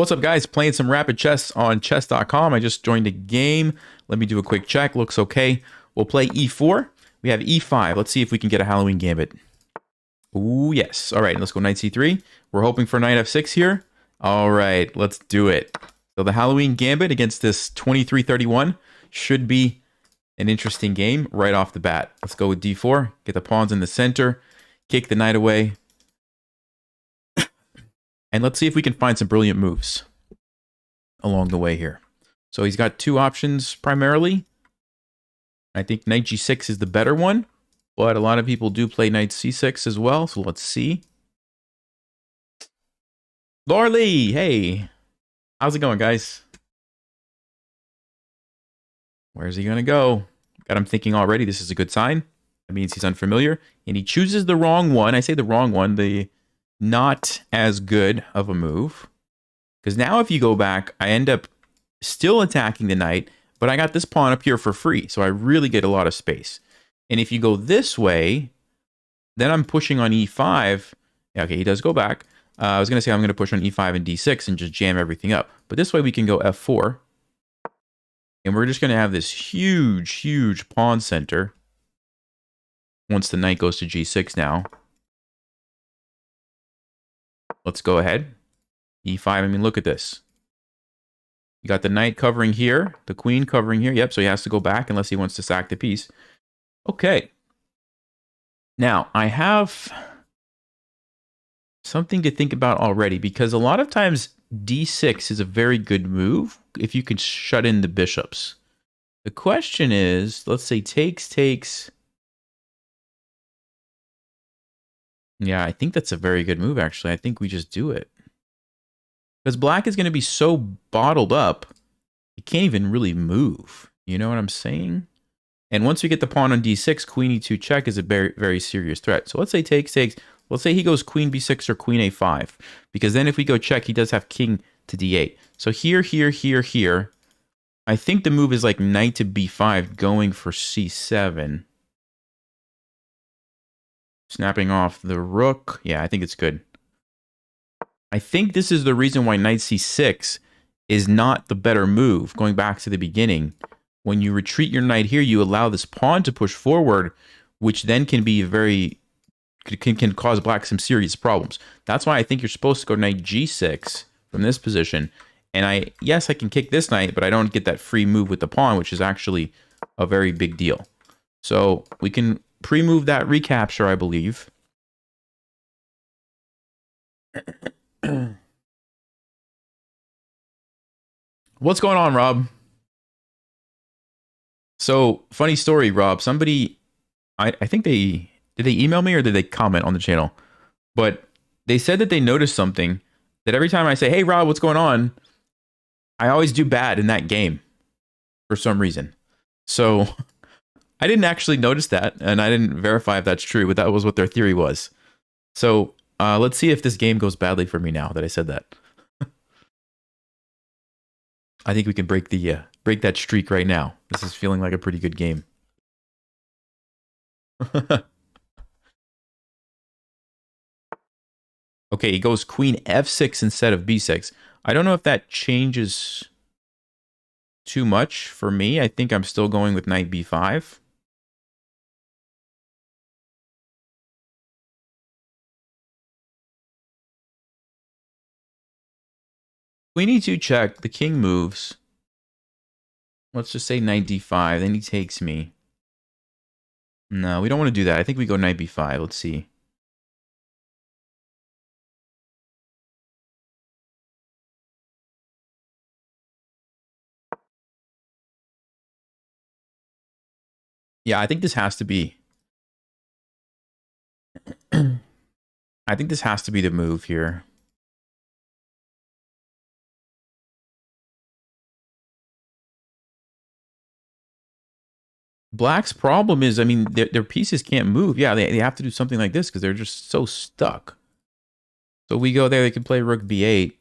What's up, guys? Playing some rapid chess on chess.com. I just joined a game. Let me do a quick check. Looks okay. We'll play e4. We have e5. Let's see if we can get a Halloween gambit. Ooh, yes. All right, let's go knight c3. We're hoping for knight f6 here. All right, let's do it. So the Halloween gambit against this 23-31 should be an interesting game right off the bat. Let's go with d4. Get the pawns in the center. Kick the knight away. And let's see if we can find some brilliant moves along the way here. So he's got two options primarily. I think knight g6 is the better one, but a lot of people do play knight c6 as well. So let's see. Lorley, hey. How's it going, guys? Where's he going to go? Got him thinking already. This is a good sign. That means he's unfamiliar. And he chooses the wrong one. I say the wrong one. The not as good of a move. Because now if you go back, I end up still attacking the knight, but I got this pawn up here for free. So I really get a lot of space. And if you go this way, then I'm pushing on e5. Okay, he does go back. I was going to say I'm going to push on e5 and d6 and just jam everything up. But this way we can go f4. And we're just going to have this huge, huge pawn center. Once the knight goes to g6 now. Let's go ahead. e5, I mean, look at this. You got the knight covering here, the queen covering here. Yep, so he has to go back unless he wants to sack the piece. Okay. Now, I have something to think about already, because a lot of times d6 is a very good move if you can shut in the bishops. The question is, let's say takes. Yeah, I think that's a very good move, actually. I think we just do it. Because black is going to be so bottled up, he can't even really move. You know what I'm saying? And once we get the pawn on d6, queen e2 check is a very, very serious threat. So let's say takes. Let's say he goes queen b6 or queen a5. Because then if we go check, he does have king to d8. So here. I think the move is like knight to b5 going for c7. Snapping off the rook. Yeah, I think it's good. I think this is the reason why knight c6 is not the better move. Going back to the beginning, when you retreat your knight here, you allow this pawn to push forward, which then can be can cause black some serious problems. That's why I think you're supposed to go knight g6 from this position. And yes, I can kick this knight, but I don't get that free move with the pawn, which is actually a very big deal. So we can pre-move that recapture, I believe. What's going on, Rob? So, funny story, Rob. Somebody, I think did they email me or did they comment on the channel? But they said that they noticed something, that every time I say, hey, Rob, what's going on? I always do bad in that game for some reason. So I didn't actually notice that, and I didn't verify if that's true, but that was what their theory was. So let's see if this game goes badly for me now that I said that. I think we can break that streak right now. This is feeling like a pretty good game. Okay, he goes queen f6 instead of b6. I don't know if that changes too much for me. I think I'm still going with knight b5. Queen e2 check, the king moves. Let's just say knight d5, then he takes me. No, we don't want to do that. I think we go knight b5. Let's see. Yeah, I think this has to be. I think this has to be the move here. Black's problem is, I mean, their pieces can't move. Yeah, they have to do something like this because they're just so stuck. So we go there, they can play rook b8.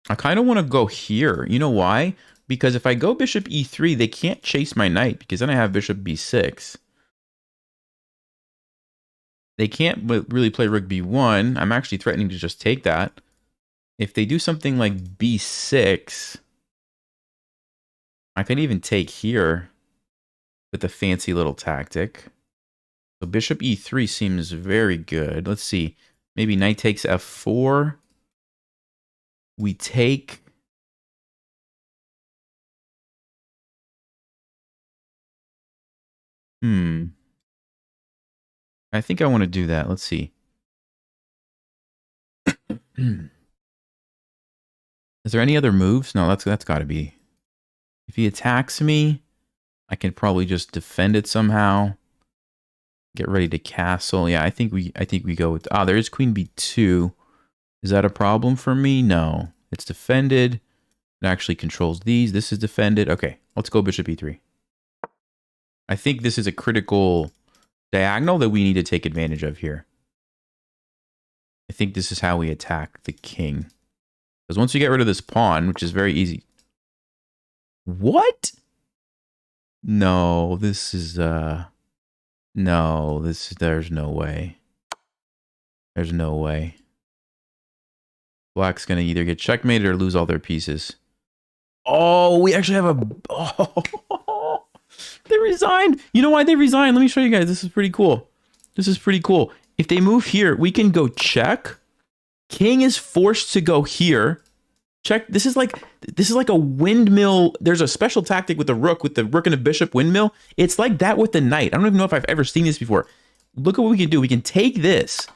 I kind of want to go here. You know why? Because if I go bishop e3, they can't chase my knight because then I have bishop b6. They can't really play rook b1. I'm actually threatening to just take that. If they do something like b6, I can even take here with a fancy little tactic. So bishop e3 seems very good. Let's see. Maybe knight takes f4. We take... I think I want to do that. Let's see. Is there any other moves? No, that's got to be. If he attacks me, I can probably just defend it somehow. Get ready to castle. Yeah, I think we go with... Ah, there is queen b2. Is that a problem for me? No. It's defended. It actually controls these. This is defended. Okay, let's go bishop e3. I think this is a critical diagonal that we need to take advantage of here. I think this is how we attack the king. Because once you get rid of this pawn, which is very easy. What? No, this is... No, there's no way. There's no way. Black's going to either get checkmated or lose all their pieces. Oh, we actually have a... Oh, they resigned. You know why they resigned? Let me show you guys. This is pretty cool. This is pretty cool. If they move here, we can go check. King is forced to go here. Check. This is like a windmill. There's a special tactic with the rook and a bishop windmill. It's like that with the knight. I don't even know if I've ever seen this before. Look at what we can do. We can take this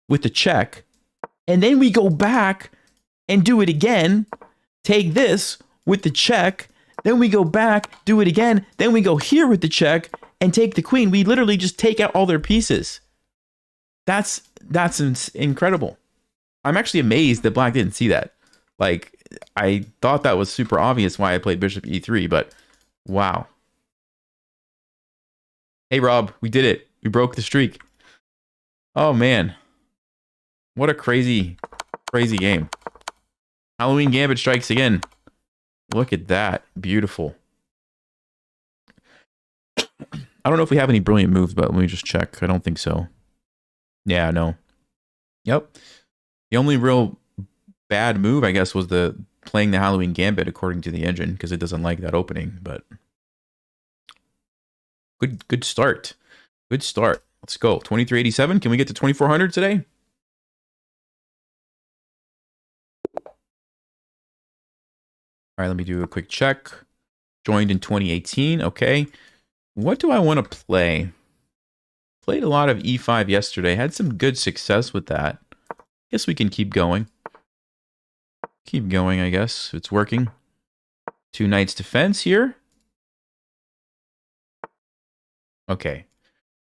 with the check, and then we go back and do it again. Take this with the check. Then we go back, do it again. Then we go here with the check and take the queen. We literally just take out all their pieces. That's incredible. I'm actually amazed that Black didn't see that. Like, I thought that was super obvious why I played bishop e3, but wow. Hey, Rob, we did it. We broke the streak. Oh, man. What a crazy, crazy game. Halloween Gambit strikes again. Look at that. Beautiful. I don't know if we have any brilliant moves, but let me just check. I don't think so. Yeah, no. Yep. The only real bad move, I guess, was playing the Halloween Gambit according to the engine, because it doesn't like that opening, but good start. Good start. Let's go. 2387. Can we get to 2400 today? All right, let me do a quick check. Joined in 2018. Okay. What do I want to play? Played a lot of e5 yesterday. Had some good success with that. Guess we can keep going. Keep going, I guess. It's working. 2 knights defense here. Okay.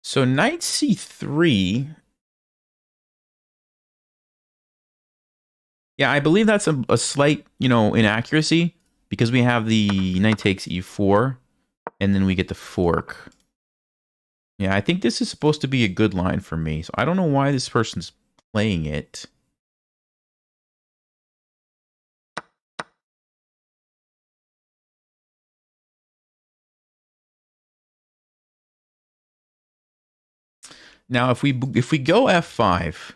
So knight c3. Yeah, I believe that's a slight, inaccuracy, because we have the knight takes e4, and then we get the fork. Yeah, I think this is supposed to be a good line for me, so I don't know why this person's playing it. Now, if we go f5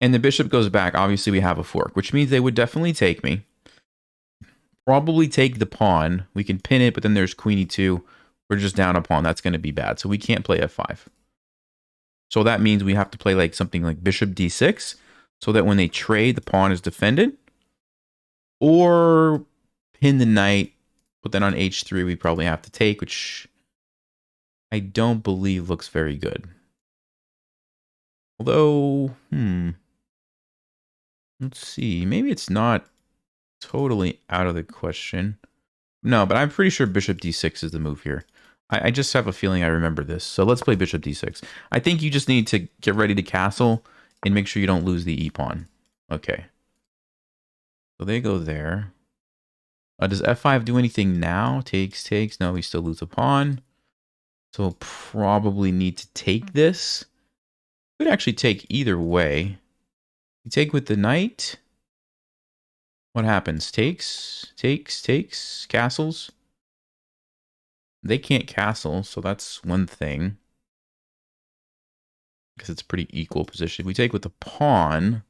and the bishop goes back, obviously we have a fork, which means they would definitely take me. Probably take the pawn. We can pin it, but then there's queen e2. We're just down a pawn. That's going to be bad. So we can't play f5. So that means we have to play like something like bishop d6, so that when they trade, the pawn is defended. Or pin the knight, but then on h3 we probably have to take, which I don't believe looks very good. Although, let's see. Maybe it's not totally out of the question. No, but I'm pretty sure bishop d6 is the move here. I just have a feeling I remember this. So let's play bishop d6. I think you just need to get ready to castle and make sure you don't lose the e-pawn. Okay. So they go there. Does f5 do anything now? Takes. No, we still lose a pawn. So probably need to take this. Could actually take either way. You take with the knight. What happens? Takes, castles. They can't castle, so that's one thing. Because it's a pretty equal position. If we take with the pawn,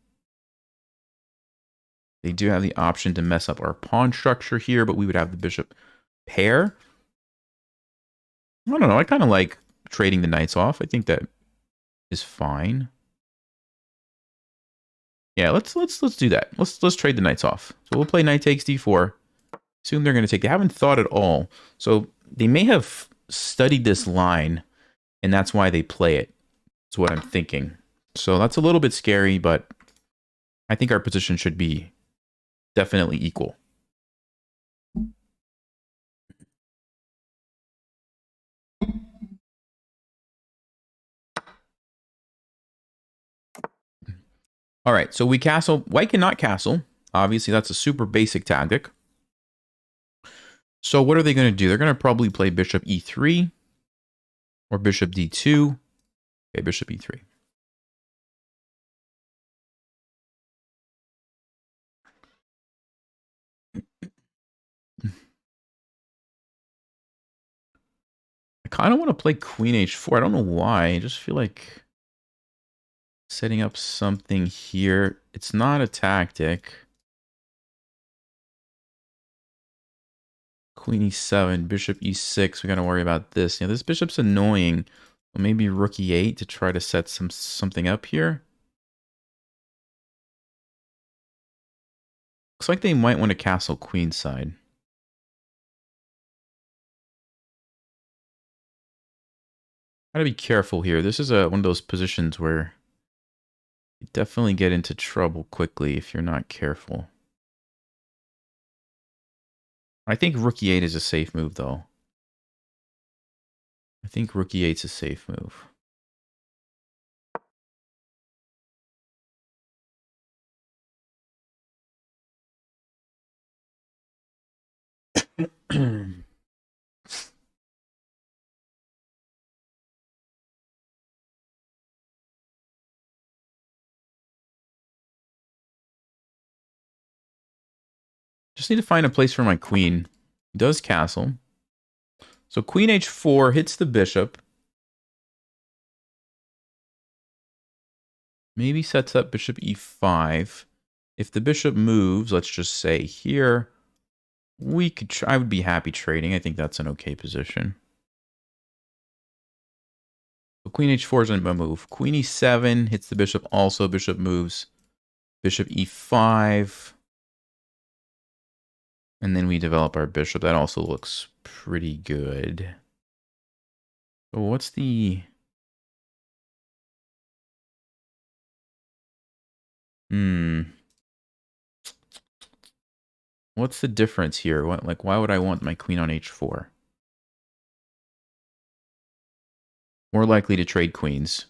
they do have the option to mess up our pawn structure here, but we would have the bishop pair. I don't know. I kind of like trading the knights off. I think that is fine. Yeah, let's do that. Let's trade the knights off. So we'll play knight takes d4. Assume they're going to take. They haven't thought at all. So they may have studied this line, and that's why they play it. That's what I'm thinking. So that's a little bit scary, but I think our position should be definitely equal. All right, so we castle. White cannot castle. Obviously, that's a super basic tactic. So what are they going to do? They're going to probably play bishop e3 or bishop d2. Okay, bishop e3. I kind of want to play queen h4. I don't know why. I just feel like setting up something here. It's not a tactic. Queen e7, bishop e6. We got to worry about this. Yeah, this bishop's annoying. Well, maybe rook e8 to try to set something up here. Looks like they might want to castle queenside. Gotta be careful here. This is one of those positions where you definitely get into trouble quickly if you're not careful. I think rook e8 is a safe move, though. I think rook e8 is a safe move. Just need to find a place for my queen. He does castle. So queen h4 hits the bishop. Maybe sets up bishop e5. If the bishop moves, let's just say here, we could. I would be happy trading. I think that's an okay position. So queen h4 is a move. Queen e7 hits the bishop. Also, bishop moves. Bishop e5. And then we develop our bishop. That also looks pretty good. So what's the... What's the difference here? Why would I want my queen on h4? More likely to trade queens.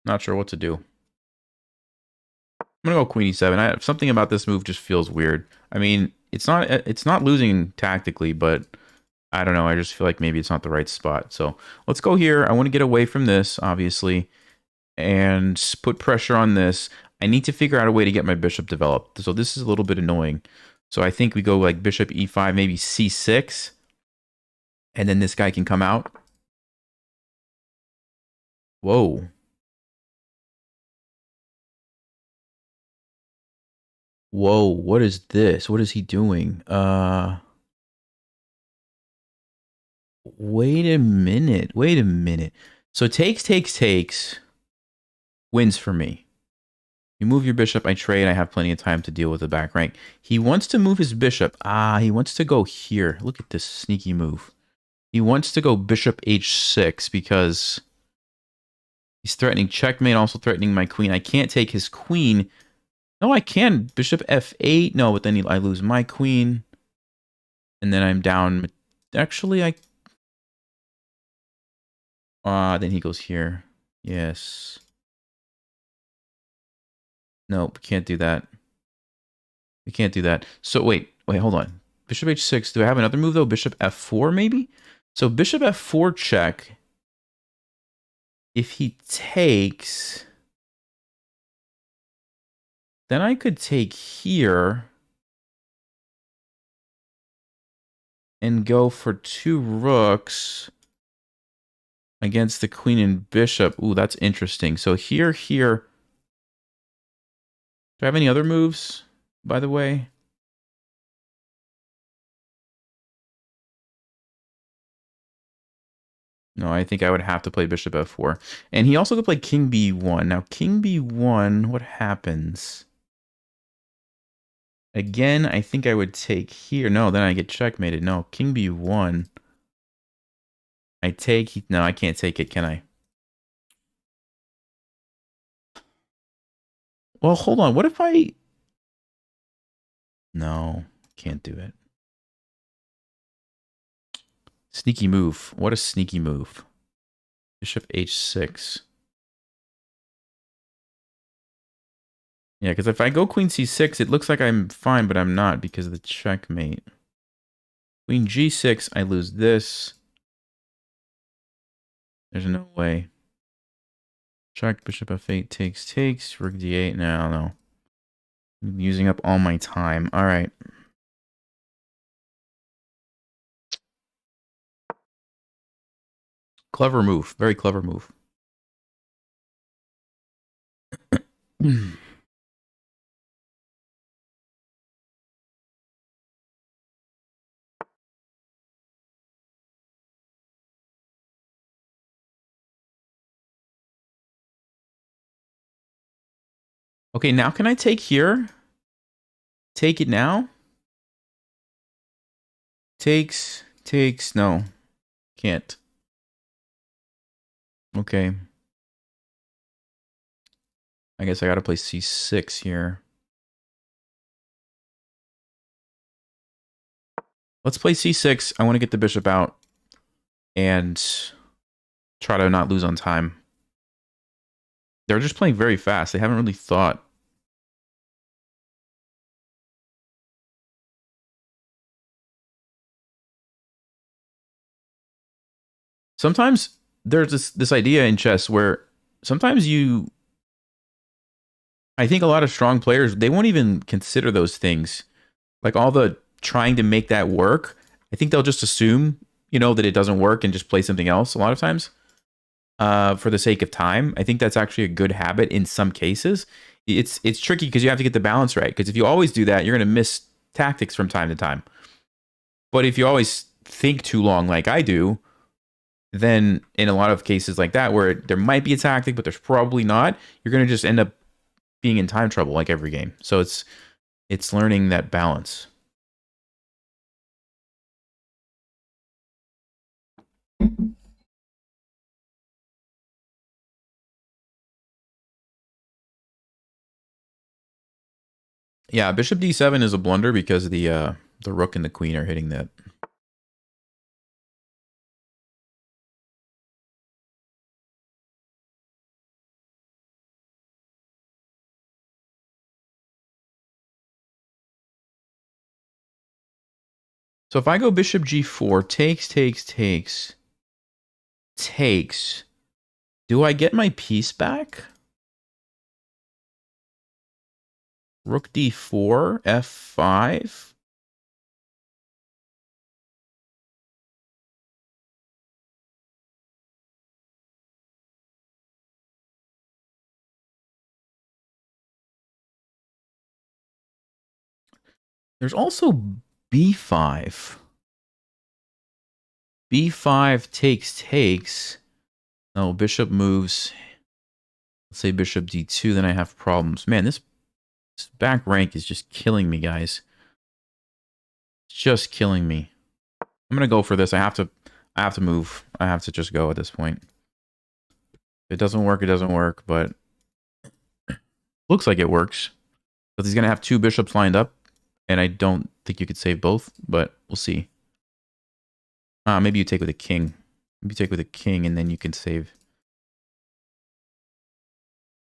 Not sure what to do. I'm gonna go queen e7. Something about this move just feels weird. I mean, it's not losing tactically, but I don't know. I just feel like maybe it's not the right spot. So let's go here. I want to get away from this, obviously, and put pressure on this. I need to figure out a way to get my bishop developed. So this is a little bit annoying. So I think we go like bishop e5, maybe c6, and then this guy can come out. Whoa. Whoa, what is this? What is he doing? Wait a minute. Wait a minute. So takes wins for me. You move your bishop, I trade, I have plenty of time to deal with the back rank. He wants to move his bishop. He wants to go here. Look at this sneaky move. He wants to go bishop h6 because he's threatening checkmate, also threatening my queen. I can't take his queen. No, I can. Bishop f8. No, but then I lose my queen. And then I'm down. Actually, then he goes here. Yes. Nope, can't do that. We can't do that. So wait, hold on. Bishop h6. Do I have another move though? Bishop f4 maybe? So bishop f4 check. If he takes, then I could take here. and go for 2 rooks against the queen and bishop. Ooh, that's interesting. So here. Do I have any other moves, by the way? No, I think I would have to play bishop f4. And he also could play king b1. Now, king b1, what happens? Again, I think I would take here. No, then I get checkmated. No, king b1. I take... No, I can't take it, can I? Well, hold on. What if I... No, can't do it. Sneaky move. What a sneaky move. Bishop h6. Yeah, because if I go queen c6, it looks like I'm fine, but I'm not because of the checkmate. Queen g6, I lose this. There's no way. Check, bishop f8 takes. Rook d8. No. I'm using up all my time. All right. Clever move. Very clever move. Okay, now can I take here? Take it now? Takes. No, can't. Okay. I guess I gotta play c6 here. Let's play c6. I want to get the bishop out and try to not lose on time. They're just playing very fast. They haven't really thought. Sometimes there's this idea in chess where sometimes I think a lot of strong players, they won't even consider those things. Like all the trying to make that work. I think they'll just assume, that it doesn't work and just play something else a lot of times. For the sake of time. I think that's actually a good habit in some cases. It's tricky because you have to get the balance right. Because if you always do that, you're going to miss tactics from time to time. But if you always think too long like I do, then in a lot of cases like that, where there might be a tactic, but there's probably not, you're going to just end up being in time trouble like every game. So it's learning that balance. Yeah, bishop d7 is a blunder because the rook and the queen are hitting that. So if I go bishop g4, takes, do I get my piece back? Rook d4, f5. There's also b5. b5 takes. No, bishop moves. Let's say bishop d2, then I have problems. Man, this back rank is just killing me, guys. It's just killing me. I'm gonna go for this. I have to move. I have to just go at this point. If it doesn't work, it doesn't work, but looks like it works. But he's gonna have 2 bishops lined up, and I don't think you could save both, but we'll see. Maybe you take with a king. Maybe you take with a king, and then you can save.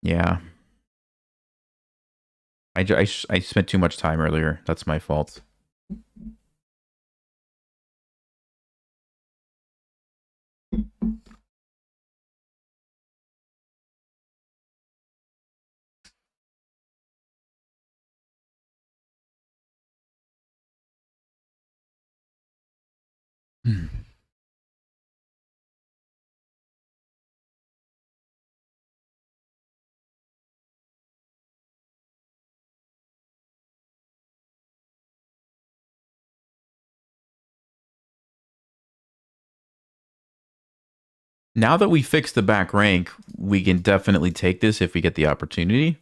Yeah. I spent too much time earlier. That's my fault. Hmm. Now that we fixed the back rank, we can definitely take this if we get the opportunity.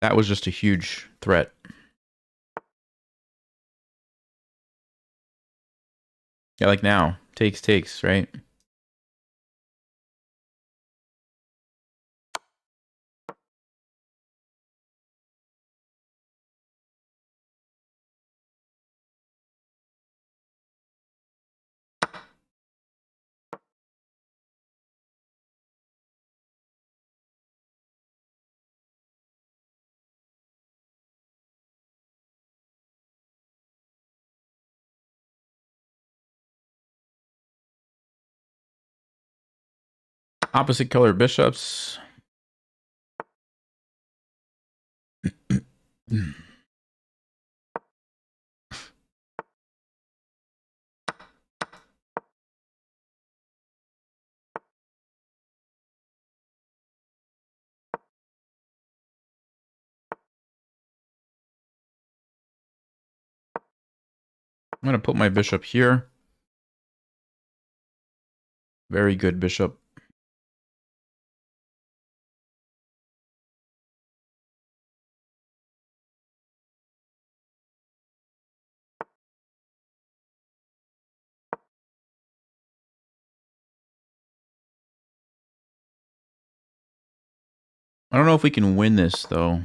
That was just a huge threat. Yeah, like now. Takes, right? Opposite color bishops. I'm going to put my bishop here. Very good bishop. I don't know if we can win this, though.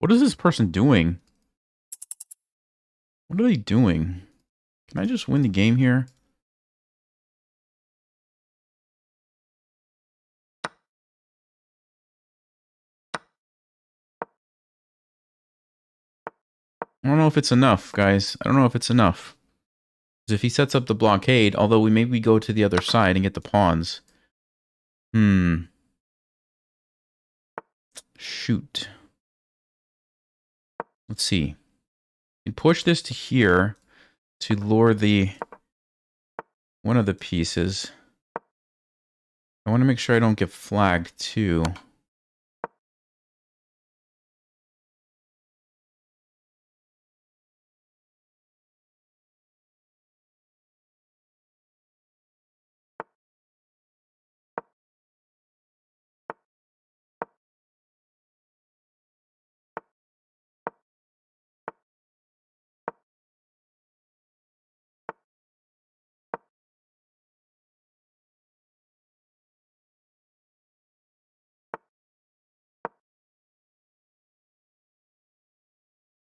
What is this person doing? What are they doing? Can I just win the game here? I don't know if it's enough, guys. I don't know if it's enough. Because if he sets up the blockade, although we maybe go to the other side and get the pawns. Shoot. Let's see. We push this to here to lure the one of the pieces. I want to make sure I don't get flagged too.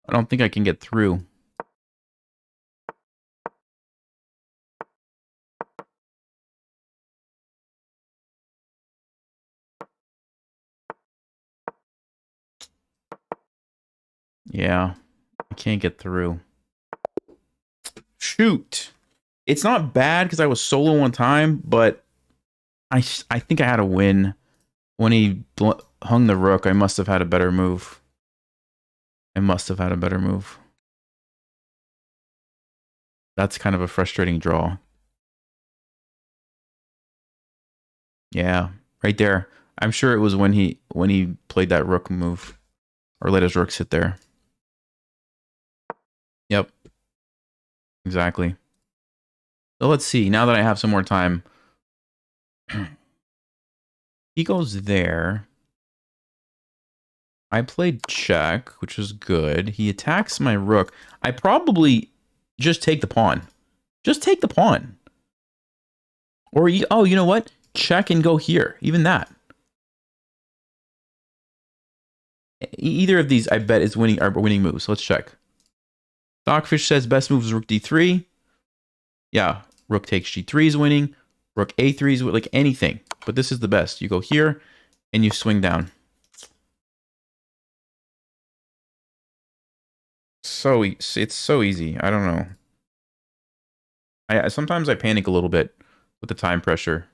I don't think I can get through. Yeah, I can't get through. Shoot. It's not bad because I was solo one time, but I think I had a win. When he hung the rook, I must have had a better move. That's kind of a frustrating draw. Yeah, right there. I'm sure it was when he played that rook move or let his rook sit there. Yep. Exactly. So let's see. Now that I have some more time, he goes there. I played check, which was good. He attacks my rook. I probably just take the pawn. Just take the pawn. Or, oh, you know what? Check and go here. Even that. Either of these, I bet, is winning, are winning moves. So let's check. Stockfish says best move is rook d3. Yeah, rook takes g3 is winning. Rook a3 is like anything. But this is the best. You go here and you swing down. So it's so easy. I don't know. Sometimes I panic a little bit with the time pressure,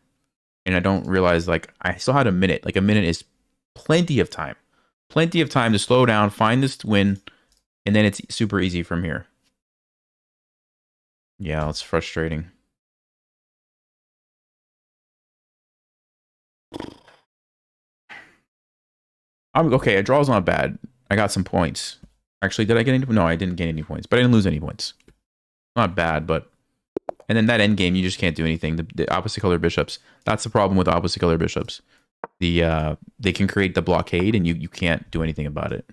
and I don't realize like I still had a minute. Like a minute is plenty of time to slow down, find this win, and then it's super easy from here. Yeah, it's frustrating. Okay. A draw's not bad. I got some points. Actually, did I get any? No, I didn't gain any points, but I didn't lose any points. Not bad, but and then that end game, you just can't do anything. The opposite color bishops. That's the problem with opposite color bishops. They can create the blockade, and you can't do anything about it.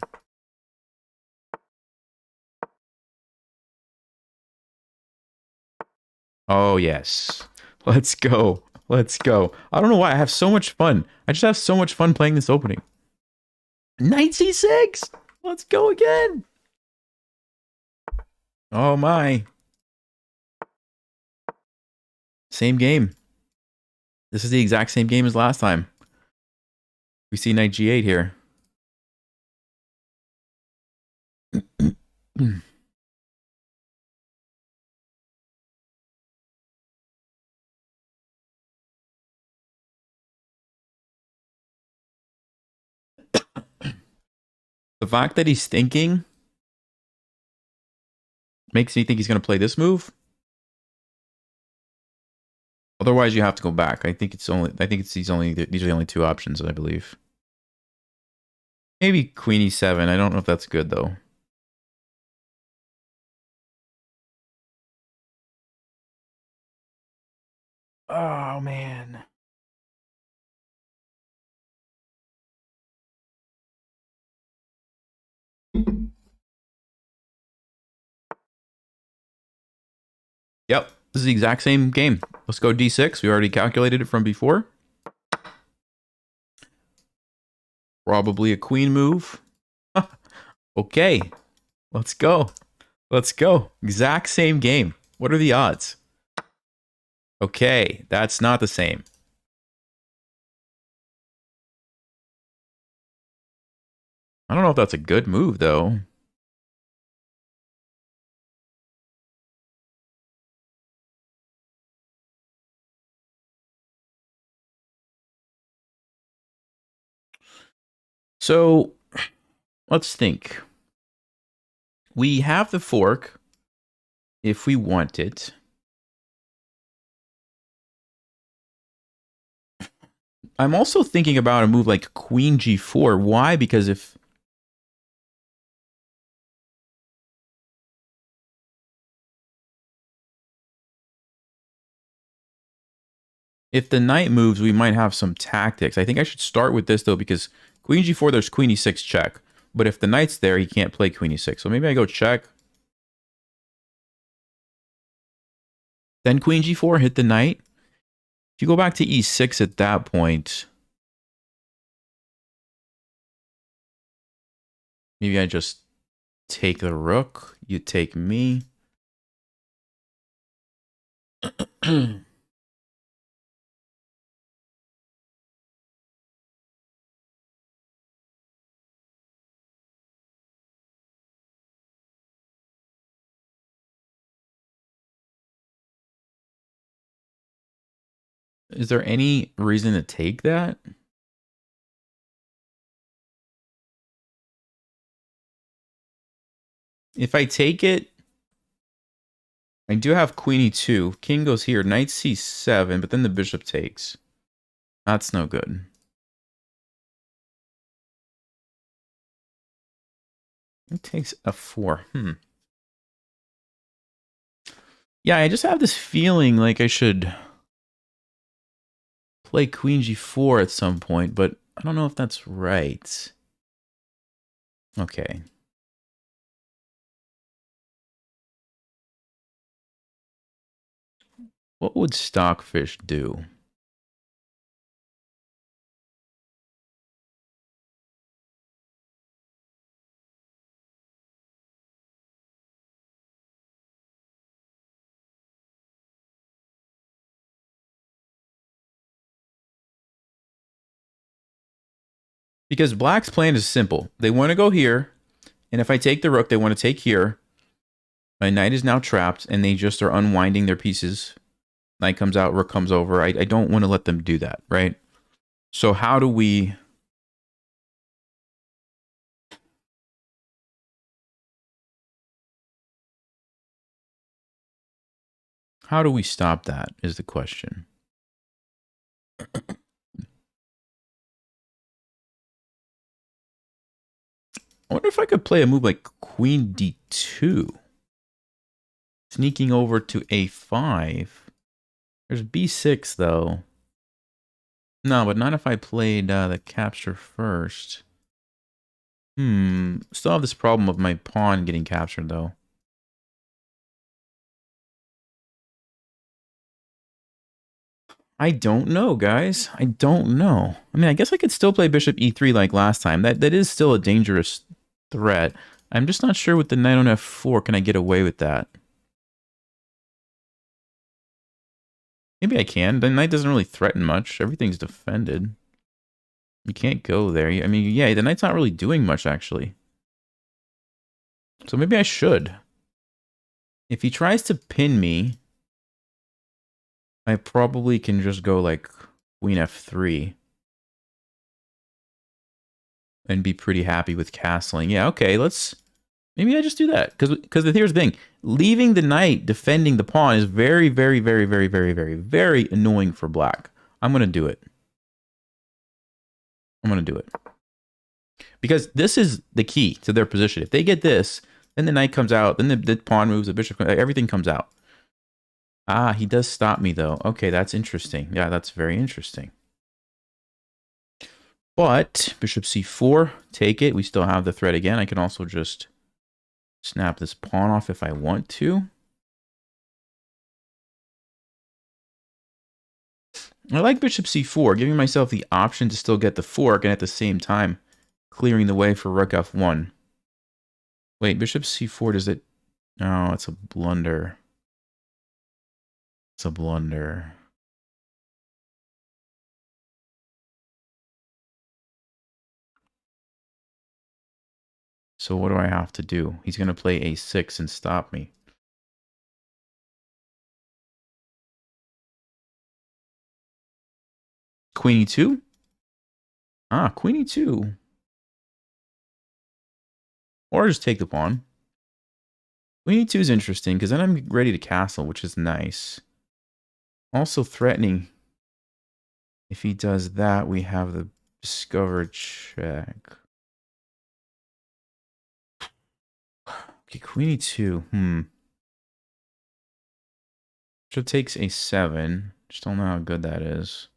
Oh yes, let's go. Let's go. I don't know why I have so much fun. I just have so much fun playing this opening. Knight c6. Let's go again. Oh my. Same game. This is the exact same game as last time. We see knight g8 here. The fact that he's thinking makes me think he's going to play this move. Otherwise, you have to go back. I think these are the only two options, I believe. Maybe queen e7. I don't know if that's good though. Oh man. Yep, this is the exact same game. Let's go d6. We already calculated it from before. Probably a queen move. Okay, let's go. Let's go. Exact same game. What are the odds? Okay, that's not the same. I don't know if that's a good move, though. So, let's think. We have the fork if we want it. I'm also thinking about a move like queen g4. Why? Because if the knight moves, we might have some tactics. I think I should start with this, though, because queen g4, there's queen e6 check. But if the knight's there, he can't play queen e6. So maybe I go check. Then queen g4, hit the knight. If you go back to e6 at that point, maybe I just take the rook. You take me. Is there any reason to take that? If I take it, I do have queen e2. King goes here. Knight c7, but then the bishop takes. That's no good. It takes f4. Yeah, I just have this feeling like I should play queen g4 at some point, but I don't know if that's right. Okay. What would Stockfish do? Because black's plan is simple. They want to go here, and if I take the rook, they want to take here. My knight is now trapped, and they just are unwinding their pieces. Knight comes out, rook comes over. I don't want to let them do that, right? So how do we... How do we stop that is the question. I wonder if I could play a move like Queen D2. Sneaking over to A5. There's B6, though. No, but not if I played the capture first. Still have this problem of my pawn getting captured, though. I don't know, guys. I don't know. I mean, I guess I could still play bishop e3 like last time. That is still a dangerous threat. I'm just not sure with the knight on f4, can I get away with that? Maybe I can. The knight doesn't really threaten much. Everything's defended. You can't go there. I mean, yeah, the knight's not really doing much, actually. So maybe I should. If he tries to pin me, I probably can just go like Queen f3. And be pretty happy with castling. Yeah, okay, let's... Maybe I just do that. Because here's the thing. Leaving the knight defending the pawn is very, very, very, very, very, very, very annoying for black. I'm going to do it. I'm going to do it. Because this is the key to their position. If they get this, then the knight comes out, then the pawn moves, the bishop, everything comes out. Ah, he does stop me, though. Okay, that's interesting. Yeah, that's very interesting. But bishop c4, take it. We still have the threat again. I can also just snap this pawn off if I want to. I like bishop c4, giving myself the option to still get the fork and at the same time clearing the way for rook f1. Wait, bishop c4, does it... No, it's a blunder. It's a blunder. So what do I have to do? He's going to play a6 and stop me. Queen e2? Ah, queen e2. Or just take the pawn. Queen e2 is interesting because then I'm ready to castle, which is nice. Also threatening. If he does that, we have the discovered check. Okay, queen e2. Bishop takes a7. Just don't know how good that is.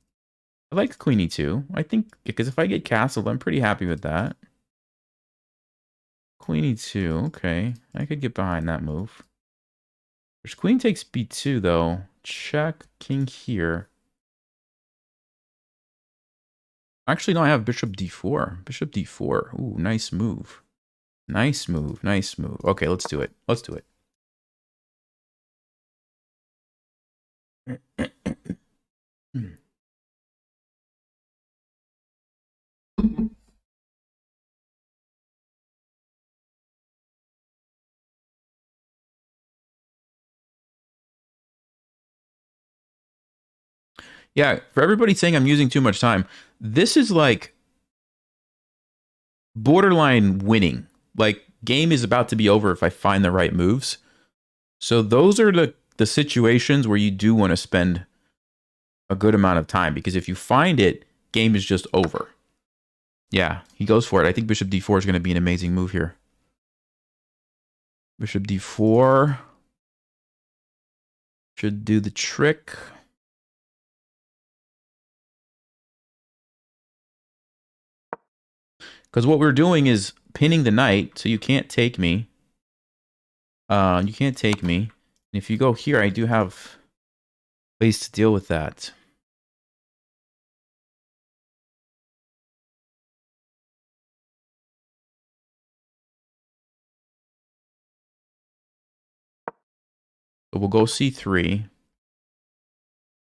I like queen e2. I think, because if I get castled, I'm pretty happy with that. Queen e2, okay. I could get behind that move. There's queen takes b2, though. Check, king here. Actually, no, I have bishop d4. Bishop d4. Ooh, nice move. Nice move, nice move. Okay, let's do it. Let's do it. Yeah, for everybody saying I'm using too much time, this is like borderline winning. Like, game is about to be over if I find the right moves. So those are the situations where you do want to spend a good amount of time, because if you find it, game is just over. Yeah, he goes for it. I think bishop d4 is going to be an amazing move here. Bishop d4 should do the trick. Because what we're doing is pinning the knight, so you can't take me. You can't take me. And if you go here, I do have ways to deal with that. So we'll go c3.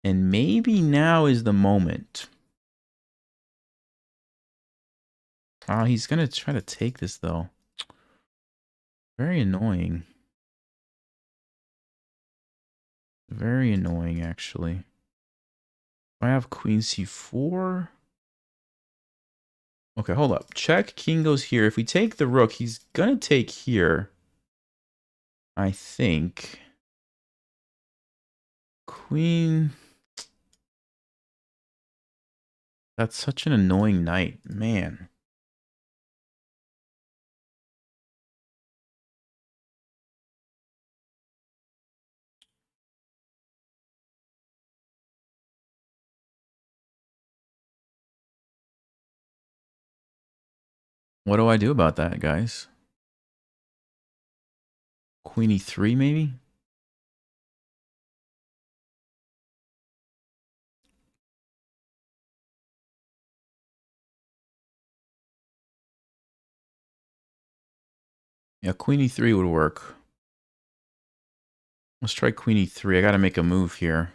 And maybe now is the moment. He's gonna try to take this though. Very annoying. Very annoying, actually. I have queen c4. Okay, hold up. Check. King goes here. If we take the rook, he's gonna take here. I think. Queen. That's such an annoying knight. Man. What do I do about that, guys? Queen e3, maybe? Yeah, queen e3 would work. Let's try queen e3. I gotta make a move here.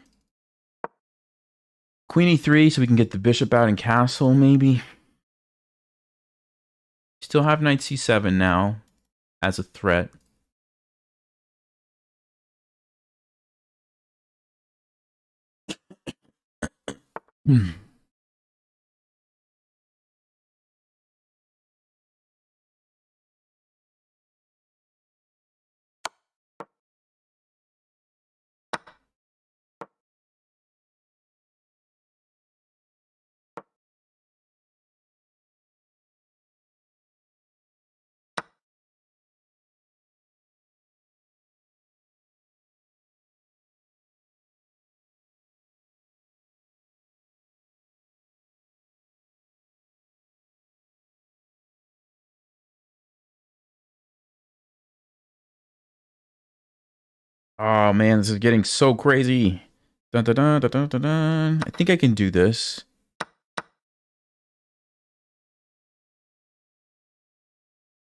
Queen e3 so we can get the bishop out and castle, maybe? Still have knight c7 now as a threat. Oh man, this is getting so crazy. Dun, dun, dun, dun, dun, dun, dun. I think I can do this.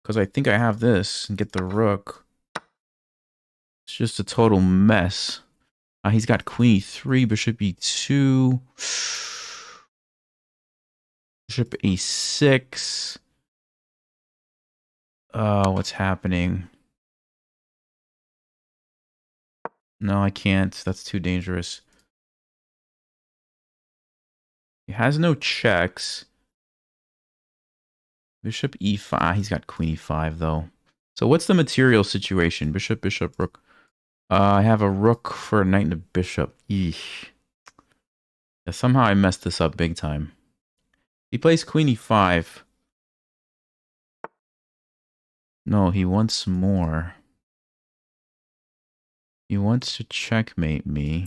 Because I think I have this and get the rook. It's just a total mess. He's got queen e3, bishop e2, bishop e6. What's happening? No, I can't. That's too dangerous. He has no checks. Bishop e5. He's got queen e5, though. So what's the material situation? Bishop, bishop, rook. I have a rook for a knight and a bishop. Eesh. Yeah, somehow I messed this up big time. He plays queen e5. No, he wants more. He wants to checkmate me.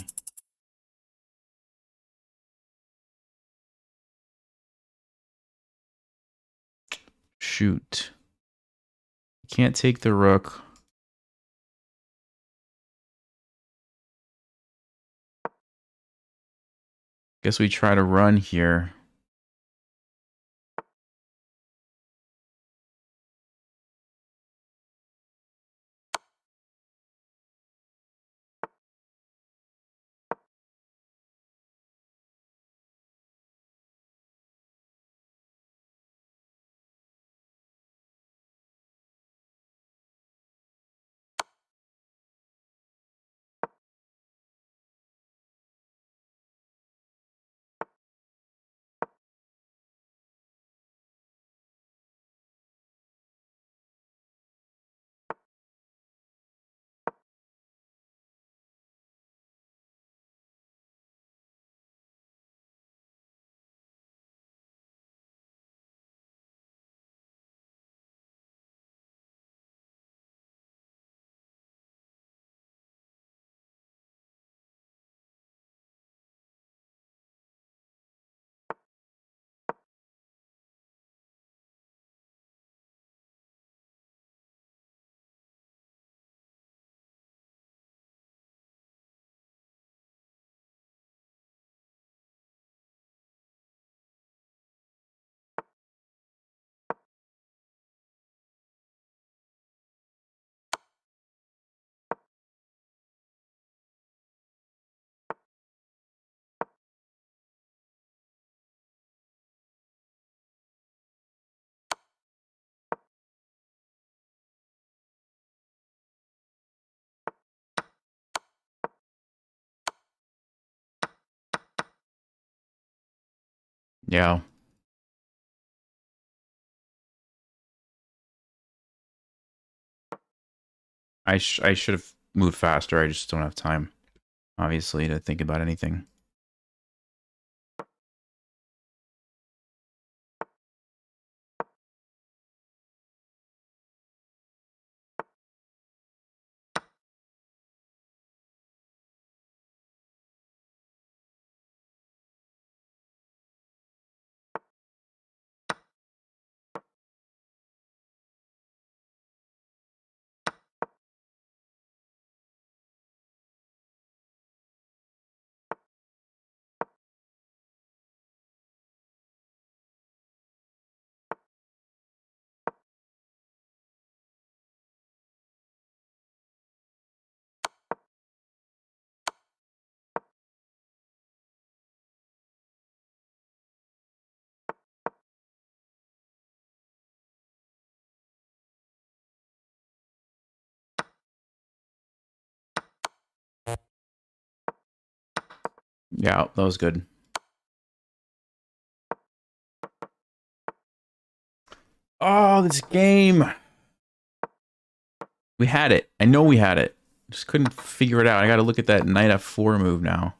Shoot. Can't take the rook. Guess we try to run here. Yeah. I should have moved faster. I just don't have time, obviously, to think about anything. Yeah, that was good. Oh, this game. We had it. I know we had it. Just couldn't figure it out. I got to look at that knight f4 move now.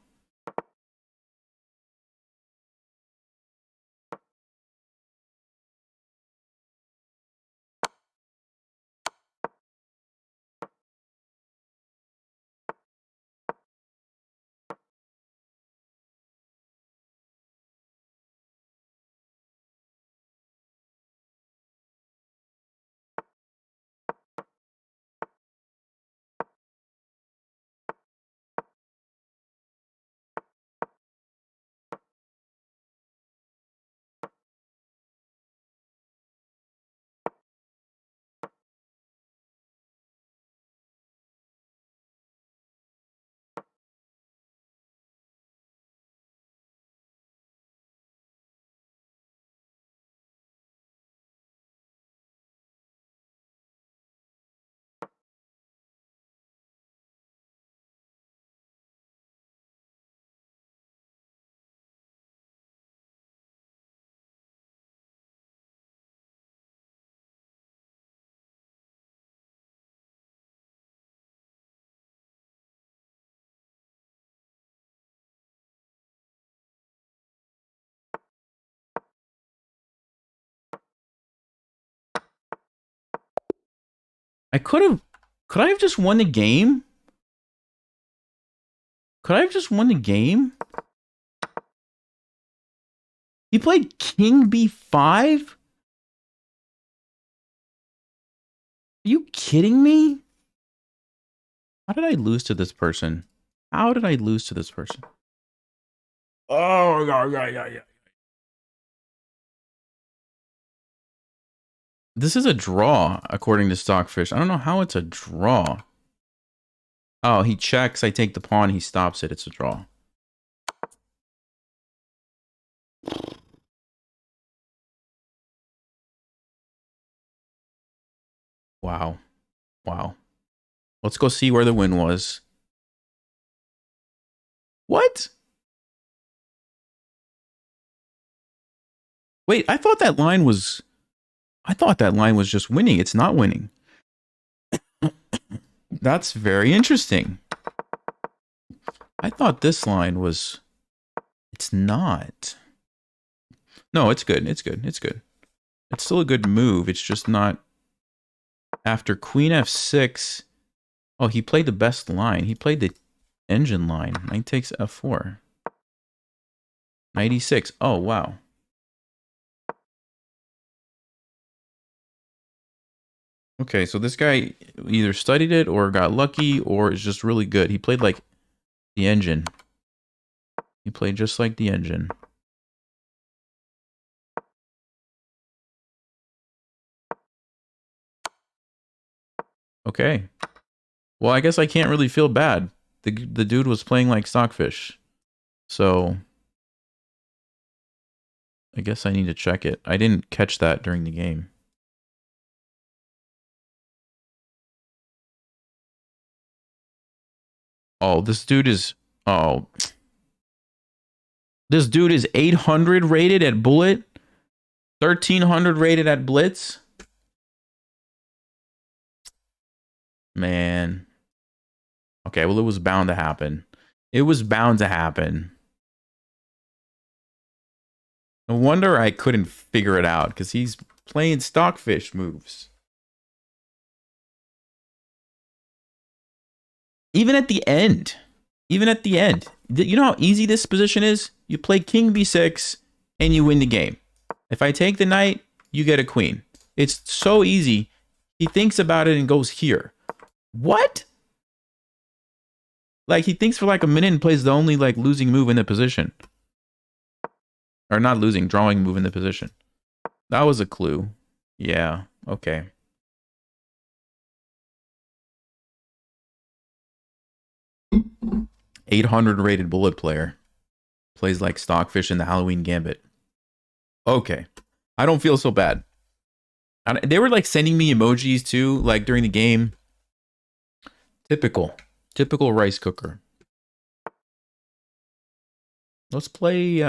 I could have... Could I have just won the game? Could I have just won the game? He played king b5? Are you kidding me? How did I lose to this person? How did I lose to this person? Oh, yeah. This is a draw, according to Stockfish. I don't know how it's a draw. Oh, he checks. I take the pawn. He stops it. It's a draw. Wow. Wow. Let's go see where the win was. What? Wait, I thought that line was... I thought that line was just winning. It's not winning. That's very interesting. I thought this line was... It's not. No, it's good. It's good. It's good. It's still a good move. It's just not... After queen f6... Oh, he played the best line. He played the engine line. Knight takes f4. Knight e6. Oh, wow. Okay, so this guy either studied it or got lucky or is just really good. He played like the engine. He played just like the engine. Okay. Well, I guess I can't really feel bad. The dude was playing like Stockfish. So I guess I need to check it. I didn't catch that during the game. Oh, this dude is... Oh. This dude is 800 rated at bullet, 1300 rated at blitz. Man. Okay, well, it was bound to happen. It was bound to happen. No wonder I couldn't figure it out, because he's playing stockfish moves. Even at the end. Even at the end. You know how easy this position is? You play king b6 and you win the game. If I take the knight, you get a queen. It's so easy. He thinks about it and goes here. What? Like, he thinks for like a minute and plays the only like losing move in the position. Or not losing, drawing move in the position. That was a clue. Yeah, okay. $800 rated bullet player. Plays like stockfish in the Halloween Gambit. Okay. I don't feel so bad. They were like sending me emojis too, like during the game. Typical. Typical rice cooker. Let's play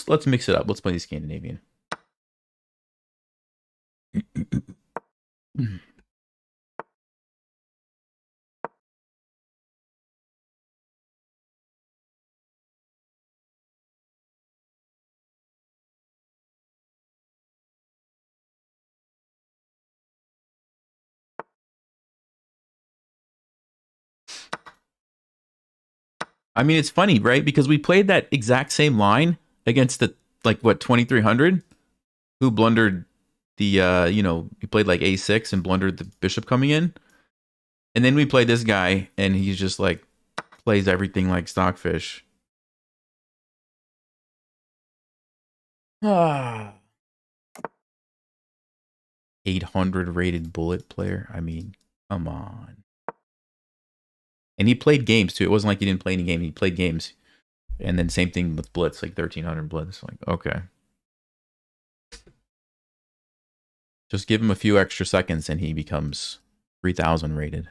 let's mix it up. Let's play the Scandinavian. I mean, it's funny, right? Because we played that exact same line against the, like, what, 2300? Who blundered the, he played like a6 and blundered the bishop coming in. And then we played this guy, and he's just, like, plays everything like stockfish. Ah. 800 rated bullet player. I mean, come on. And he played games, too. It wasn't like he didn't play any game. He played games. And then same thing with blitz, like 1300 blitz. Like, okay. Just give him a few extra seconds and he becomes 3000 rated.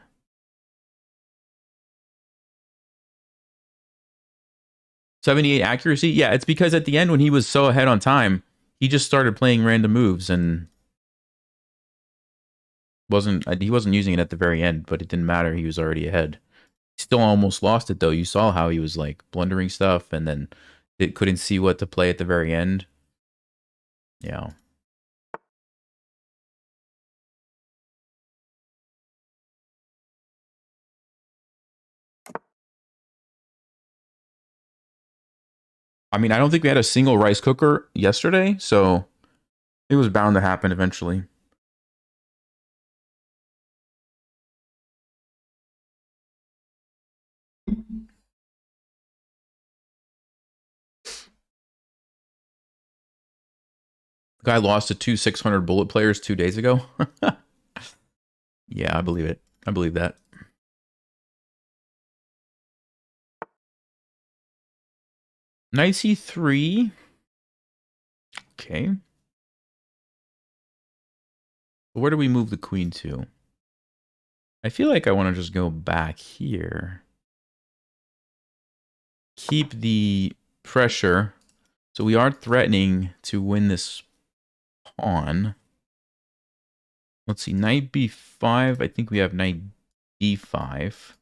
.78 accuracy? Yeah, it's because at the end when he was so ahead on time, he just started playing random moves and he wasn't using it at the very end, but it didn't matter. He was already ahead. Still almost lost it though. You saw how he was like blundering stuff and then it couldn't see what to play at the very end. Yeah. I mean, I don't think we had a single rice cooker yesterday, so it was bound to happen eventually. The guy lost to two 600 bullet players 2 days ago. Yeah, I believe it. I believe that. Knight c3. Okay. Where do we move the queen to? I feel like I want to just go back here. Keep the pressure. So we are threatening to win this pawn. Let's see, knight b5. I think we have knight d5.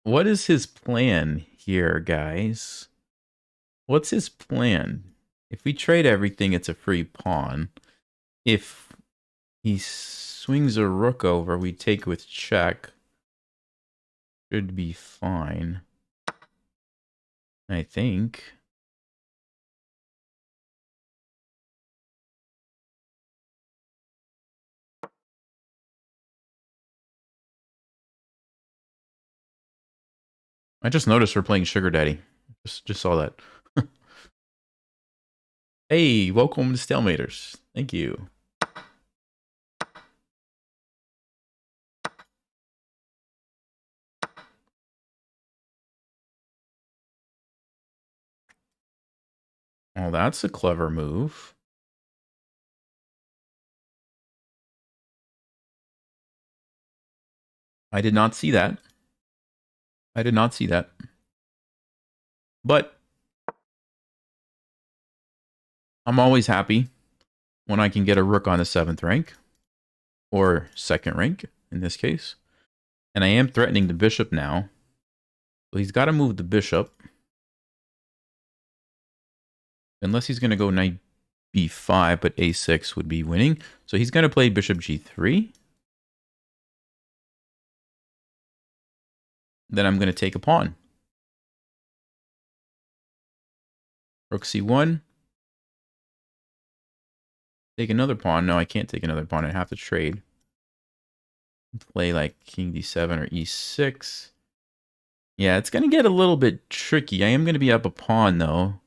What is his plan here, guys? What's his plan? If we trade everything, it's a free pawn. If he swings a rook over, we take with check. Should be fine. I think. I just noticed we're playing Sugar Daddy. Just saw that. Hey, welcome to Stalematers. Thank you. Oh, that's a clever move. I did not see that. I did not see that. But I'm always happy when I can get a rook on the 7th rank. Or 2nd rank, in this case. And I am threatening the bishop now. So he's got to move the bishop. Unless he's going to go knight b5, but a6 would be winning. So he's going to play bishop g3. Then I'm going to take a pawn. Rook c1. Take another pawn. No, I can't take another pawn. I have to trade. Play like king d7 or e6. Yeah, it's going to get a little bit tricky. I am going to be up a pawn, though.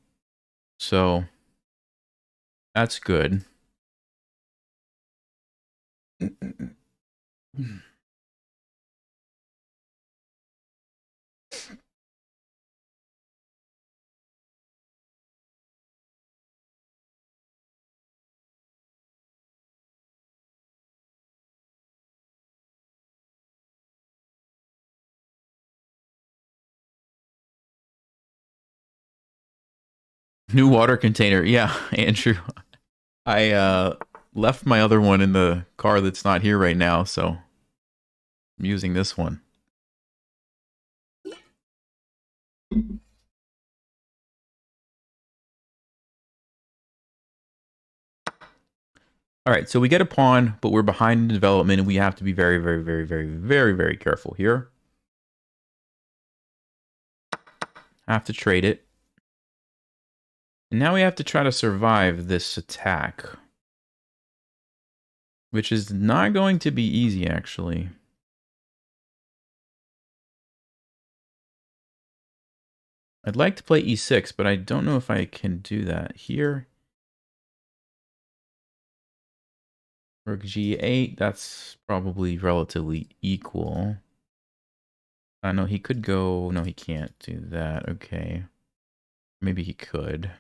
So that's good. New water container. Yeah, Andrew. I left my other one in the car that's not here right now, so I'm using this one. All right, so we get a pawn, but we're behind in development, and we have to be very, very, very, very, very, very careful here. Have to trade it. And now we have to try to survive this attack. Which is not going to be easy, actually. I'd like to play e6, but I don't know if I can do that here. Rook g8, that's probably relatively equal. I know he could go... No, he can't do that. Okay. Maybe he could.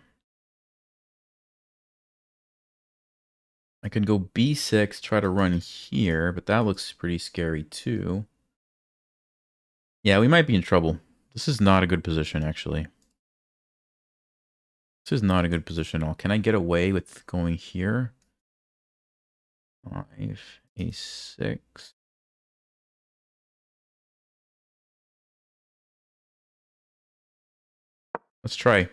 I could go b6, try to run here, but that looks pretty scary too. Yeah, we might be in trouble. This is not a good position, actually. This is not a good position at all. Can I get away with going here? 5, a6. Let's try.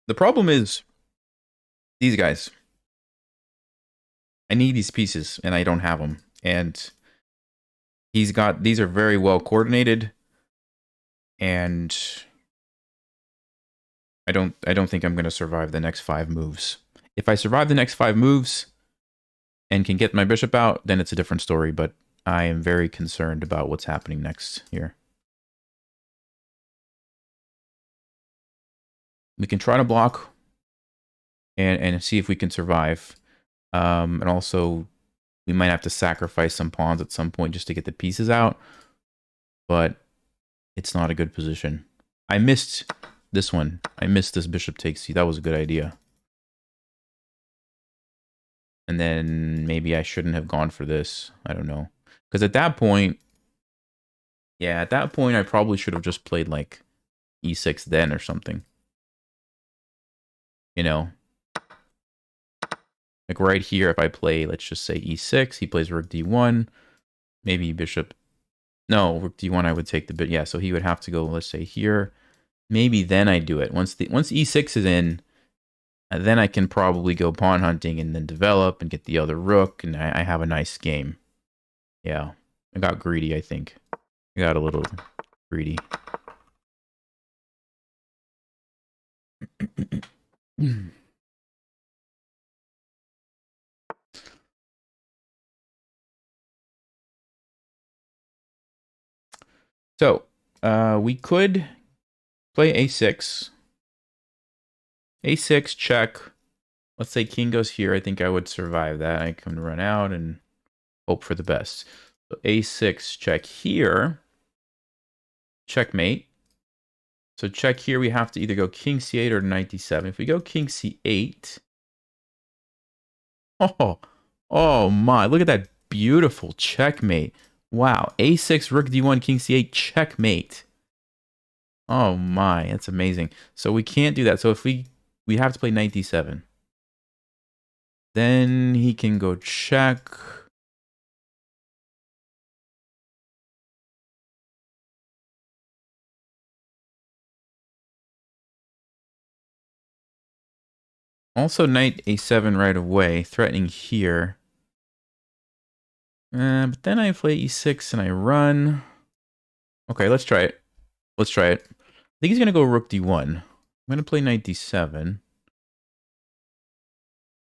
The problem is these guys. I need these pieces, and I don't have them. And he's got... These are very well coordinated. And I don't think I'm going to survive the next 5 moves. If I survive the next 5 moves and can get my bishop out, then it's a different story. But I am very concerned about what's happening next here. We can try to block and see if we can survive. And also, we might have to sacrifice some pawns at some point just to get the pieces out. But it's not a good position. I missed this one. I missed this bishop takes c. That was a good idea. And then maybe I shouldn't have gone for this. I don't know. Because at that point... Yeah, at that point, I probably should have just played like e6 then or something. You know? Like right here, if I play, let's just say e6, he plays rook d1, maybe bishop... No, rook d1, I would take the bit. Yeah, so he would have to go, let's say here. Maybe then I do it. Once e6 is in, then I can probably go pawn hunting and then develop and get the other rook, and I have a nice game. Yeah, I got greedy, I think. I got a little greedy. So, We could play a6. a6, check. Let's say king goes here. I think I would survive that. I can run out and hope for the best. So a6, check here. Checkmate. So check here. We have to either go king c8 or knight d7. If we go king c8... Oh my. Look at that beautiful checkmate. Wow. a6, rook d1, king c8, checkmate. Oh my. That's amazing. So we can't do that. So if we have to play knight d7. Then he can go check. Also knight a7 right away, threatening here. But then I play e6 and I run. Okay, let's try it. Let's try it. I think he's going to go rook d1. I'm going to play knight d7.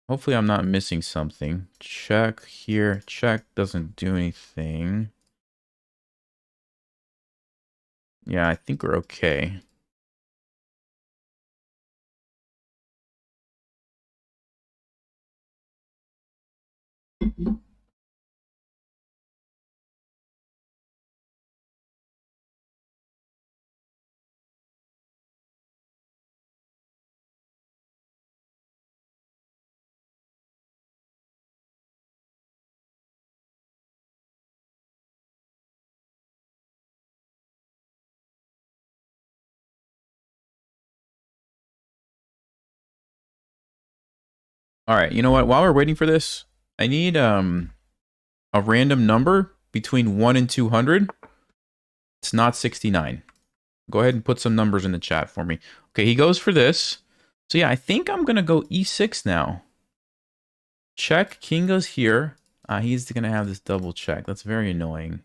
Hopefully I'm not missing something. Check here. Check doesn't do anything. Yeah, I think we're okay. All right, you know what? While we're waiting for this, I need a random number between 1 and 200. It's not 69. Go ahead and put some numbers in the chat for me. Okay, he goes for this. So yeah, I think I'm going to go e6 now. Check. King goes here. He's going to have this double check. That's very annoying.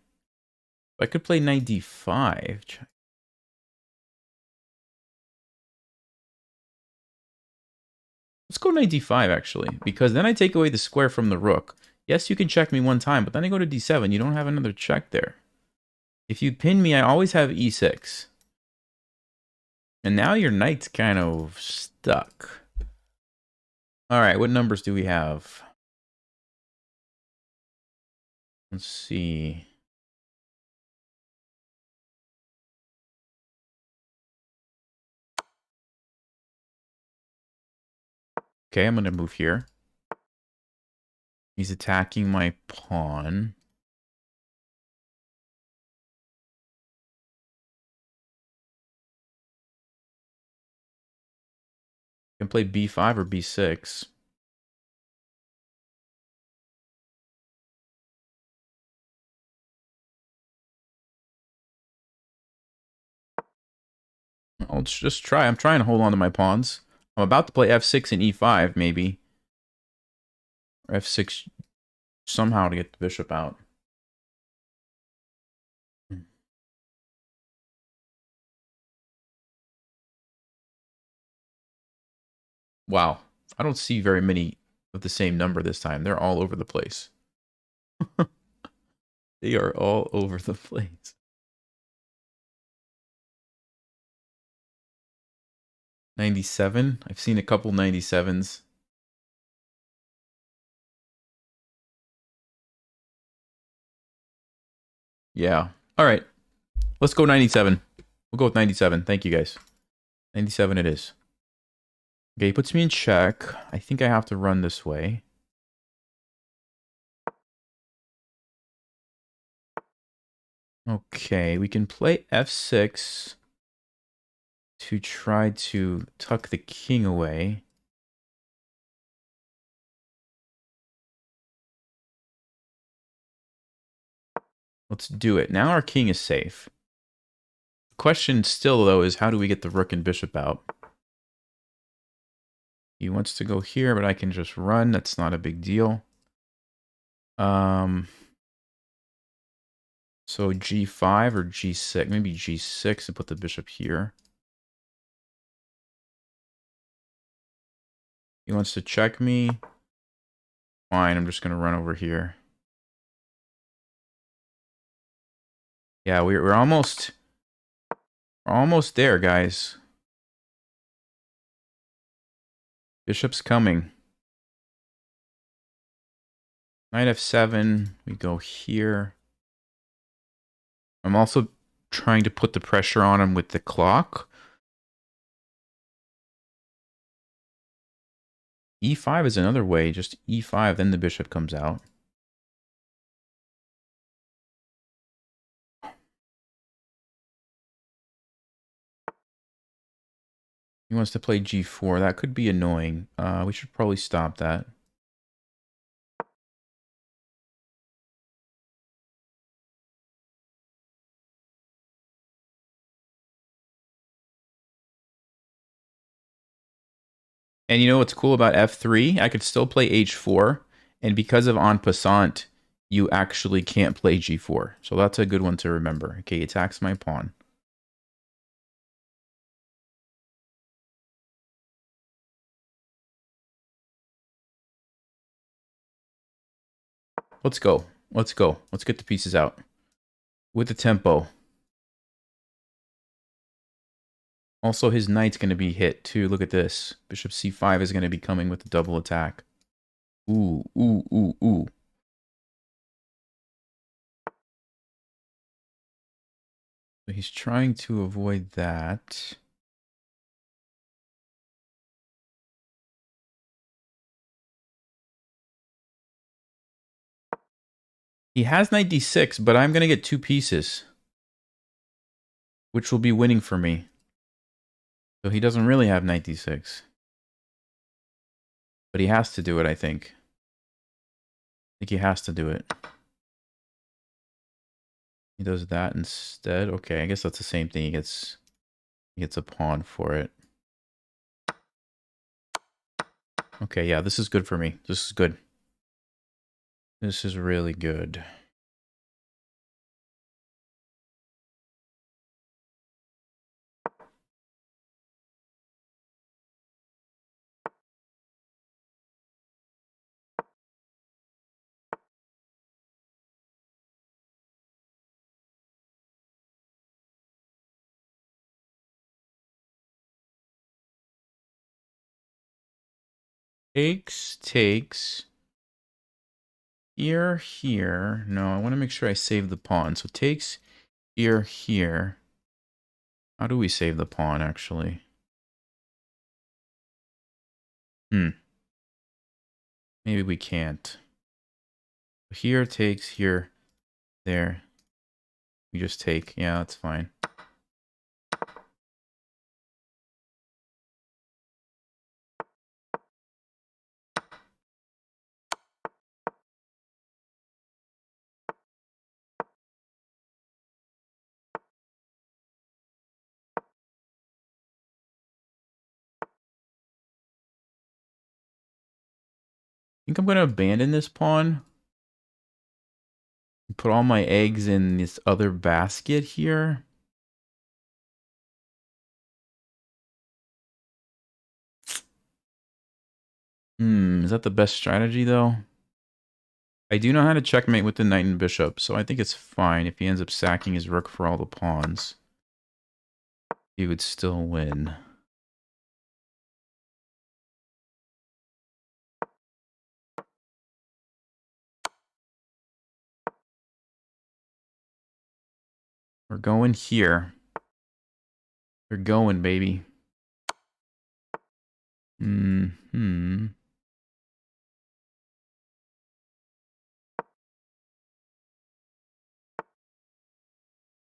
I could play knight d5. Check. Let's go knight d5, actually. Because then I take away the square from the rook. Yes, you can check me one time, but then I go to d7. You don't have another check there. If you pin me, I always have e6. And now your knight's kind of stuck. All right, what numbers do we have? Let's see. Okay, I'm going to move here. He's attacking my pawn. Can play b5 or b6. I'll just try. I'm trying to hold on to my pawns. I'm about to play f6 and e5, maybe. Or f6 somehow to get the bishop out. Wow. I don't see very many of the same number this time. They're all over the place. They are all over the place. '97. I've seen a couple 97s. Yeah. All right. Let's go 97. We'll go with 97. Thank you, guys. 97 it is. Okay, he puts me in check. I think I have to run this way. Okay, we can play f6 to try to tuck the king away. Let's do it. Now our king is safe. The question still, though, is how do we get the rook and bishop out? He wants to go here, but I can just run. That's not a big deal. So g5 or g6, maybe g6 and put the bishop here. He wants to check me. Fine, I'm just going to run over here. Yeah, we're almost We're almost there, guys. Bishop's coming. Knight f7. We go here. I'm also trying to put the pressure on him with the clock. E5 is another way. Just E5, then the bishop comes out. He wants to play G4. That could be annoying. We should probably stop that. And you know what's cool about F3? I could still play H4. And because of en passant, you actually can't play G4. So that's a good one to remember. Okay, attacks my pawn. Let's go. Let's go. Let's get the pieces out. With the tempo. Also, his knight's going to be hit too. Look at this. Bishop C5 is going to be coming with a double attack. Ooh, ooh, ooh, ooh. So he's trying to avoid that. He has knight d6, but I'm going to get two pieces, which will be winning for me. So he doesn't really have knight d6. But he has to do it, I think. I think he has to do it. He does that instead. Okay, I guess that's the same thing. He gets a pawn for it. Okay, yeah, this is good for me. This is good. This is really good. Takes. Here. No, I want to make sure I save the pawn. So takes here. How do we save the pawn, actually? Maybe we can't. Here takes, here, there. We just take. Yeah, that's fine. I think I'm going to abandon this pawn. Put all my eggs in this other basket here. Is that the best strategy, though? I do know how to checkmate with the knight and bishop, so I think it's fine if he ends up sacking his rook for all the pawns. He would still win. We're going here. We're going, baby.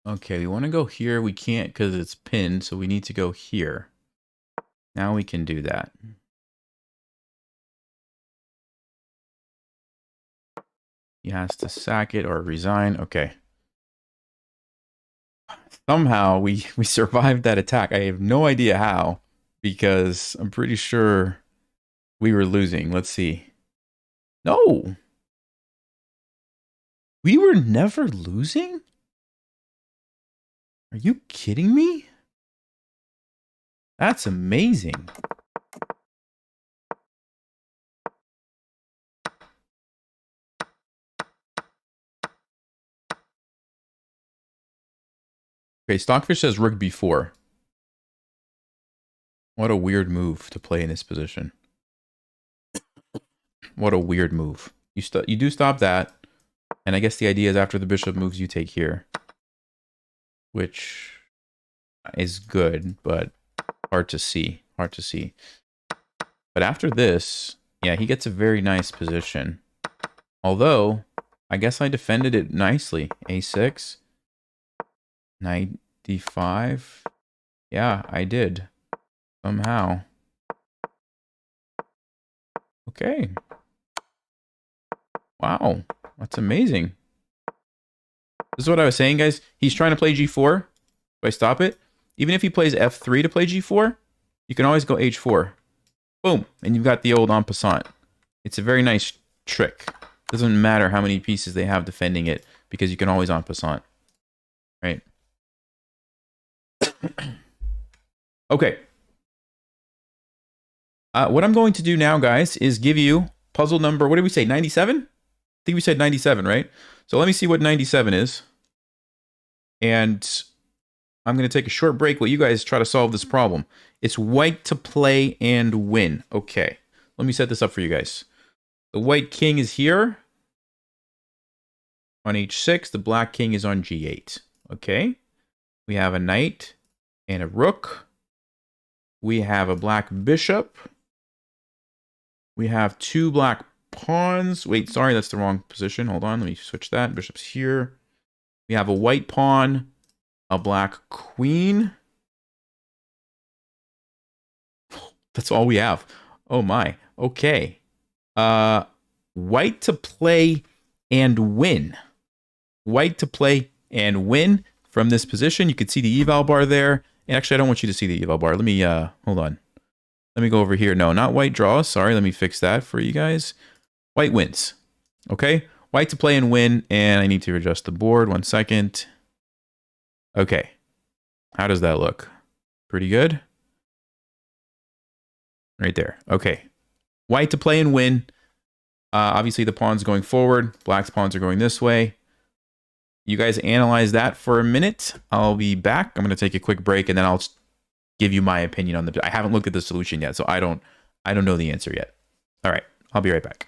Okay, we want to go here. We can't because it's pinned, so we need to go here. Now we can do that. He has to sack it or resign. Okay. Somehow we survived that attack. I have no idea how, because I'm pretty sure we were losing. Let's see. No! We were never losing? Are you kidding me? That's amazing. Okay, Stockfish says rook b4. What a weird move to play in this position. What a weird move. You do stop that, and I guess the idea is after the bishop moves, you take here, which is good, but hard to see. Hard to see. But after this, yeah, he gets a very nice position. Although, I guess I defended it nicely. A6, knight d5. Yeah, I did. Somehow. Okay. Wow. That's amazing. This is what I was saying, guys. He's trying to play g4. Do I stop it? Even if he plays f3 to play g4, you can always go h4. Boom. And you've got the old en passant. It's a very nice trick. Doesn't matter how many pieces they have defending it, because you can always en passant. Right? Okay. What I'm going to do now, guys, is give you puzzle number, what did we say, 97? I think we said 97, right? So let me see what 97 is. And I'm going to take a short break while you guys try to solve this problem. It's white to play and win. Okay. Let me set this up for you guys. The white king is here on h6. The black king is on g8. Okay. We have a knight and a rook. We have a black bishop. We have two black pawns. Wait, sorry, that's the wrong position. Hold on, let me switch that. Bishop's here. We have a white pawn, a black queen. That's all we have. Oh my. Okay. White to play and win. White to play and win from this position. You can see the eval bar there. Actually, I don't want you to see the eval bar. Let me, hold on. Let me go over here. No, not white draws. Sorry, let me fix that for you guys. White wins. Okay? White to play and win, and I need to adjust the board. 1 second. Okay. How does that look? Pretty good? Right there. Okay. White to play and win. Obviously, the pawn's going forward. Black's pawns are going this way. You guys analyze that for a minute. I'll be back. I'm going to take a quick break, and then I'll give you my opinion on the... I haven't looked at the solution yet, so I don't know the answer yet. All right. I'll be right back.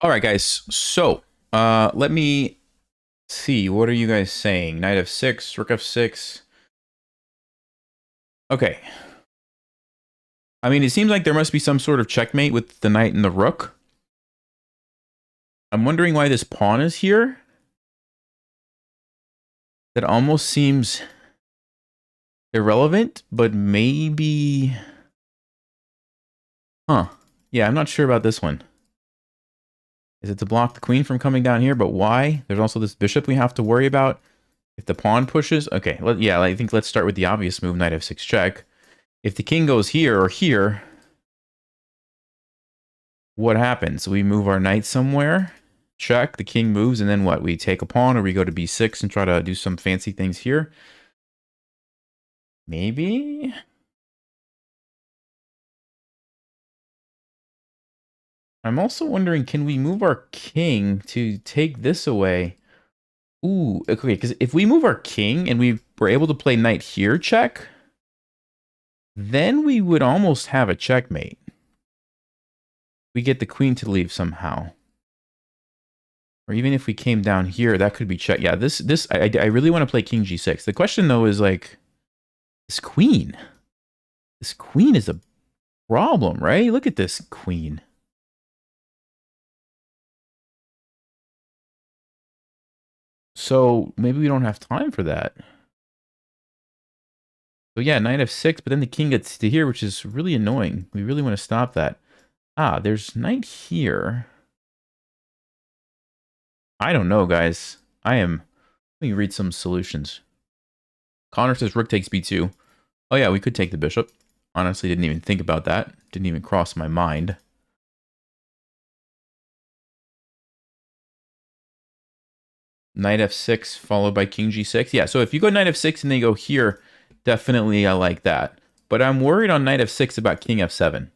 All right, guys. So, let me see. What are you guys saying? Knight f6, rook f6. Okay. I mean, it seems like there must be some sort of checkmate with the knight and the rook. I'm wondering why this pawn is here. That almost seems irrelevant, but maybe... Huh. Yeah, I'm not sure about this one. Is it to block the queen from coming down here? But why? There's also this bishop we have to worry about. If the pawn pushes... Okay, yeah, I think let's start with the obvious move, knight f6 check. If the king goes here or here, what happens? We move our knight somewhere, check, the king moves, and then what? We take a pawn or we go to b6 and try to do some fancy things here? Maybe? I'm also wondering, can we move our king to take this away? Ooh, okay, because if we move our king and we were able to play knight here, check, then we would almost have a checkmate. We get the queen to leave somehow. Or even if we came down here, that could be check. Yeah, I really want to play king g6. The question, though, is like, this queen. This queen is a problem, right? Look at this queen. So maybe we don't have time for that. So yeah, knight f6, but then the king gets to here, which is really annoying. We really want to stop that. Ah, there's knight here. I don't know, guys. Let me read some solutions. Connor says rook takes b2. Oh yeah, we could take the bishop. Honestly, didn't even think about that. Didn't even cross my mind. Knight f6 followed by king g6. Yeah, so if you go knight f6 and they go here, definitely I like that. But I'm worried on knight f6 about king f7.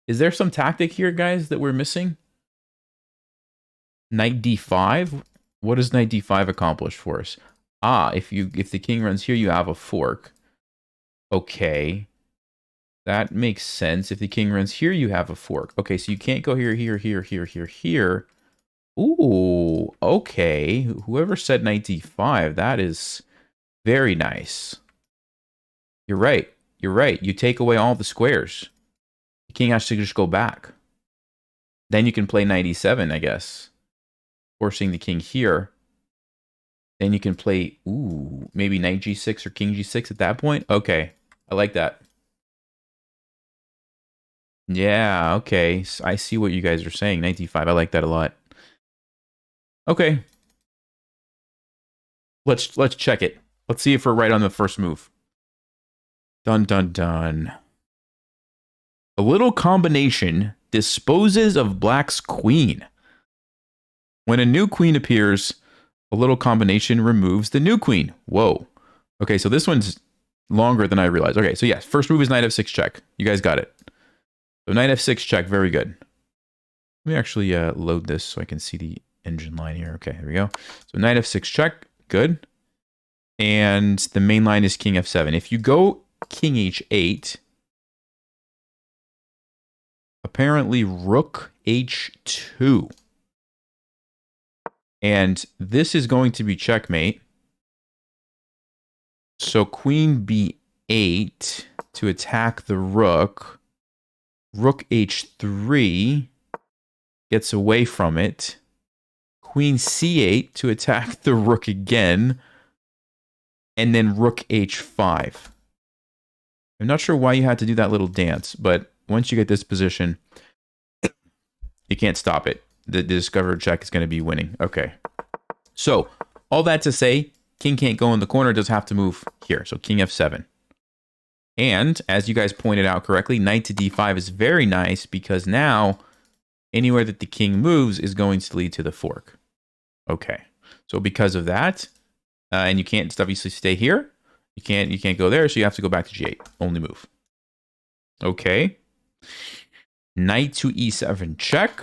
Is there some tactic here, guys, that we're missing? Knight d5? What does knight d5 accomplish for us? Ah, if the king runs here, you have a fork. Okay. That makes sense. If the king runs here, you have a fork. Okay, so you can't go here, here, here, here, here, here. Ooh, okay. Whoever said knight d5, that is very nice. You're right. You're right. You take away all the squares. The king has to just go back. Then you can play knight e7, I guess. Forcing the king here. Then you can play, ooh, maybe knight g6 or king g6 at that point. Okay, I like that. Yeah, okay. I see what you guys are saying. Knight d5, I like that a lot. Okay. Let's check it. Let's see if we're right on the first move. Dun dun dun. A little combination disposes of black's queen. When a new queen appears, a little combination removes the new queen. Whoa. Okay, so this one's longer than I realized. Okay, so yes, first move is knight f6 check. You guys got it. So knight f6 check, very good. Let me actually load this so I can see the engine line here. Okay, there we go. So knight f6 check, good. And the main line is king f7. If you go king h8, apparently rook h2. And this is going to be checkmate. So queen b8 to attack the rook. Rook h3 gets away from it. Queen c8 to attack the rook again. And then rook h5. I'm not sure why you had to do that little dance, but once you get this position, you can't stop it. The discovered check is going to be winning. Okay. So, all that to say, king can't go in the corner, does have to move here. So, king f7. And, as you guys pointed out correctly, knight to d5 is very nice because now, anywhere that the king moves is going to lead to the fork. Okay. So, because of that, and you can't obviously stay here. You can't go there, so you have to go back to g8. Only move. Okay. Knight to e7 check.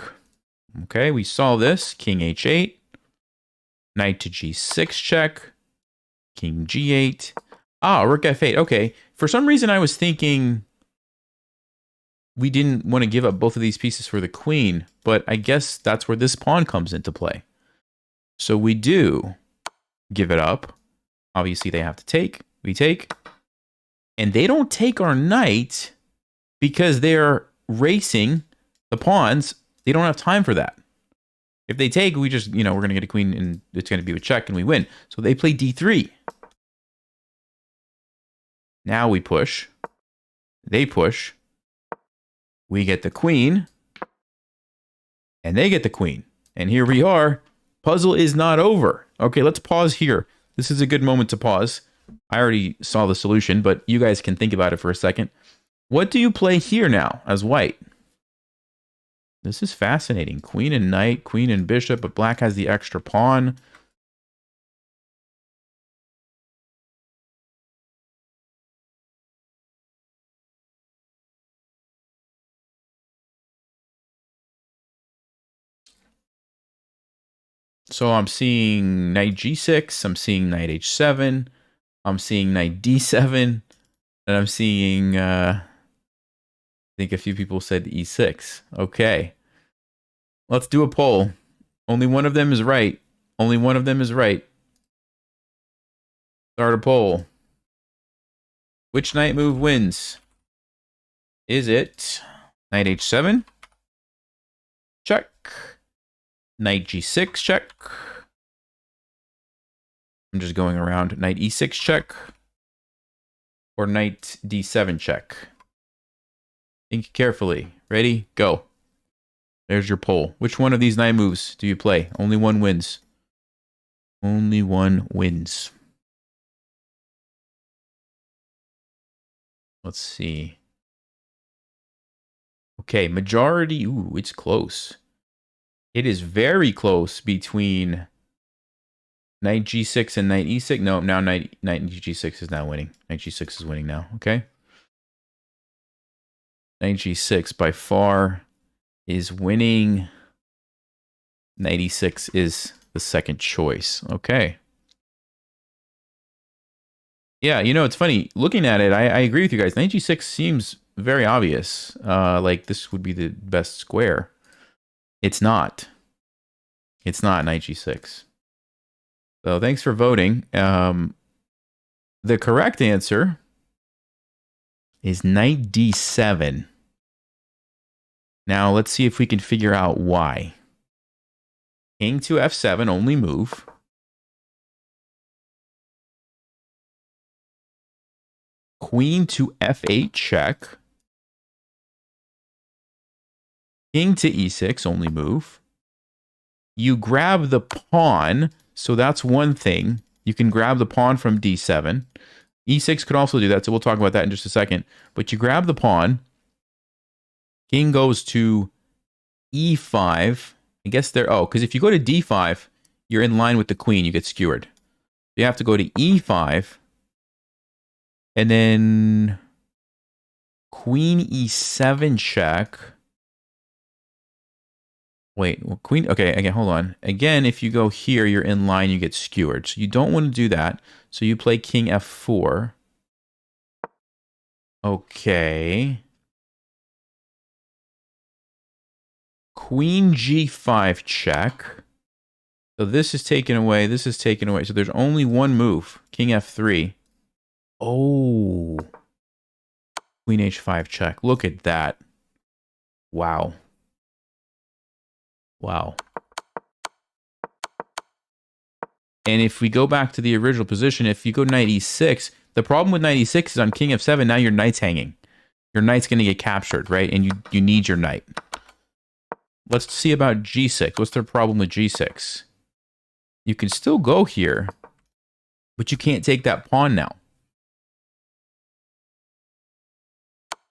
Okay, we saw this. King h8. Knight to g6 check. King g8. Ah, rook f8. Okay. For some reason, I was thinking we didn't want to give up both of these pieces for the queen, but I guess that's where this pawn comes into play. So we do give it up. Obviously, they have to take. We take. And they don't take our knight because they're racing the pawns. They don't have time for that. If they take, we just, we're going to get a queen and it's going to be a check and we win. So they play d3. Now we push. They push. We get the queen. And they get the queen. And here we are. Puzzle is not over. Okay, let's pause here. This is a good moment to pause. I already saw the solution, but you guys can think about it for a second. What do you play here now as white? This is fascinating. Queen and knight, queen and bishop, but black has the extra pawn. So I'm seeing knight g6, I'm seeing knight h7, I'm seeing knight d7, and I'm seeing, I think a few people said e6. Okay. Let's do a poll. Only one of them is right. Only one of them is right. Start a poll. Which knight move wins? Is it knight h7? Check. Knight g6 check. I'm just going around. Knight e6 check. Or knight d7 check. Think carefully. Ready? Go. There's your poll. Which one of these knight moves do you play? Only one wins. Only one wins. Let's see. Okay, majority. Ooh, it's close. It is very close between knight g6 and knight e6. No, now knight g6 is now winning. Knight g6 is winning now. Okay. Knight g6 by far is winning. Knight e6 is the second choice. Okay. Yeah, it's funny. Looking at it, I agree with you guys. Knight g6 seems very obvious. Like this would be the best square. It's not. It's not knight g6. So thanks for voting. The correct answer is knight d7. Now let's see if we can figure out why. King to f7, only move. Queen to f8, check. King to e6, only move. You grab the pawn, so that's one thing. You can grab the pawn from d7. e6 could also do that, so we'll talk about that in just a second. But you grab the pawn. King goes to e5. I guess there. Oh, because if you go to d5, you're in line with the queen. You get skewered. You have to go to e5. And then queen e7 check. Wait, well, queen. Okay, again, hold on. Again, if you go here, you're in line, you get skewered. So you don't want to do that. So you play king f4. Okay. Queen g5 check. So this is taken away. This is taken away. So there's only one move. King f3. Oh. Queen h5 check. Look at that. Wow. Wow. And if we go back to the original position, if you go knight e6, the problem with knight e6 is on king f7, now your knight's hanging. Your knight's going to get captured, right? And you need your knight. Let's see about g6. What's the problem with g6? You can still go here, but you can't take that pawn now.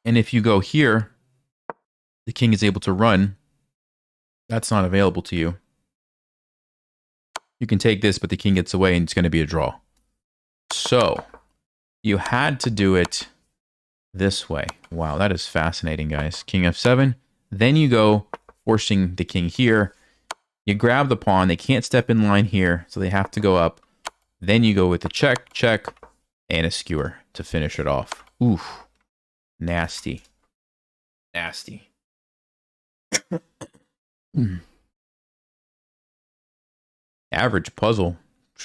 And if you go here, the king is able to run. That's not available to you. You can take this, but the king gets away and it's going to be a draw. So, you had to do it this way. Wow, that is fascinating, guys. King f7. Then you go, forcing the king here. You grab the pawn. They can't step in line here, so they have to go up. Then you go with the check, check, and a skewer to finish it off. Oof. Nasty. Nasty. Hmm. Average puzzle. I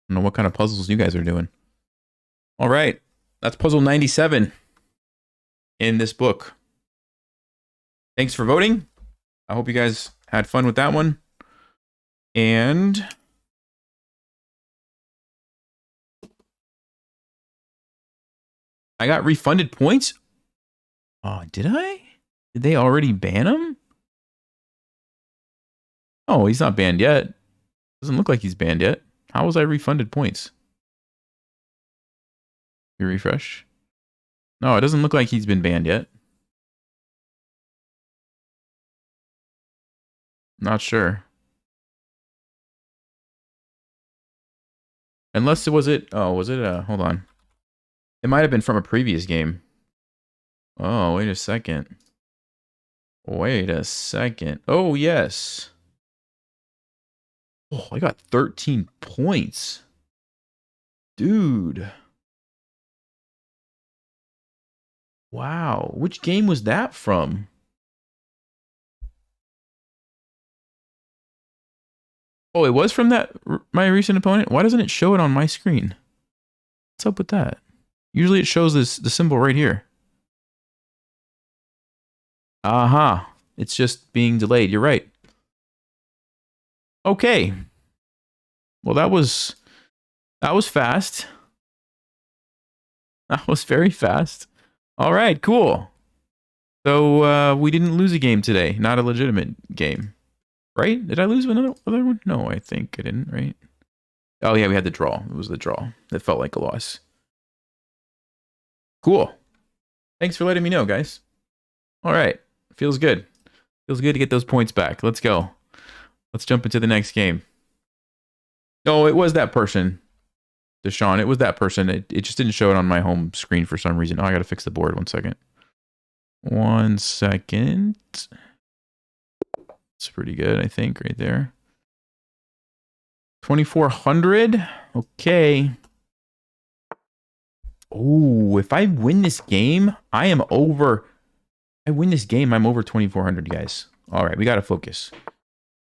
don't know what kind of puzzles you guys are doing. All right. That's puzzle 97 in this book. Thanks for voting. I hope you guys had fun with that one. And I got refunded points. Oh, did I? Did they already ban him? Oh, he's not banned yet. Doesn't look like he's banned yet. How was I refunded points? You refresh? No, it doesn't look like he's been banned yet. Not sure. Unless it was it. Oh, was it? Hold on. It might have been from a previous game. Oh, wait a second. Wait a second. Oh, yes. Oh, I got 13 points. Dude. Wow. Which game was that from? Oh, it was from that my recent opponent? Why doesn't it show it on my screen? What's up with that? Usually it shows the symbol right here. Aha. It's just being delayed. You're right. Okay. Well, that was fast. That was very fast. All right, cool. So we didn't lose a game today. Not a legitimate game. Right? Did I lose another one? No, I think I didn't, right? Oh, yeah, we had the draw. It was the draw. That felt like a loss. Cool. Thanks for letting me know, guys. All right. Feels good. Feels good to get those points back. Let's go. Let's jump into the next game. No, it was that person. Deshaun, it was that person. It just didn't show it on my home screen for some reason. Oh, I got to fix the board. 1 second. 1 second. It's pretty good, I think, right there. 2,400. Okay. Oh, if I win this game, I am over. I win this game, I'm over 2,400, guys. All right, we got to focus.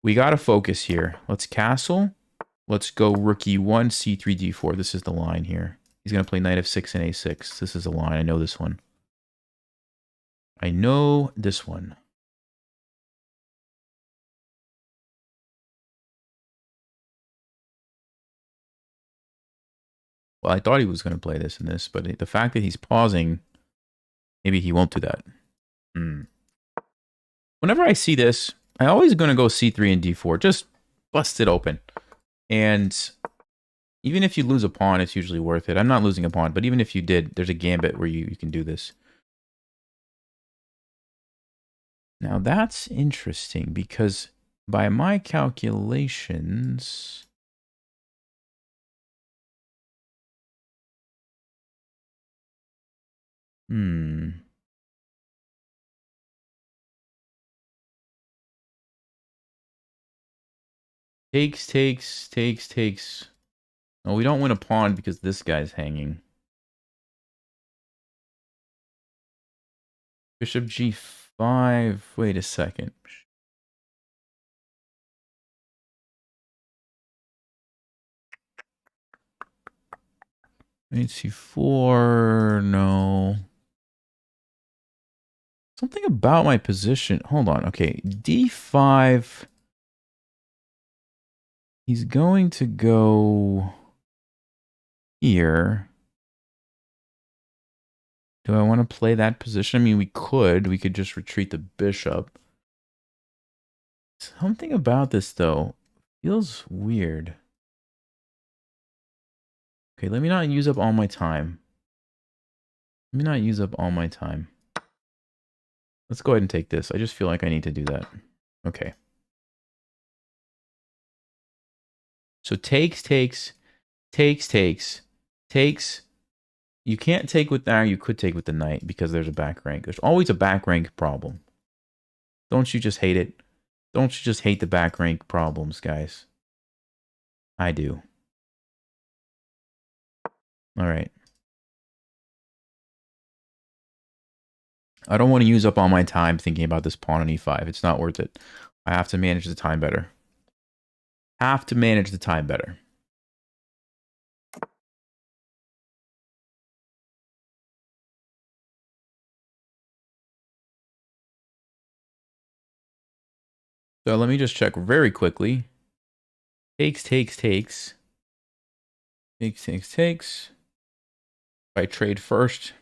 We got to focus here. Let's castle. Let's go rookie 1, C3, D4. This is the line here. He's going to play knight f6 and a6. This is the line. I know this one. I know this one. Well, I thought he was going to play this and this, but the fact that he's pausing, maybe he won't do that. Whenever I see this, I always going to go C3 and D4. Just bust it open. And even if you lose a pawn, it's usually worth it. I'm not losing a pawn, but even if you did, there's a gambit where you can do this. Now that's interesting because by my calculations... Takes. No, we don't win a pawn because this guy's hanging. Bishop G5. Wait a second. Knight C4. No. Something about my position. Hold on. Okay. D5. He's going to go here. Do I want to play that position? I mean, we could. We could just retreat the bishop. Something about this, though, feels weird. Okay, let me not use up all my time. Let's go ahead and take this. I just feel like I need to do that. Okay. So takes. You can't take with that, you could take with the knight because there's a back rank. There's always a back rank problem. Don't you just hate it? Don't you just hate the back rank problems, guys? I do. All right. I don't want to use up all my time thinking about this pawn on e5. It's not worth it. I have to manage the time better. Have to manage the time better. So let me just check very quickly. Takes. Takes. If I trade first.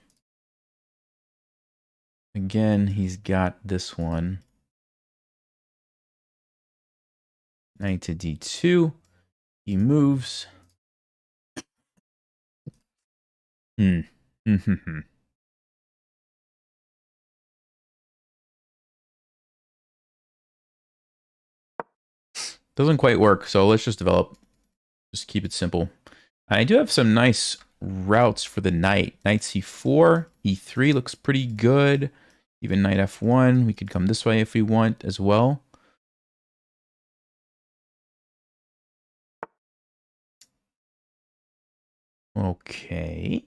Again, he's got this one. Knight to d2. He moves. Doesn't quite work, so let's just develop. Just keep it simple. I do have some nice routes for the knight. Knight c4, e3 looks pretty good. Even knight f1, we could come this way if we want as well. Okay.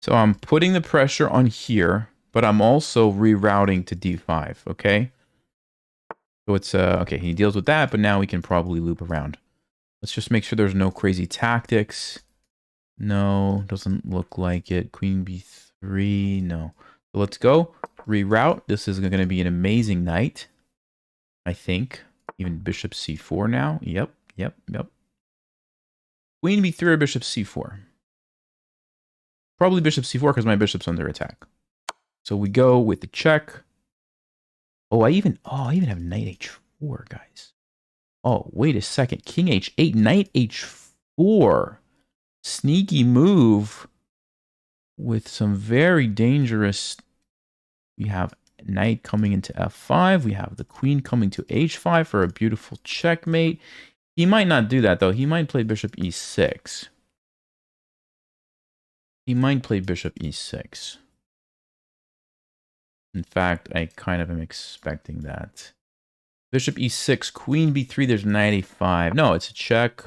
So I'm putting the pressure on here, but I'm also rerouting to d5, okay? So it's, okay, he deals with that, but now we can probably loop around. Let's just make sure there's no crazy tactics. No, doesn't look like it. Queen b3, no. So let's go. Reroute. This is going to be an amazing knight, I think. Even bishop c4 now. Yep. Queen b3 or bishop c4? Probably bishop c4 because my bishop's under attack. So we go with the check. Oh, I even have knight h4, guys. Oh, wait a second. King h8, knight h4. Sneaky move with some very dangerous. We have knight coming into f5. We have the queen coming to h5 for a beautiful checkmate. He might not do that, though. He might play bishop e6. In fact, I kind of am expecting that. Bishop e6, queen b3, there's knight a5. No, it's a check.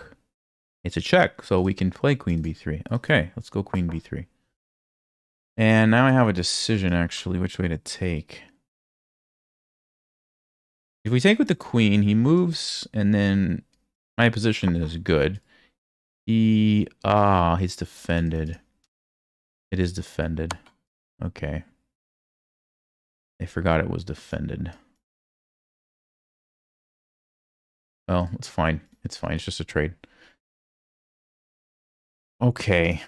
It's a check, so we can play queen b3. Okay, let's go queen b3. And now I have a decision, actually, which way to take. If we take with the queen, he moves, and then my position is good. He's defended. It is defended. Okay. I forgot it was defended. Well, it's fine. It's fine. It's just a trade. Okay.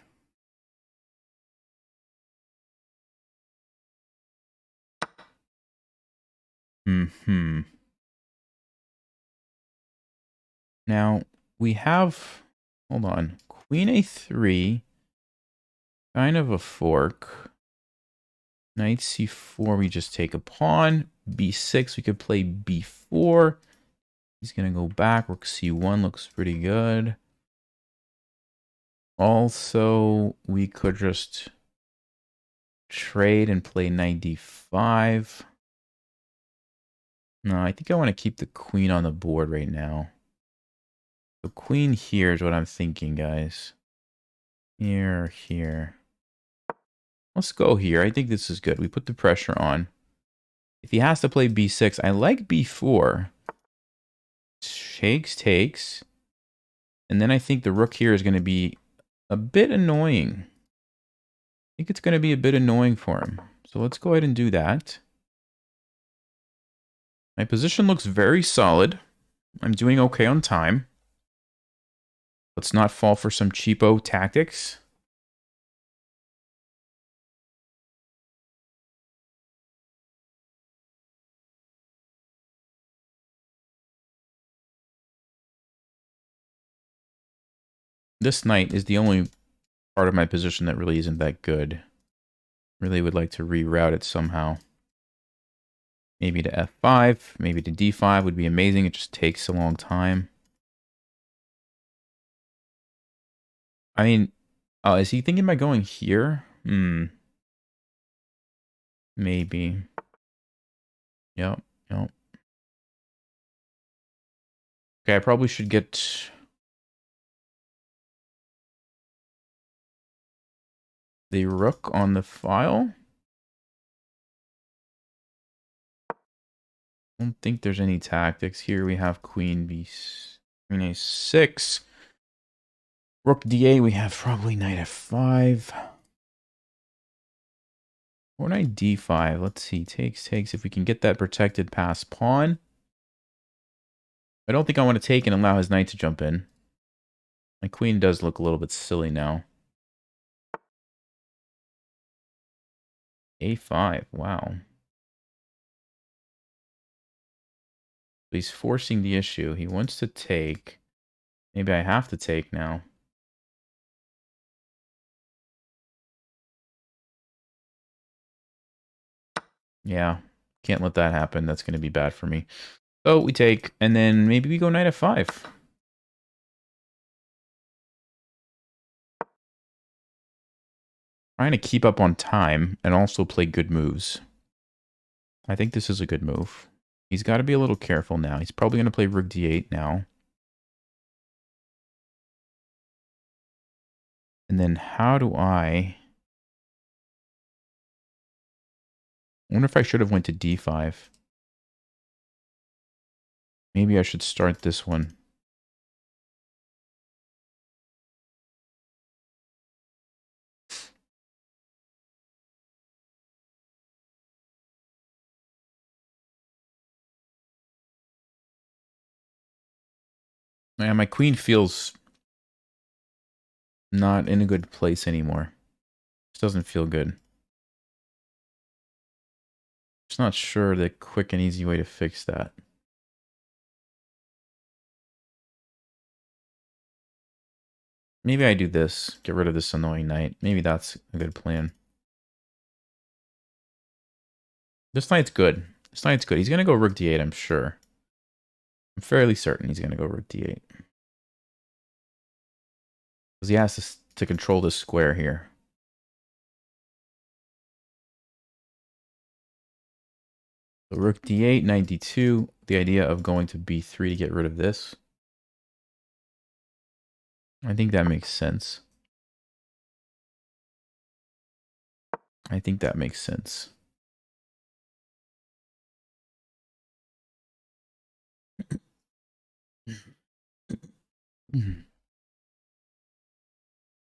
Now, we have... Hold on. Queen a3. Kind of a fork. Knight c4, we just take a pawn. b6, we could play b4. He's going to go back. Rook c1 looks pretty good. Also, we could just trade and play knight d5. No, I think I want to keep the queen on the board right now. The queen here is what I'm thinking, guys. Here. Let's go here. I think this is good. We put the pressure on. If he has to play b6, I like b4. Takes. And then I think the rook here is going to be a bit annoying. I think it's going to be a bit annoying for him. So let's go ahead and do that. My position looks very solid. I'm doing okay on time. Let's not fall for some cheapo tactics. This knight is the only part of my position that really isn't that good. Really would like to reroute it somehow. Maybe to f5, maybe to d5 would be amazing. It just takes a long time. I mean, Oh, is he thinking about going here? Maybe. Yep. Yep. Okay, I probably should get the rook on the file. I don't think there's any tactics here. We have queen queen a6. Rook d8, we have probably knight f5. Or knight d5. Let's see. Takes. If we can get that protected pass pawn. I don't think I want to take and allow his knight to jump in. My queen does look a little bit silly now. a5. Wow. He's forcing the issue. He wants to take. Maybe I have to take now. Yeah. Can't let that happen. That's going to be bad for me. So we take, and then maybe we go knight f5. Trying to keep up on time and also play good moves. I think this is a good move. He's got to be a little careful now. He's probably going to play rook d8 now. And then how do I wonder if I should have went to d5. Maybe I should start this one. Man, my queen feels not in a good place anymore. This doesn't feel good. Just not sure the quick and easy way to fix that. Maybe I do this. Get rid of this annoying knight. Maybe that's a good plan. This knight's good. This knight's good. He's going to go rook d8, I'm sure. I'm fairly certain he's going to go rook d8. Because he has to control this square here. So rook d8, knight d2. The idea of going to b3 to get rid of this. I think that makes sense. I think that makes sense.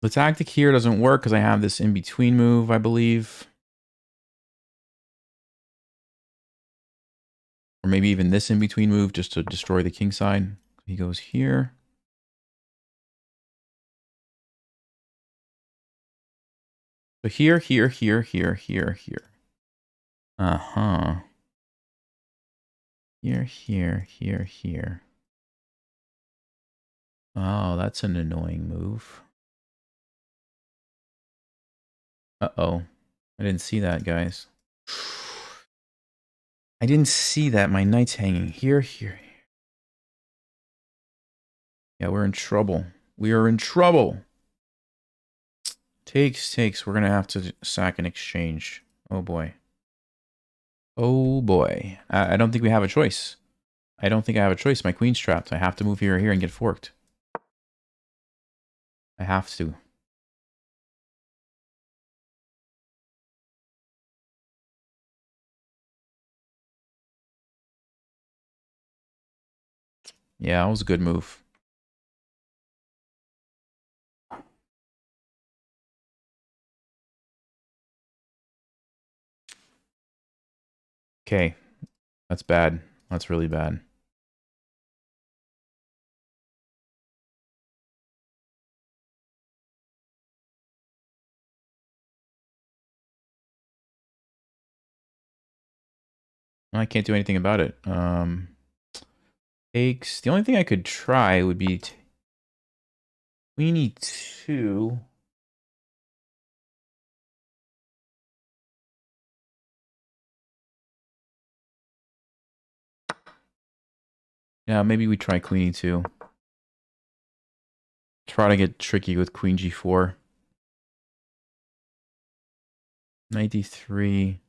The tactic here doesn't work because I have this in-between move, I believe. Or maybe even this in-between move just to destroy the king side. He goes here. So here, here, here, here, here, here. Uh-huh. Here, here, here, here. Oh, that's an annoying move. Uh-oh. I didn't see that, guys. I didn't see that. My knight's hanging here, here. Yeah, we're in trouble. We are in trouble. Takes. We're going to have to sack an exchange. Oh, boy. Oh, boy. I don't think we have a choice. I don't think I have a choice. My queen's trapped. I have to move here or here and get forked. I have to. Yeah, that was a good move. Okay. That's bad. That's really bad. I can't do anything about it. Takes. The only thing I could try would be queen e2. Yeah, maybe we try queen e2. Try to get tricky with queen g4. 93.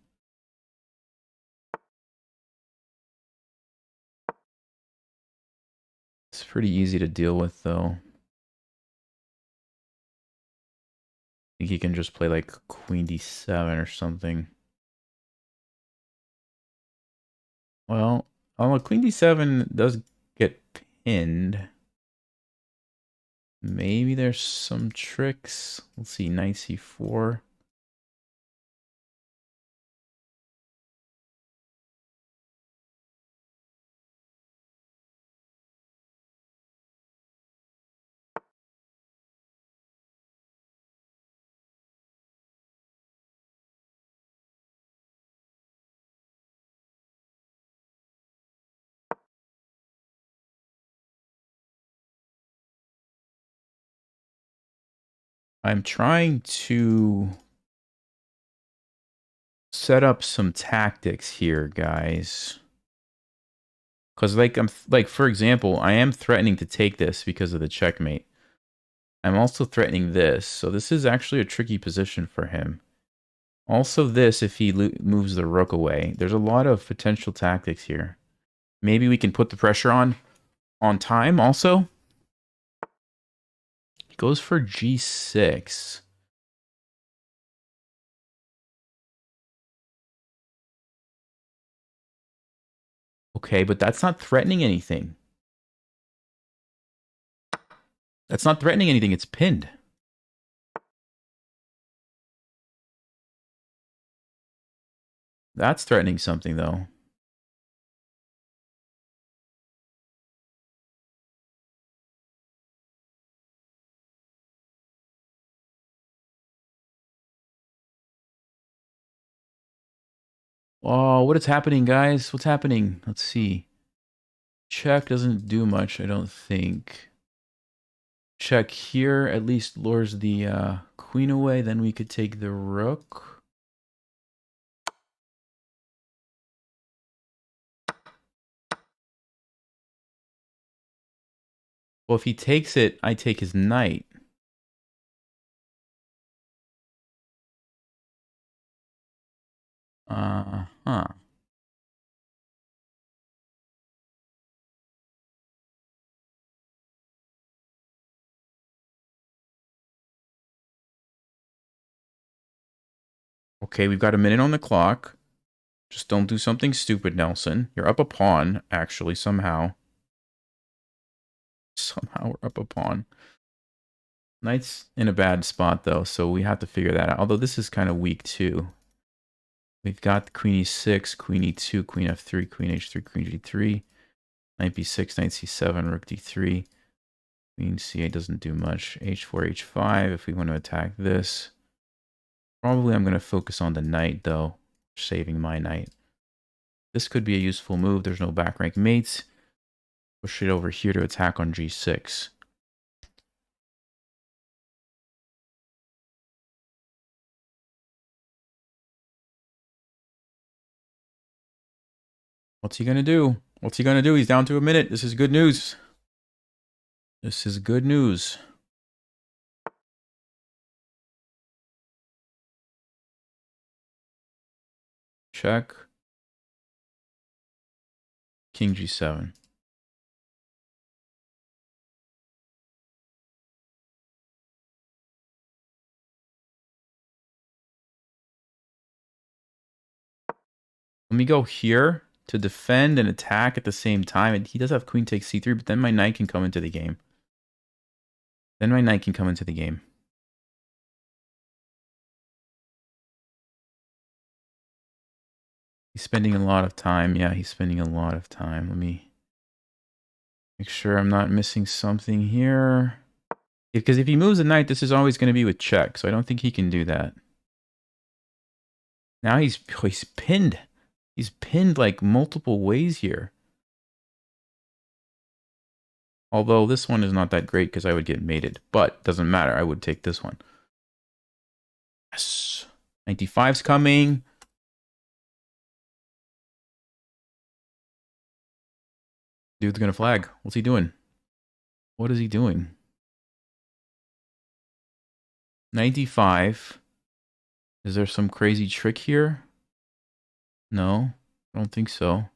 It's pretty easy to deal with, though. I think he can just play like Queen D7 or something. Well, Queen D7 does get pinned. Maybe there's some tricks. Let's see, Knight C4. I'm trying to set up some tactics here, guys. Because for example, I am threatening to take this because of the checkmate. I'm also threatening this, so this is actually a tricky position for him. Also this, if he moves the rook away. There's a lot of potential tactics here. Maybe we can put the pressure on time also. He goes for G6. Okay, but that's not threatening anything. That's not threatening anything, it's pinned. That's threatening something, though. Oh, what is happening, guys? What's happening? Let's see. Check doesn't do much, I don't think. Check here at least lures the queen away. Then we could take the rook. Well, if he takes it, I take his knight. Uh-huh. Okay, we've got a minute on the clock. Just don't do something stupid, Nelson. You're up a pawn, actually, somehow. Somehow we're up a pawn. Knight's in a bad spot, though, so we have to figure that out. Although this is kind of weak, too. We've got Queen E6, Queen E2, Queen F3, Queen H3, Queen G3, Knight B6, Knight C7, Rook D3. Queen C8 doesn't do much. H4, H5 if we want to attack this. Probably I'm going to focus on the knight, though. Saving my knight. This could be a useful move. There's no back rank mates. Push it over here to attack on G6. What's he going to do? What's he going to do? He's down to a minute. This is good news. This is good news. Check. King G7. Let me go here to defend and attack at the same time. And he does have queen takes c3, but then my knight can come into the game. He's spending a lot of time. Yeah, he's spending a lot of time. Let me make sure I'm not missing something here. Because if he moves a knight, this is always going to be with check. So I don't think he can do that. Now he's pinned. He's pinned like multiple ways here. Although this one is not that great because I would get mated. But doesn't matter. I would take this one. Yes. 95's coming. Dude's gonna flag. What's he doing? What is he doing? 95. Is there some crazy trick here? No, I don't think so.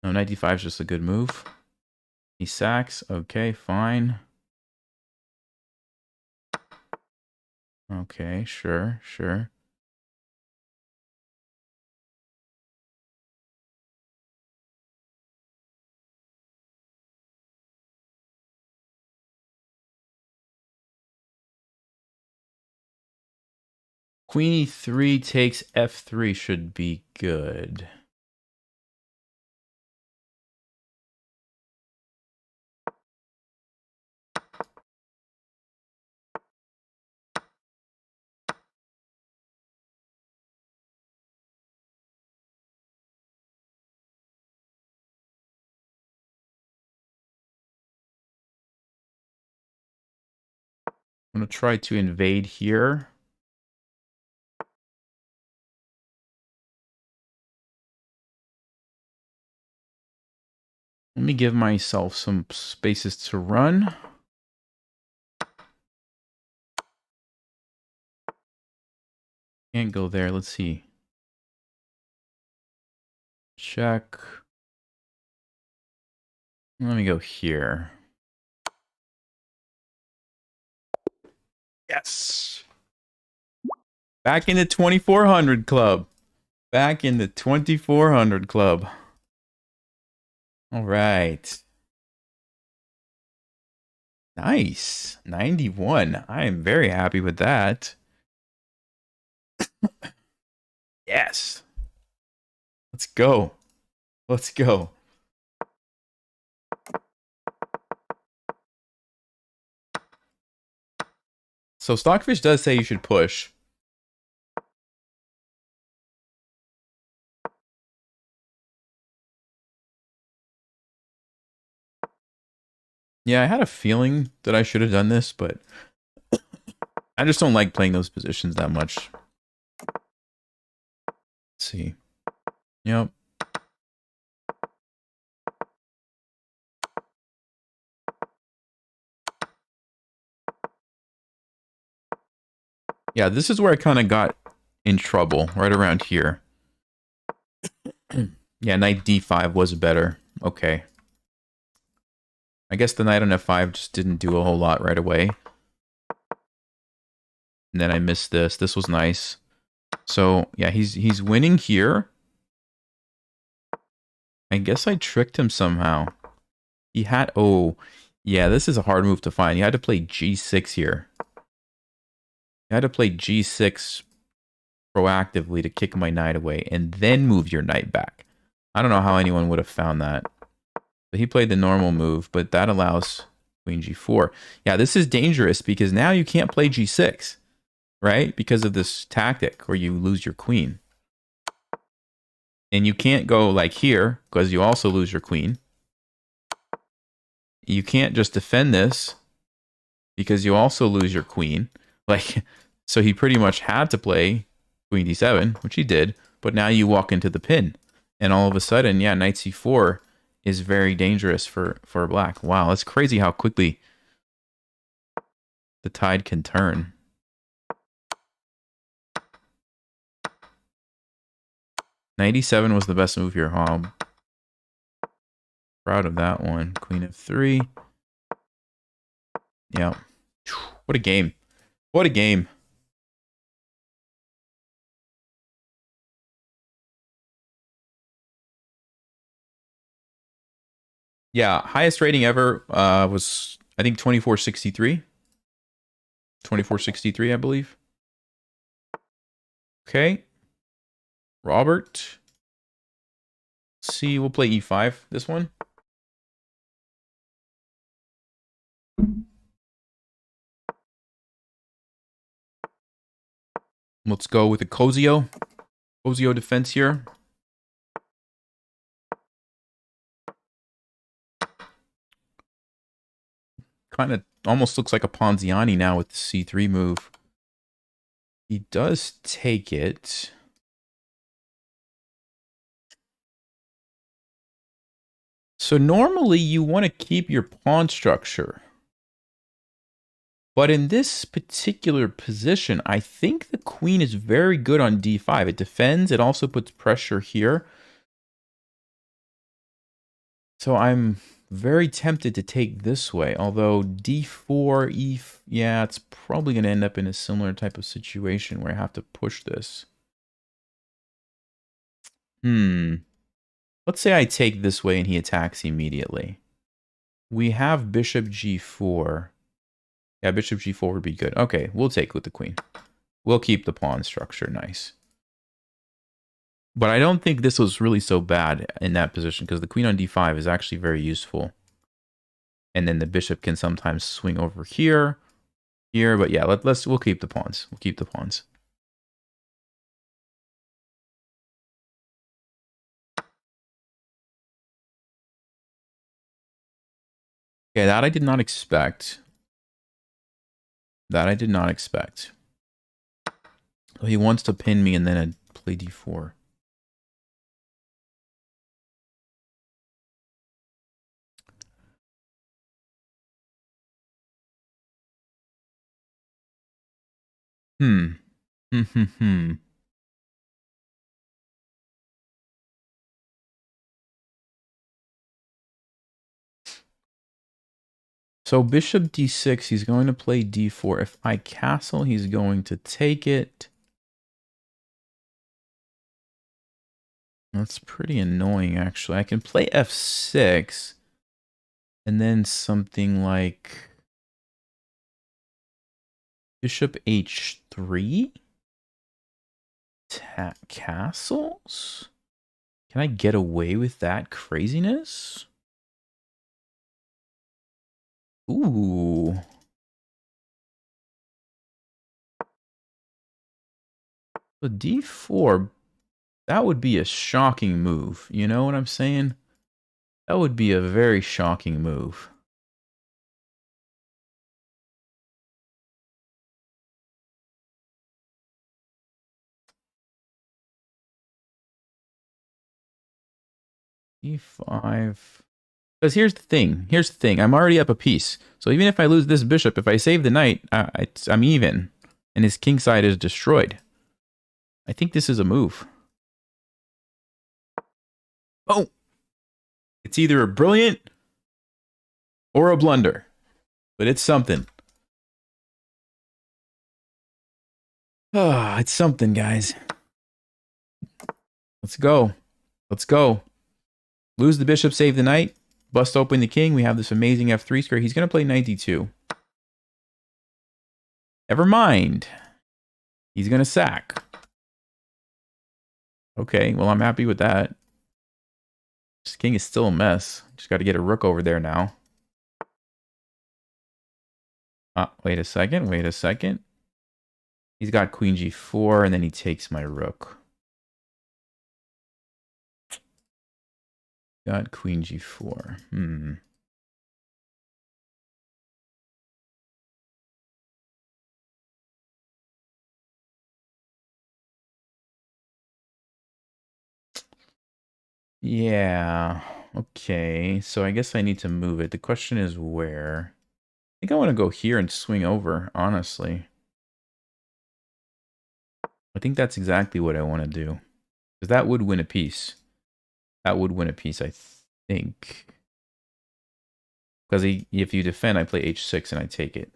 No, knight d5 is just a good move. He sacks. Okay, fine. Okay, sure, sure. Queen e3 takes f3 should be good. I'm going to try to invade here. Let me give myself some spaces to run. Can't go there. Let's see. Check. Let me go here. Yes. Back in the 2400 club. Back in the 2400 club. All right. Nice. 91. I am very happy with that. Yes. Let's go. Let's go. So Stockfish does say you should push. Yeah, I had a feeling that I should have done this, but I just don't like playing those positions that much. Let's see. Yep. Yeah, this is where I kind of got in trouble, right around here. Yeah, knight d5 was better. Okay. I guess the knight on f5 just didn't do a whole lot right away. And then I missed this. This was nice. So, yeah, he's winning here. I guess I tricked him somehow. He had... Oh, yeah, this is a hard move to find. You had to play g6 here. You had to play g6 proactively to kick my knight away and then move your knight back. I don't know how anyone would have found that. But he played the normal move, but that allows queen g4. Yeah, this is dangerous because now you can't play g6, right? Because of this tactic where you lose your queen. And you can't go like here because you also lose your queen. You can't just defend this because you also lose your queen. Like, so he pretty much had to play queen d7, which he did, but now you walk into the pin. And all of a sudden, yeah, knight c4 is very dangerous for black. Wow, that's crazy how quickly the tide can turn. Knight e7 was the best move here, huh? Proud of that one. Queen f3. Yeah. What a game. What a game. Yeah, highest rating ever was, I think, 2463. 2463, I believe. Okay. Robert. Let's see, we'll play e5, this one. Let's go with a Cozio. Cozio defense here. Kind of almost looks like a Ponziani now with the c3 move. He does take it. So normally you want to keep your pawn structure. But in this particular position, I think the queen is very good on d5. It defends. It also puts pressure here. So I'm very tempted to take this way. Although d4, yeah, it's probably going to end up in a similar type of situation where I have to push this. Let's say I take this way and he attacks immediately. We have bishop g4. Yeah, bishop g4 would be good. Okay, we'll take with the queen. We'll keep the pawn structure. Nice. But I don't think this was really so bad in that position because the queen on d5 is actually very useful. And then the bishop can sometimes swing over here. But yeah, we'll keep the pawns. We'll keep the pawns. Okay, that I did not expect. That I did not expect. He wants to pin me and then I'd play d4. So bishop d6, he's going to play d4. If I castle, he's going to take it. That's pretty annoying, actually. I can play f6. And then something like bishop h3? Castles? Can I get away with that craziness? Ooh. So d4, that would be a shocking move. You know what I'm saying? That would be a very shocking move. e5. Because here's the thing. I'm already up a piece. So even if I lose this bishop, if I save the knight, I'm even. And his king side is destroyed. I think this is a move. Oh! It's either a brilliant or a blunder. But it's something. Ah, it's something, guys. Let's go. Let's go. Lose the bishop, save the knight. Bust open the king. We have this amazing f3 square. He's going to play knight d2. Never mind. He's going to sack. Okay, well, I'm happy with that. This king is still a mess. Just got to get a rook over there now. Wait a second. He's got queen g4, and then he takes my rook. Got queen g4. Yeah. Okay. So I guess I need to move it. The question is where? I think I want to go here and swing over, honestly. I think that's exactly what I want to do. Because that would win a piece. That would win a piece, I think. Because if you defend, I play h6 and I take it.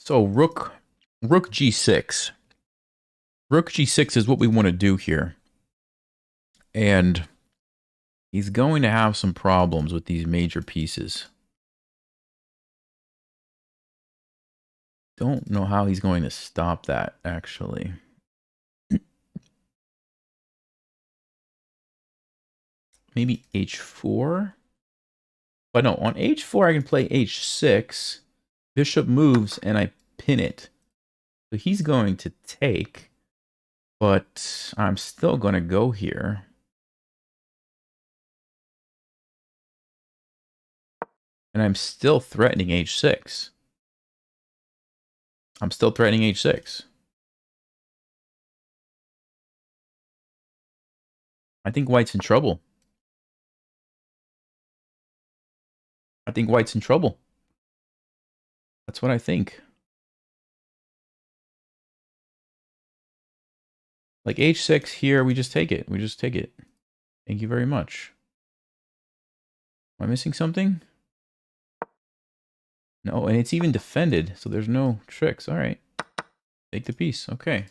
So rook g6. Rook g6 is what we want to do here. And he's going to have some problems with these major pieces. Don't know how he's going to stop that, actually. Maybe h4? But no, on h4 I can play h6. Bishop moves and I pin it. So he's going to take, but I'm still going to go here. And I'm still threatening h6. I'm still threatening h6. I think white's in trouble. I think white's in trouble. That's what I think. Like h6 here, we just take it. We just take it. Thank you very much. Am I missing something? No, and it's even defended, so there's no tricks. All right. Take the piece. Okay.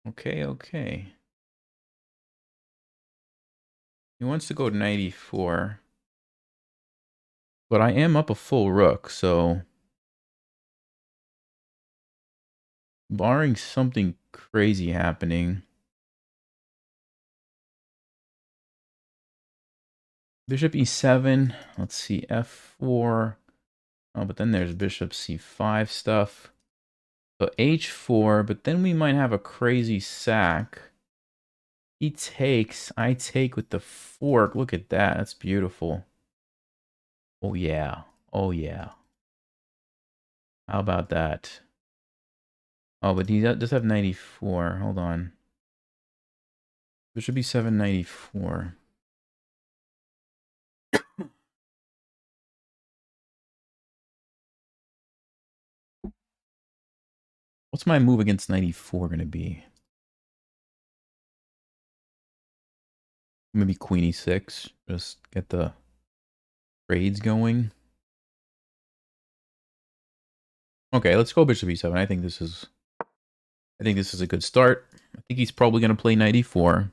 Okay. He wants to go 94. But I am up a full rook, so barring something crazy happening. Bishop e7. Let's see, f4. Oh, but then there's bishop c5 stuff. So h4, but then we might have a crazy sack. He takes. I take with the fork. Look at that. That's beautiful. Oh, yeah. Oh, yeah. How about that? Oh, but he does have 94. Hold on. Bishop e7, 94. What's my move against 94 going to be? Maybe queen e6. Just get the trades going. Okay, let's go bishop e7. I think this is a good start. I think he's probably going to play 94.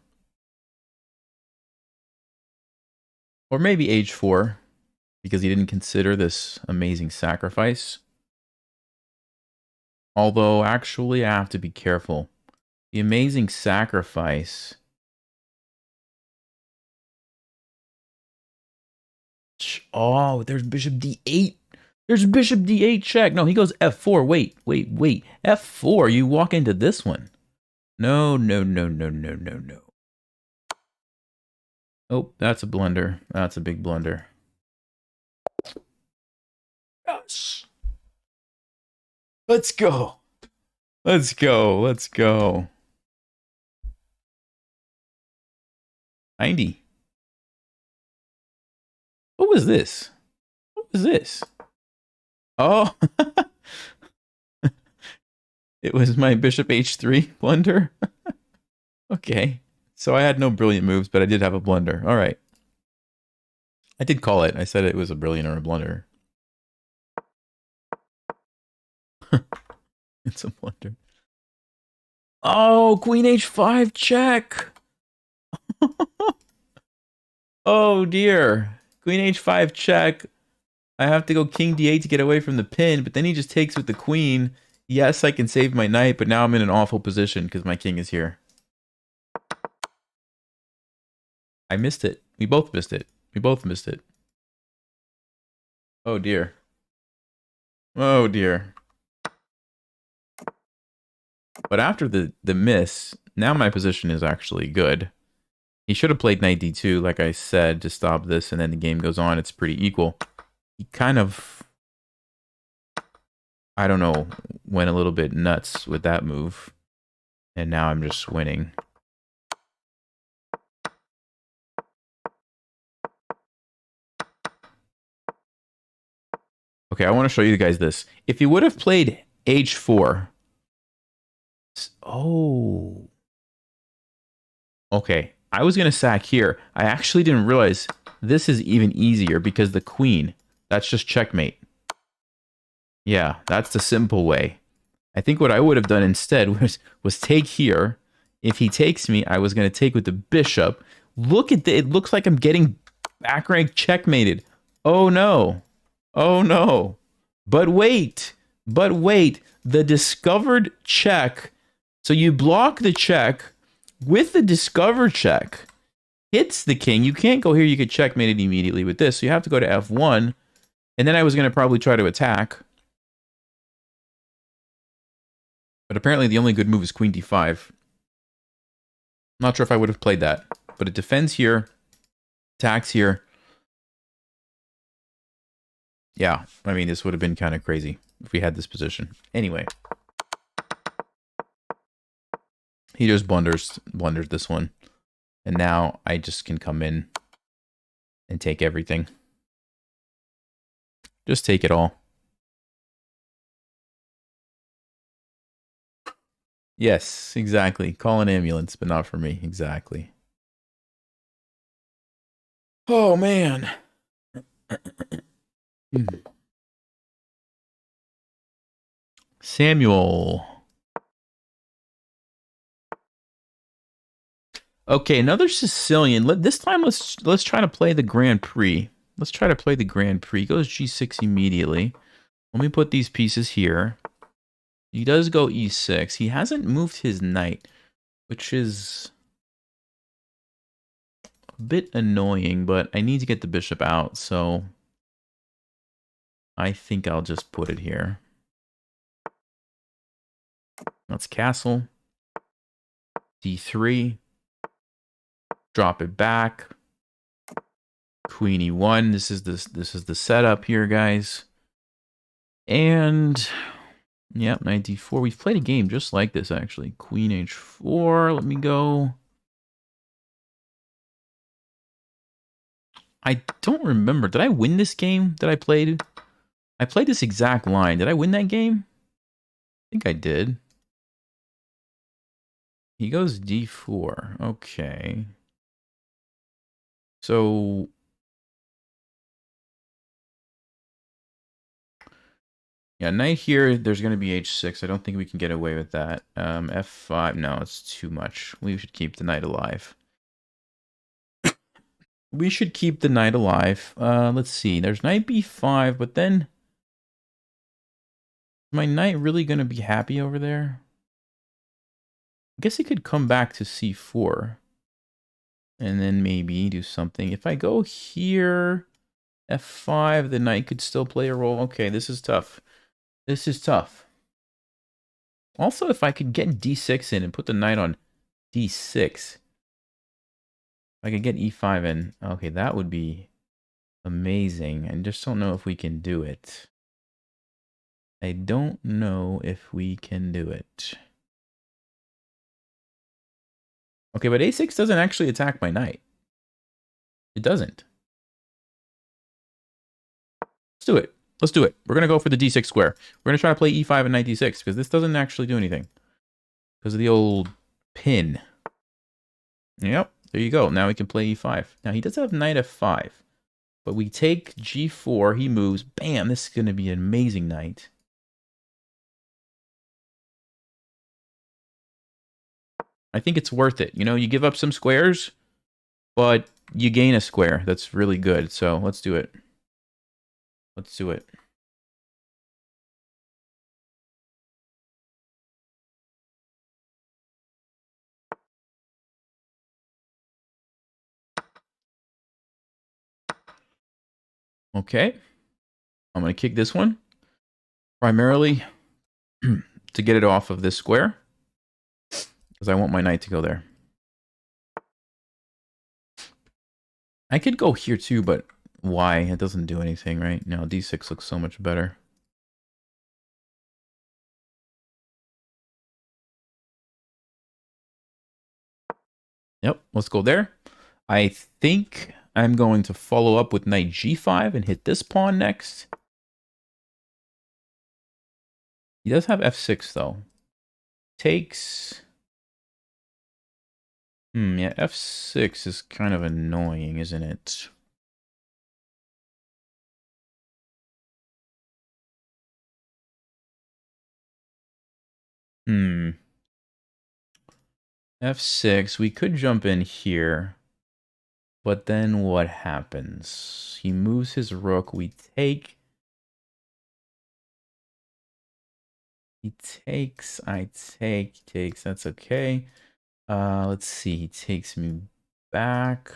Or maybe h4, because he didn't consider this amazing sacrifice. Although, actually, I have to be careful. The amazing sacrifice... Oh, there's bishop d8. There's bishop d8 check. No, he goes f4. Wait. F4, you walk into this one. No. Oh, that's a blunder. That's a big blunder. Yes. Let's go. 90. What was this? Oh. It was my bishop h3 blunder. Okay. So I had no brilliant moves, but I did have a blunder. All right. I did call it. I said it was a brilliant or a blunder. It's a blunder. Oh, queen h5 check. Oh, dear. Queen h5 check. I have to go king d8 to get away from the pin, but then he just takes with the queen. Yes, I can save my knight, but now I'm in an awful position because my king is here. I missed it. We both missed it. Oh, dear. Oh, dear. But after the miss, now my position is actually good. He should have played knight d2, like I said, to stop this, and then the game goes on. It's pretty equal. He kind of, I don't know, went a little bit nuts with that move. And now I'm just winning. Okay, I want to show you guys this. If he would have played h4... Oh. Okay, I was going to sack here. I actually didn't realize this is even easier because the queen, that's just checkmate. Yeah, that's the simple way. I think what I would have done instead was take here. If he takes me, I was going to take with the bishop. Look at it looks like I'm getting back rank checkmated. Oh no. Oh no. But wait, the discovered check. So you block the check with the discovered check. Hits the king. You can't go here. You could checkmate it immediately with this. So you have to go to f1. And then I was going to probably try to attack. But apparently the only good move is queen d5. Not sure if I would have played that. But it defends here. Attacks here. Yeah, I mean, this would have been kind of crazy if we had this position. Anyway. He just blunders this one. And now I just can come in and take everything. Just take it all. Yes, exactly. Call an ambulance, but not for me. Exactly. Oh, man. Samuel. Okay, another Sicilian. This time, let's try to play the Grand Prix. Let's try to play the Grand Prix. Goes G6 immediately. Let me put these pieces here. He does go E6. He hasn't moved his knight, which is a bit annoying, but I need to get the bishop out, so I think I'll just put it here. That's castle. D3. Drop it back. Queen E1. This is the setup here, guys. And yep, knight D4. We've played a game just like this, actually. Queen H4. Let me go. I don't remember. Did I win this game that I played? I played this exact line. Did I win that game? I think I did. He goes D4. Okay. So yeah, knight here, there's going to be H6. I don't think we can get away with that. F5, no, it's too much. We should keep the knight alive. We should keep the knight alive. Let's see. There's knight B5, but then is my knight really going to be happy over there? I guess he could come back to C4 and then maybe do something. If I go here, F5, the knight could still play a role. Okay, this is tough. This is tough. Also, if I could get D6 in and put the knight on D6, I could get E5 in. Okay, that would be amazing. I just don't know if we can do it. I don't know if we can do it. Okay, but A6 doesn't actually attack my knight. It doesn't. Let's do it. Let's do it. We're going to go for the D6 square. We're going to try to play E5 and knight D6 because this doesn't actually do anything. Because of the old pin. Yep, there you go. Now we can play E5. Now he does have knight F5. But we take G4, he moves. Bam, this is going to be an amazing knight. I think it's worth it. You know, you give up some squares, but you gain a square. That's really good. So let's do it. Let's do it. Okay. I'm going to kick this one. Primarily to get it off of this square. Because I want my knight to go there. I could go here too, but why? It doesn't do anything, right? No, D6 looks so much better. Yep, let's go there. I think I'm going to follow up with knight G5 and hit this pawn next. He does have F6 though. Takes... yeah, F6 is kind of annoying, isn't it? F6, we could jump in here. But then what happens? He moves his rook, we take. He takes, I take, he takes, that's okay. Let's see, he takes me back.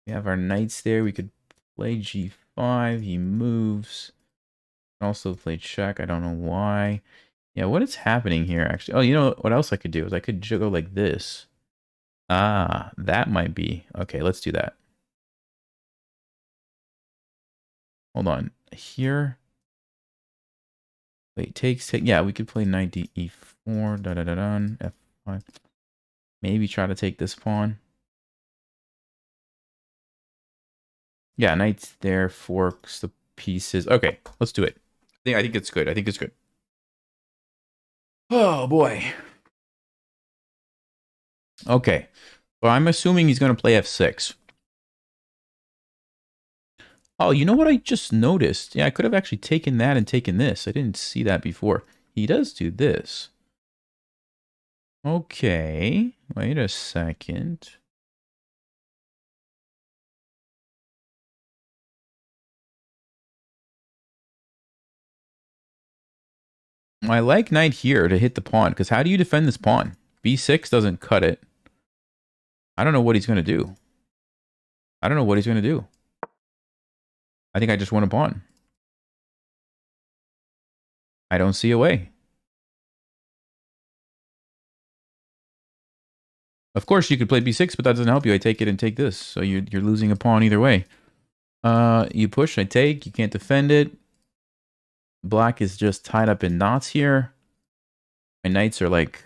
We have our knights there, we could play G5, he moves. Also play check, I don't know why. Yeah, what is happening here, actually? Oh, you know what else I could do is I could go like this. Ah, that might be. Okay, let's do that. Hold on. Here. Wait, take. Yeah, we could play knight d e4, f5. Maybe try to take this pawn. Yeah, knight's there, forks the pieces. Okay, let's do it. I think it's good. I think it's good. Oh, boy. Okay. Well, I'm assuming he's going to play f6. Oh, you know what I just noticed? Yeah, I could have actually taken that and taken this. I didn't see that before. He does do this. Okay. Wait a second. I like knight here to hit the pawn, because how do you defend this pawn? b6 doesn't cut it. I don't know what he's going to do. I don't know what he's going to do. I think I just won a pawn. I don't see a way. Of course, you could play b6, but that doesn't help you. I take it and take this. So you're losing a pawn either way. You push, I take. You can't defend it. Black is just tied up in knots here. My knights are like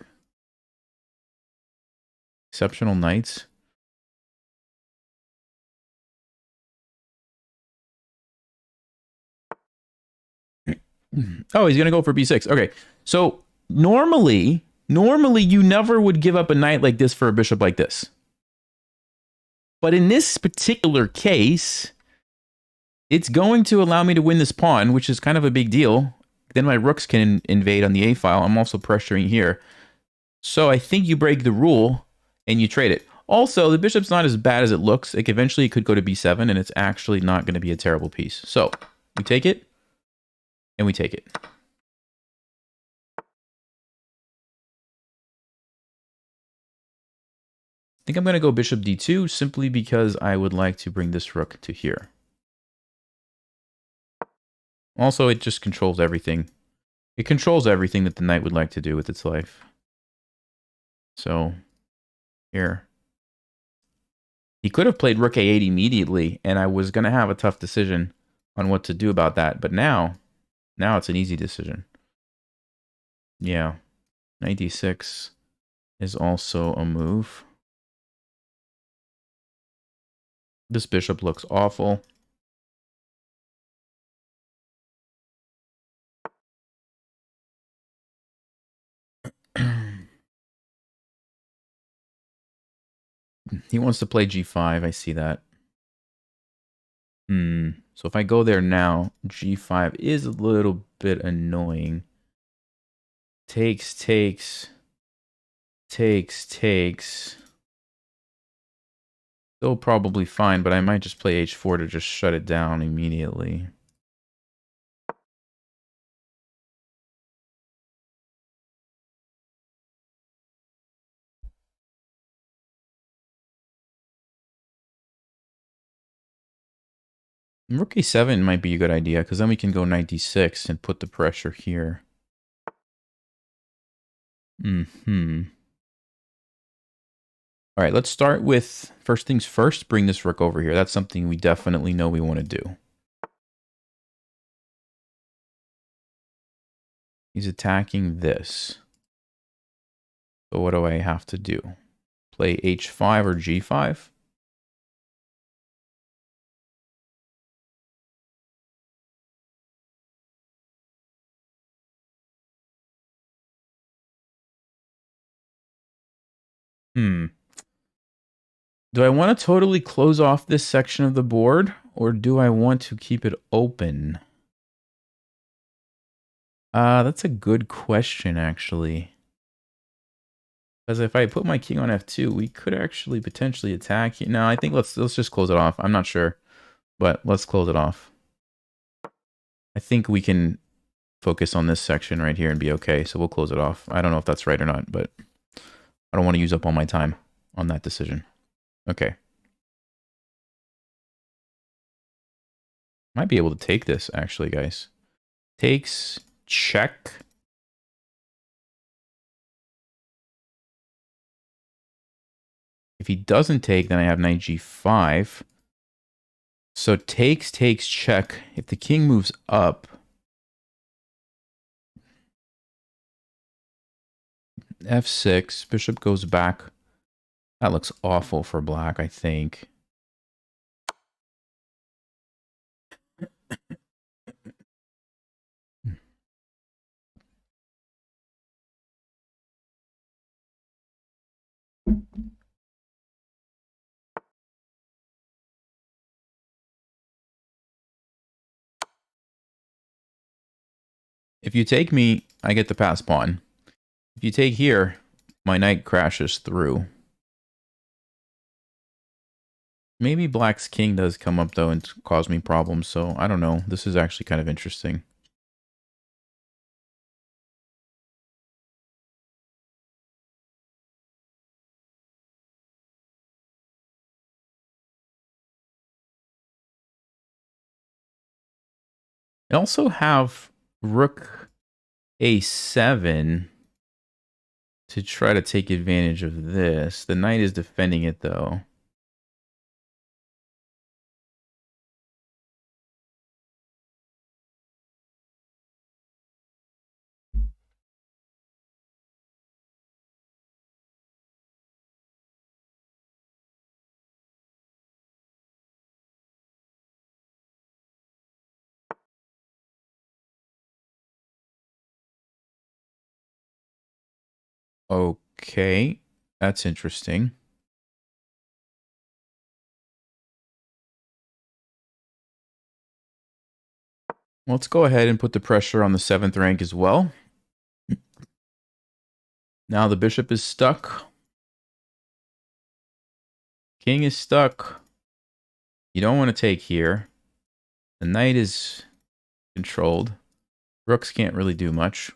exceptional knights. Oh, he's going to go for b6. Okay. So normally you never would give up a knight like this for a bishop like this. But in this particular case, it's going to allow me to win this pawn, which is kind of a big deal. Then my rooks can invade on the A file. I'm also pressuring here. So I think you break the rule and you trade it. Also, the bishop's not as bad as it looks. Like eventually it could go to b7, and it's actually not going to be a terrible piece. So we take it, and we take it. I think I'm going to go bishop d2 simply because I would like to bring this rook to here. Also, it just controls everything. It controls everything that the knight would like to do with its life. So, here. He could have played rook a8 immediately, and I was going to have a tough decision on what to do about that. But now it's an easy decision. Yeah. Knight d6 is also a move. This bishop looks awful. He wants to play g5. I see that. So if I go there now, g5 is a little bit annoying. Takes. Still probably fine, but I might just play h4 to just shut it down immediately. Rook a7 might be a good idea, because then we can go knight d6 and put the pressure here. All right, let's start with, first things first, bring this rook over here. That's something we definitely know we want to do. He's attacking this. So what do I have to do? Play h5 or g5? Do I want to totally close off this section of the board, or do I want to keep it open? That's a good question, actually. Because if I put my king on f2, we could actually potentially attack. No, I think let's just close it off. I'm not sure, but let's close it off. I think we can focus on this section right here and be okay, so we'll close it off. I don't know if that's right or not, but I don't want to use up all my time on that decision. Okay. Might be able to take this, actually, guys. Takes, check. If he doesn't take, then I have knight g5. So takes, check. If the king moves up, f6, bishop goes back. That looks awful for black, I think. If you take me, I get the pass pawn. If you take here, my knight crashes through. Maybe black's king does come up, though, and cause me problems, so I don't know. This is actually kind of interesting. I also have rook a7 to try to take advantage of this. The knight is defending it, though. Okay, that's interesting. Let's go ahead and put the pressure on the 7th rank as well. Now the bishop is stuck. King is stuck. You don't want to take here. The knight is controlled. Rooks can't really do much.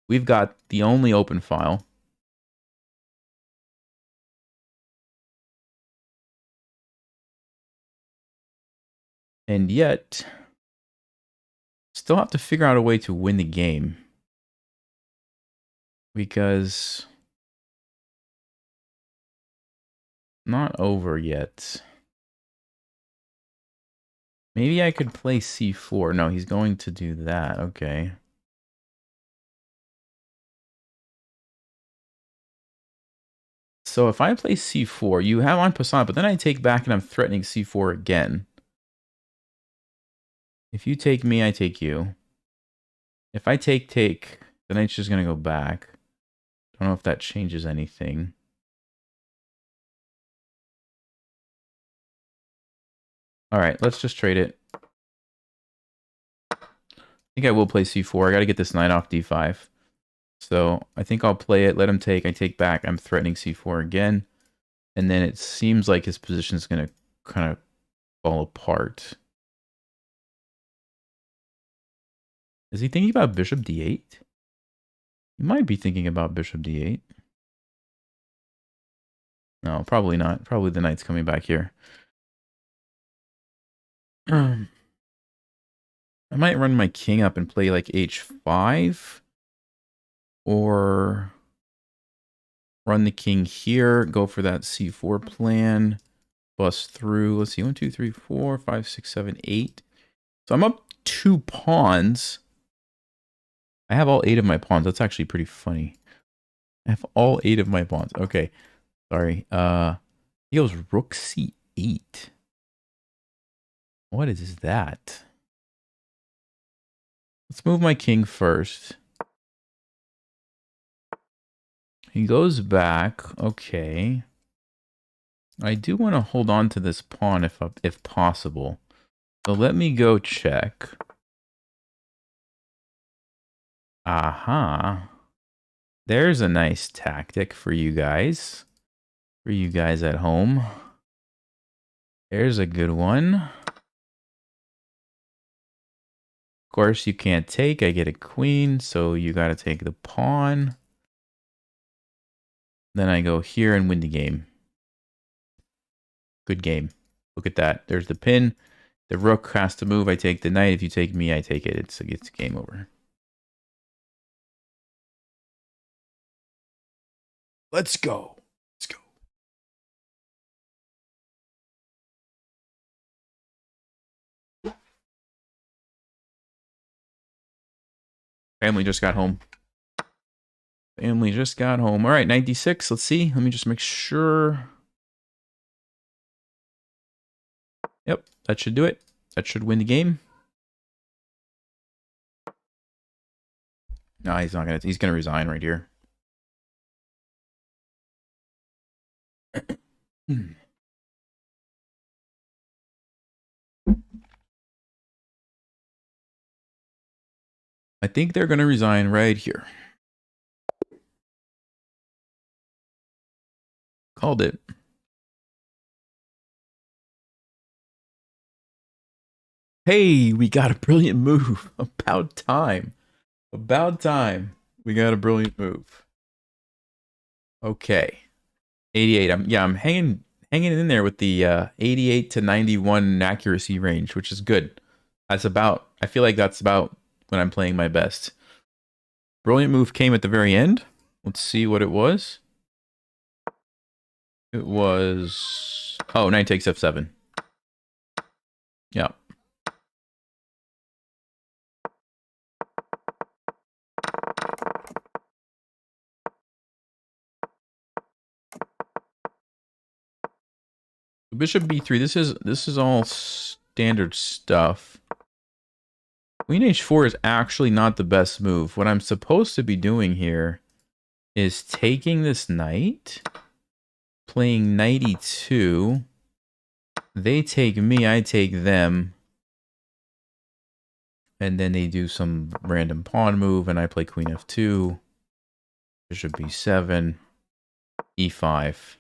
We've got the only open file. And yet, still have to figure out a way to win the game. Because not over yet. Maybe I could play c4. No, he's going to do that. Okay. So if I play c4, you have en passant, but then I take back and I'm threatening c4 again. If you take me, I take you. If I take, the knight's just going to go back. Don't know if that changes anything. All right, let's just trade it. I think I will play c4. I got to get this knight off d5. So I think I'll play it, let him take, I take back, I'm threatening c4 again. And then it seems like his position is going to kind of fall apart. Is he thinking about bishop d8? He might be thinking about bishop d8. No, probably not. Probably the knight's coming back here. I might run my king up and play like h5. Or run the king here, go for that c4 plan, bust through. Let's see, 1, 2, 3, 4, 5, 6, 7, 8. So I'm up 2 pawns. I have all 8 of my pawns. That's actually pretty funny. I have all 8 of my pawns. Okay, sorry. He goes rook c8. What is that? Let's move my king first. He goes back. Okay. I do want to hold on to this pawn if possible. So let me go check. Aha. There's a nice tactic for you guys. For you guys at home. There's a good one. Of course, you can't take. I get a queen, so you got to take the pawn. Then I go here and win the game. Good game. Look at that. There's the pin. The rook has to move. I take the knight. If you take me, I take it. It's game over. Let's go. Family just got home. Family just got home. All right, 96. Let's see. Let me just make sure. Yep, that should do it. That should win the game. No, he's not gonna. He's gonna resign right here. I think they're gonna resign right here. Called it. Hey, we got a brilliant move. About time. About time. We got a brilliant move. Okay. 88. I'm hanging in there with the 88 to 91 accuracy range, which is good. I feel like that's about when I'm playing my best. Brilliant move came at the very end. Let's see what it was. It was knight takes f7. Yeah. Bishop b3. This is all standard stuff. Queen h4 is actually not the best move. What I'm supposed to be doing here is taking this knight, playing knight e2. They take me, I take them. And then they do some random pawn move, and I play queen f2. Bishop b7, e5.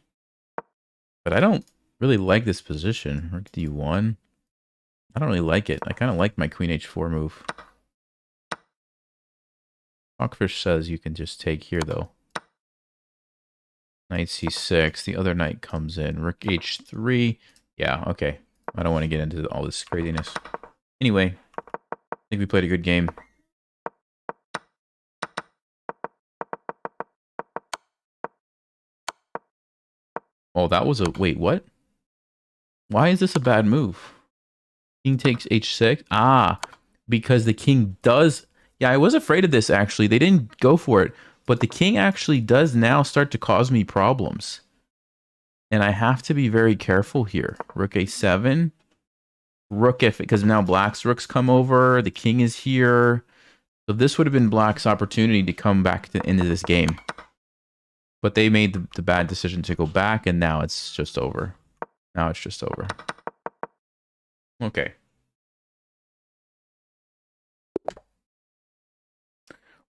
But I don't really like this position. Rook d1. I don't really like it. I kind of like my queen h4 move. Hawkfish says you can just take here, though. Knight c6. The other knight comes in. Rook h3. Yeah, okay. I don't want to get into all this craziness. Anyway, I think we played a good game. Oh, that was a... Wait, what? Why is this a bad move? King takes h6. Ah, because the king does... Yeah, I was afraid of this, actually. They didn't go for it. But the king actually does now start to cause me problems. And I have to be very careful here. Rook a7. Rook f... Because now black's rooks come over. The king is here. So this would have been black's opportunity to come back into this game. But they made the bad decision to go back, and now it's just over. Now it's just over. Okay.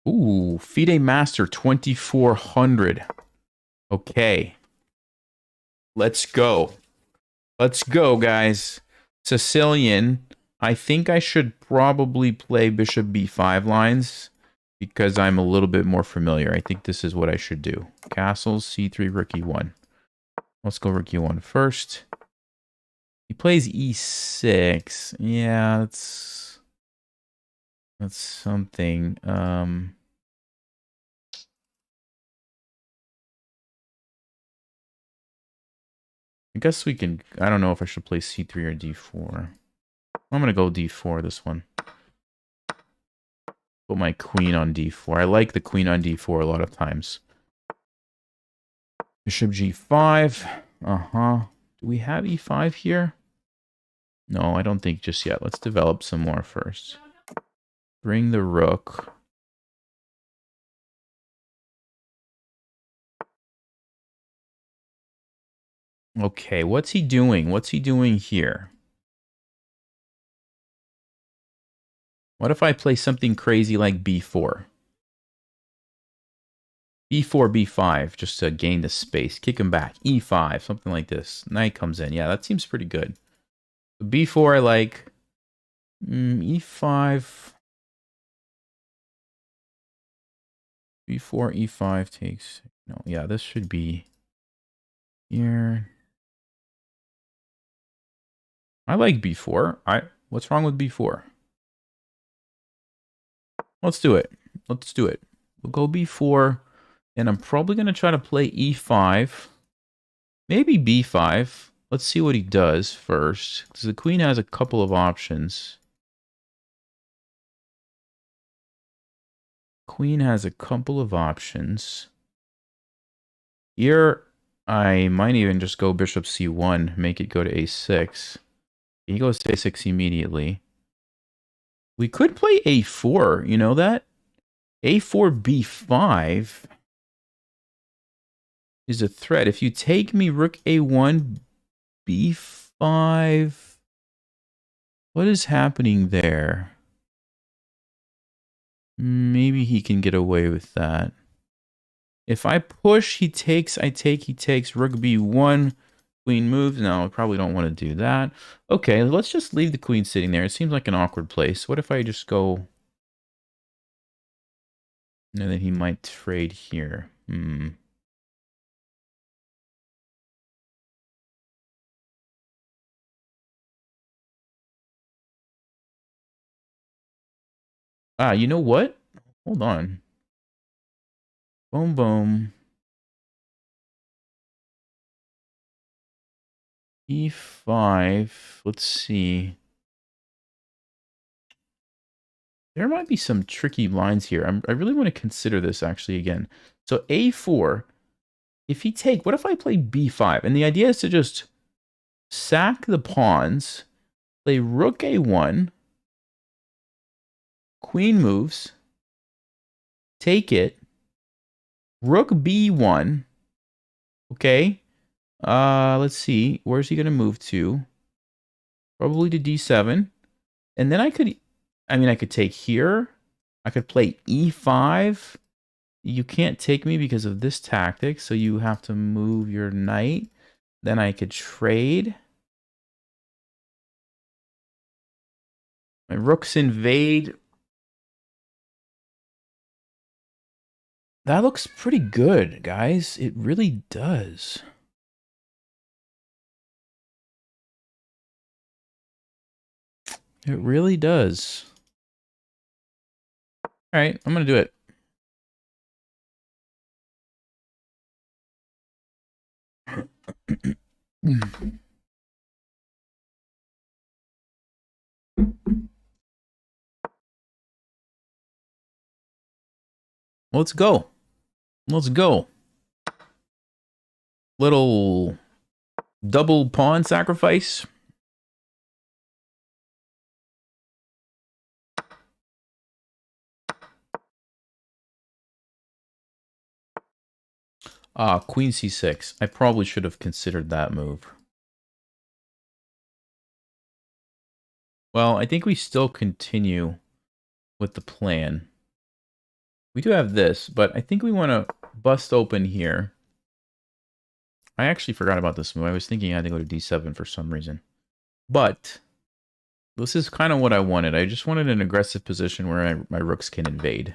Ooh, FIDE Master 2400. Okay. Let's go. Let's go, guys. Sicilian. I think I should probably play Bishop b5 lines because I'm a little bit more familiar. I think this is what I should do. Castles, c3, rook e1. Let's go rook e1 first. He plays e6. Yeah, that's something. I guess we can... I don't know if I should play c3 or d4. I'm going to go d4 this one. Put my queen on d4. I like the queen on d4 a lot of times. Bishop g5. Do we have e5 here? No, I don't think just yet. Let's develop some more first. Bring the rook. Okay, what's he doing? What's he doing here? What if I play something crazy like b4? b4, b5, just to gain the space. Kick him back. e5, something like this. Knight comes in. Yeah, that seems pretty good. b4 I like. e5. b4, e5 takes... No, yeah, this should be here. I like b4. What's wrong with b4? Let's do it. Let's do it. We'll go b4. And I'm probably going to try to play e5. Maybe b5. Let's see what he does first. Because the queen has a couple of options. Queen has a couple of options. Here, I might even just go bishop c1, make it go to a6. He goes to a6 immediately. We could play a4, you know that? a4, b5 is a threat. If you take me rook a1, b5... What is happening there? Maybe he can get away with that. If I push, he takes, I take, he takes, rook b1, queen moves. No, I probably don't want to do that. Okay, let's just leave the queen sitting there. It seems like an awkward place. What if I just go... And then he might trade here. Ah, you know what? Hold on. Boom, boom. e5. Let's see. There might be some tricky lines here. I really want to consider this actually again. So a4. If he take, what if I play b5? And the idea is to just sack the pawns, play rook a1, queen moves, take it, rook b1. Okay. Let's see. Where's he going to move to? Probably to d7. And then I could take here. I could play e5. You can't take me because of this tactic, so you have to move your knight. Then I could trade. My rooks invade. That looks pretty good, guys. It really does. It really does. All right, I'm going to do it. Let's go. Let's go. Little double pawn sacrifice. Queen c6. I probably should have considered that move. Well, I think we still continue with the plan. We do have this, but I think we want to bust open here. I actually forgot about this move. I was thinking I had to go to d7 for some reason. But this is kind of what I wanted. I just wanted an aggressive position where my rooks can invade.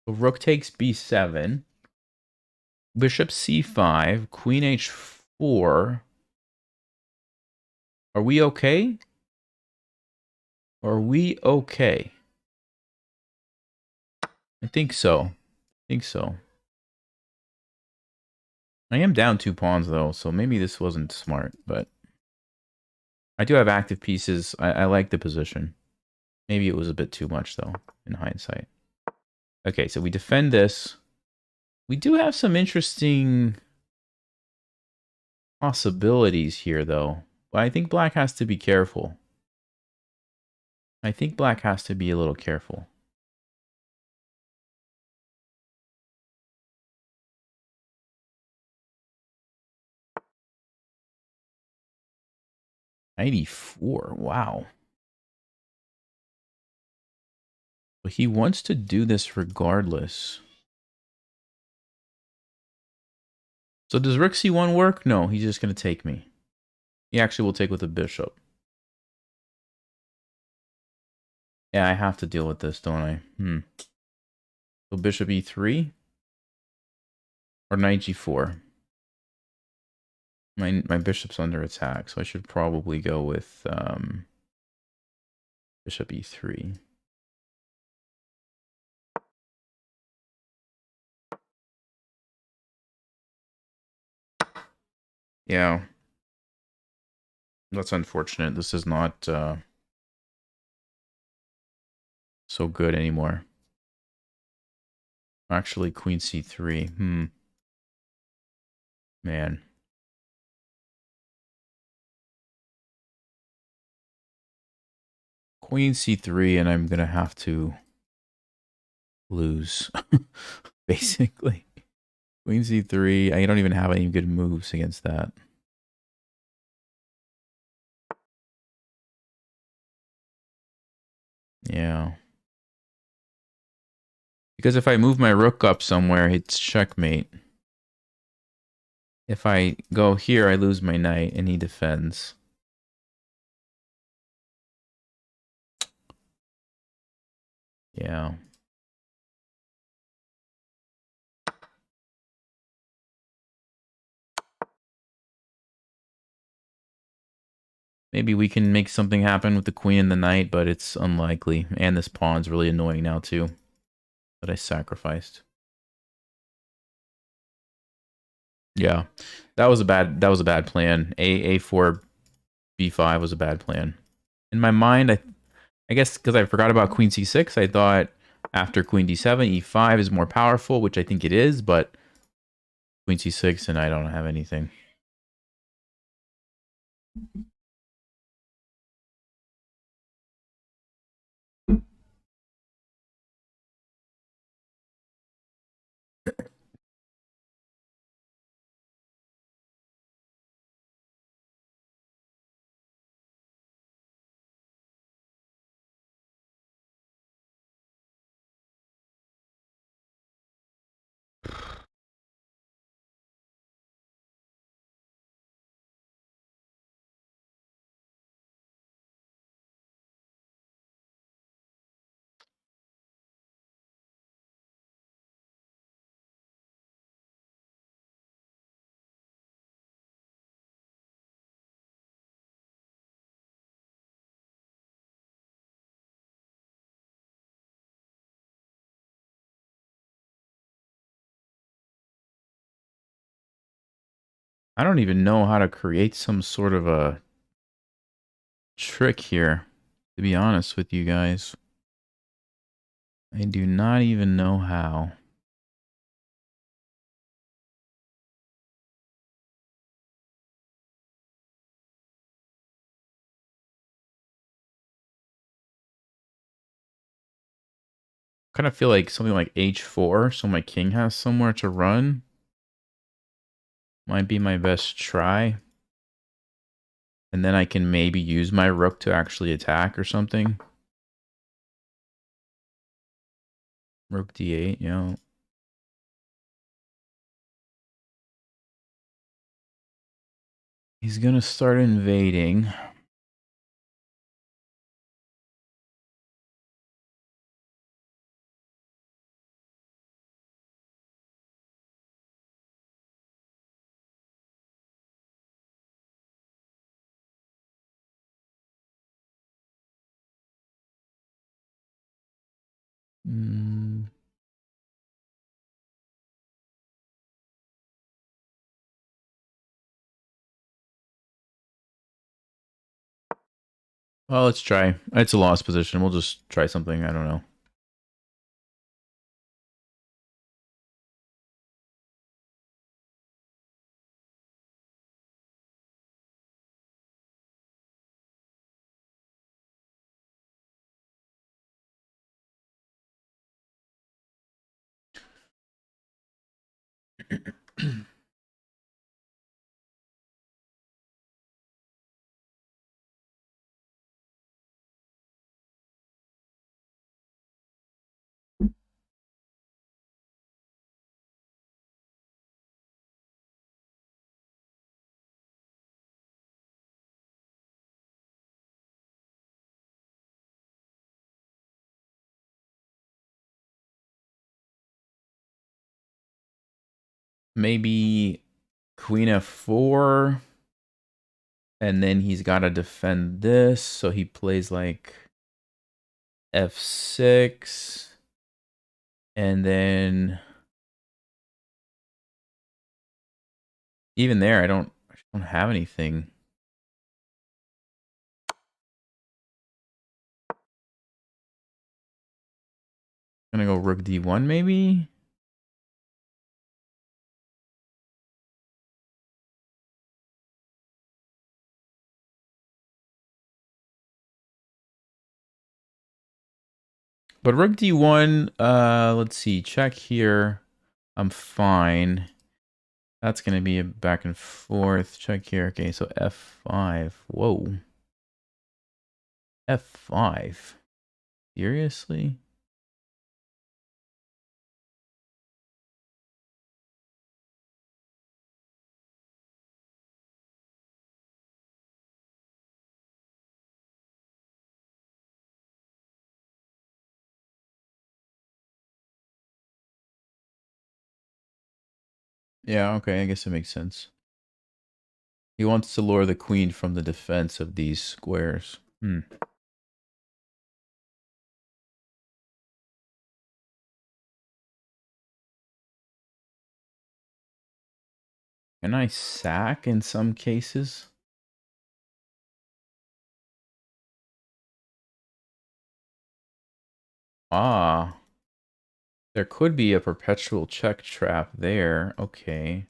So rook takes b7. Bishop c5. Queen h4. Are we okay? Are we okay? I think so. I think so. I am down 2 pawns, though, so maybe this wasn't smart, but... I do have active pieces. I like the position. Maybe it was a bit too much, though, in hindsight. Okay, so we defend this. We do have some interesting possibilities here, though. But I think black has to be careful. I think black has to be a little careful. '94. Wow. But he wants to do this regardless. So does rook c1 work? No, he's just going to take me. He actually will take with a bishop. Yeah, I have to deal with this, don't I? So bishop e3 or knight g4. My bishop's under attack, so I should probably go with Bishop e3. Yeah. That's unfortunate. This is not so good anymore. Actually, queen c3. Man. Queen c3, and I'm going to have to lose, basically. Queen c3. I don't even have any good moves against that. Yeah. Because if I move my rook up somewhere, it's checkmate. If I go here, I lose my knight, and he defends. Yeah. Maybe we can make something happen with the queen and the knight, but it's unlikely. And this pawn's really annoying now, too. That I sacrificed. Yeah. That was a bad plan. A4 b5 was a bad plan. In my mind, I guess because I forgot about queen c6, I thought after queen d7, e5 is more powerful, which I think it is, but queen c6 and I don't have anything. I don't even know how to create some sort of a trick here, to be honest with you guys. I do not even know how. Kind of feel like something like h4, so my king has somewhere to run. Might be my best try. And then I can maybe use my rook to actually attack or something. Rook d8, you know. He's gonna start invading. Well, let's try. It's a lost position. We'll just try something. I don't know. Maybe queen f4. And then he's got to defend this. So he plays like f6. And then even there, I don't have anything. I'm gonna go rook d1 maybe. But rook d1, let's see, check here. I'm fine. That's gonna be a back and forth. Check here. Okay, so f5. Whoa. f5. Seriously? Yeah, okay, I guess it makes sense. He wants to lure the queen from the defense of these squares. Can I sack in some cases? Ah. There could be a perpetual check trap there. Okay.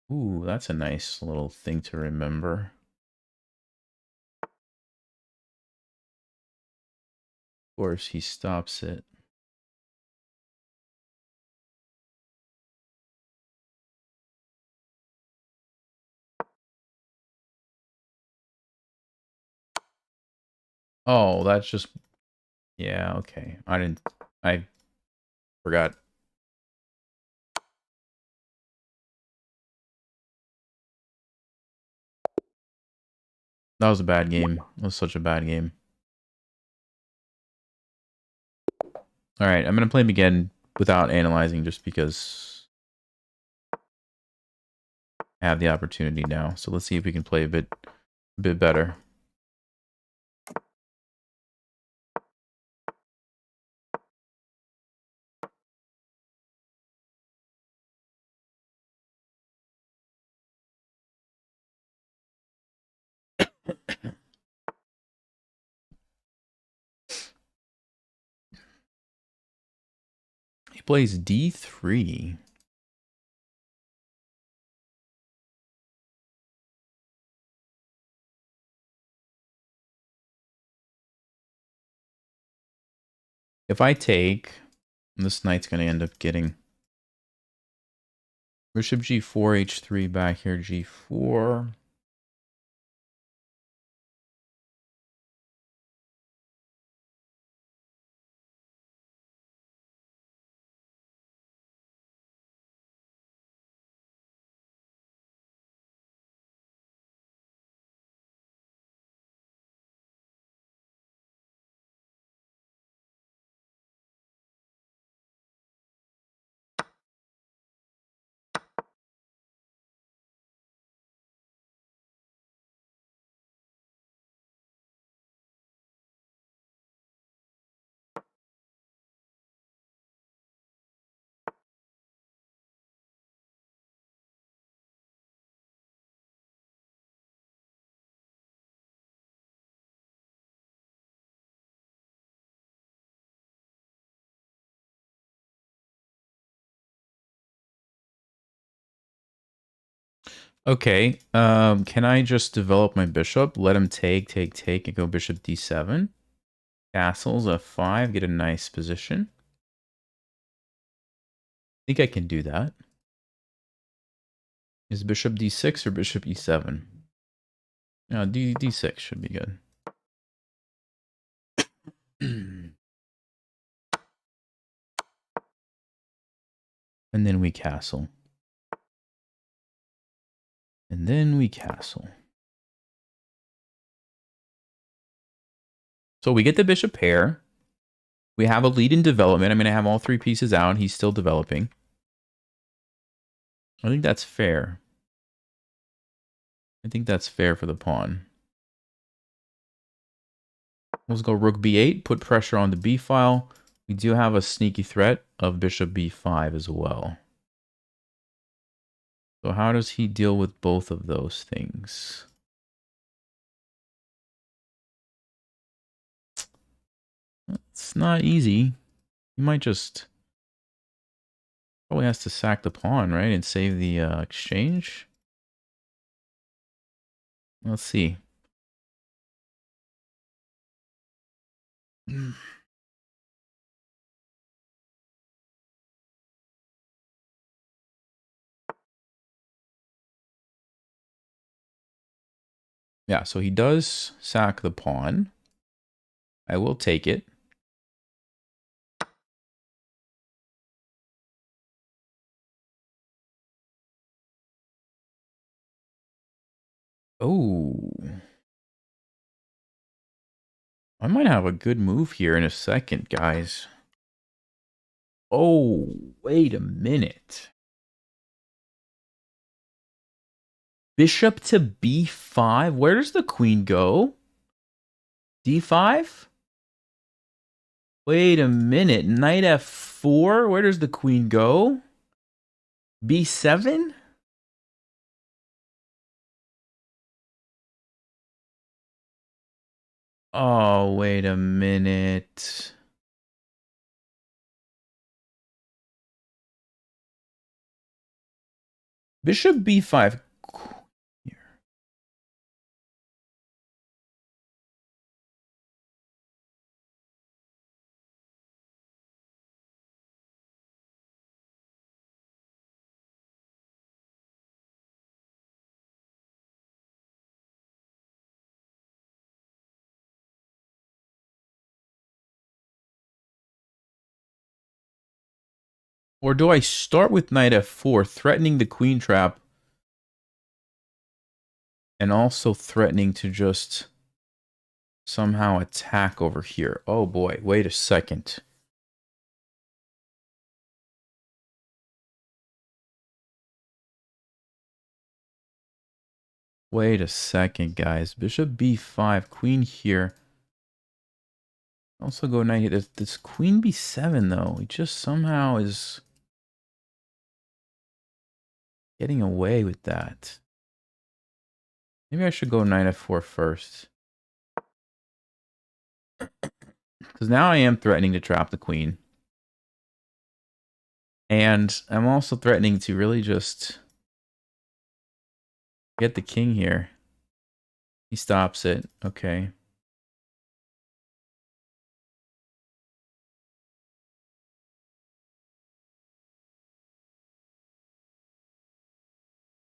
Ooh, that's a nice little thing to remember. Of course, he stops it. Oh, that's just... Yeah, okay. I forgot. That was a bad game. That was such a bad game. Alright, I'm going to play him again without analyzing just because I have the opportunity now. So let's see if we can play a bit better. He plays d3. If I take, this knight's going to end up getting bishop g4, h3, back here, g4. Okay, can I just develop my bishop? Let him take, and go bishop d7. Castles f5, get a nice position. I think I can do that. Is bishop d6 or bishop e7? No, d6 should be good. And then we castle. And then we castle. So we get the bishop pair. We have a lead in development. I'm going to have all three pieces out. He's still developing. I think that's fair. I think that's fair for the pawn. Let's go rook b8, put pressure on the b file. We do have a sneaky threat of bishop b5 as well. So how does he deal with both of those things? It's not easy. He might just... Probably has to sack the pawn, right? And save the exchange. Let's see. Yeah, so he does sack the pawn. I will take it. Oh. I might have a good move here in a second, guys. Oh, wait a minute. Bishop to b5? Where does the queen go? d5? Wait a minute. Knight f4? Where does the queen go? b7? Oh, wait a minute. Bishop b5. Here. Or do I start with knight f4, threatening the queen trap, and also threatening to just somehow attack over here? Oh boy, wait a second. Wait a second, guys. Bishop b5, queen here. Also go knight here. This queen b7, though. It just somehow is getting away with that. Maybe I should go knight f4 first. Because now I am threatening to trap the queen. And I'm also threatening to really just get the king here. He stops it. Okay.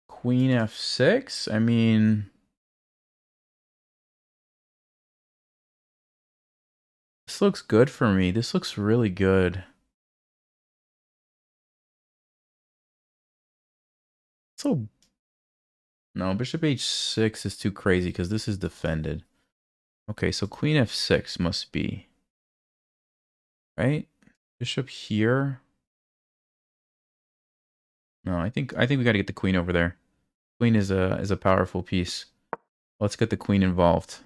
Queen f6? I mean... This looks good for me. This looks really good. So... No, bishop h6 is too crazy because this is defended. Okay, so queen f6 must be... Right? Bishop here. No, I think we got to get the queen over there. Queen is a powerful piece. Let's get the queen involved.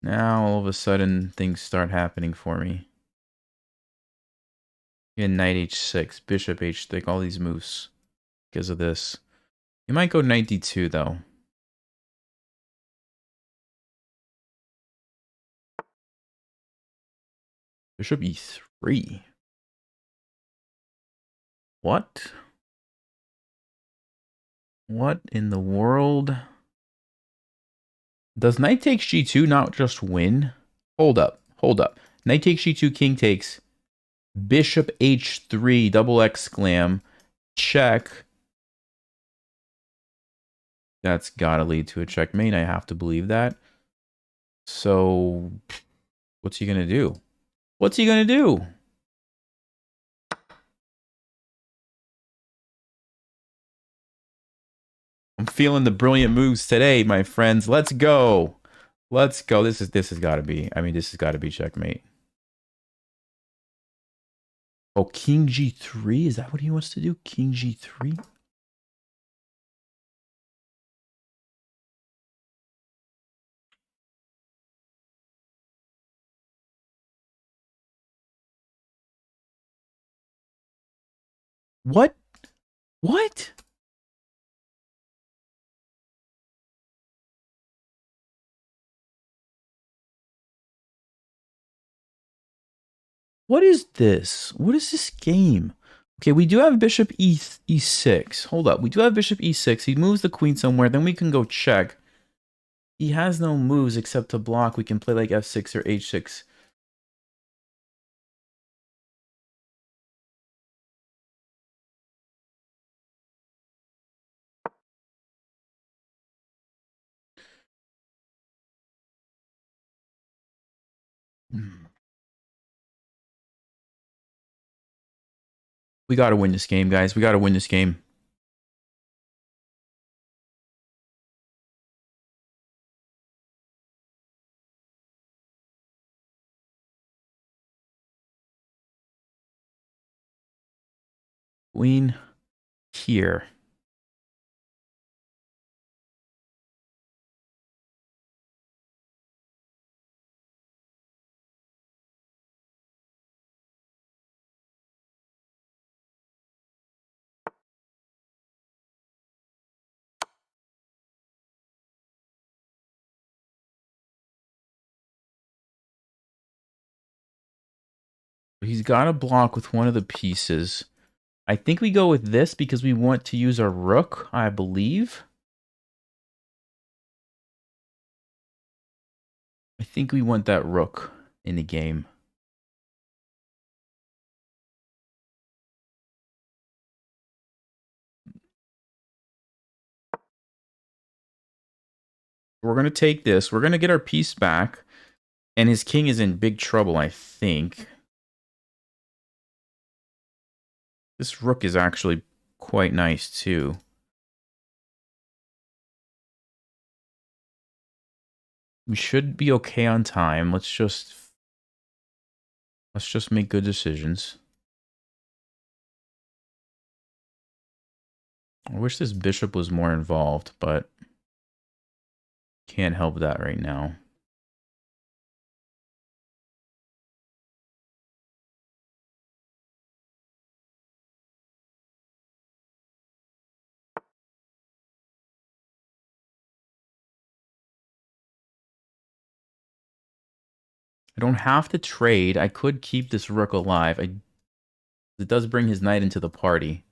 Now all of a sudden things start happening for me. Again, knight h6, bishop h6, all these moves because of this. You might go knight d2 though. Bishop e3. What? What in the world? Does knight takes g2 not just win? Hold up. Hold up. Knight takes g2, king takes. Bishop h3, double exclam. Check. That's gotta lead to a checkmate. I have to believe that. So, what's he gonna do? What's he gonna do? I'm feeling the brilliant moves today, my friends. Let's go. Let's go. This has got to be. I mean, this has got to be checkmate. Oh, king g3. Is that what he wants to do? King g3. What? What? What is this? What is this game? Okay, we do have bishop e6. Hold up. We do have bishop e6. He moves the queen somewhere. Then we can go check. He has no moves except to block. We can play like f6 or h6. We got to win this game, guys. We got to win this game. Queen here. He's got to block with one of the pieces. I think we go with this because we want to use our rook, I believe. I think we want that rook in the game. We're going to take this. We're going to get our piece back. And his king is in big trouble, I think. This rook is actually quite nice, too. We should be okay on time. Let's just make good decisions. I wish this bishop was more involved, but can't help that right now. I don't have to trade. I could keep this rook alive. It does bring his knight into the party.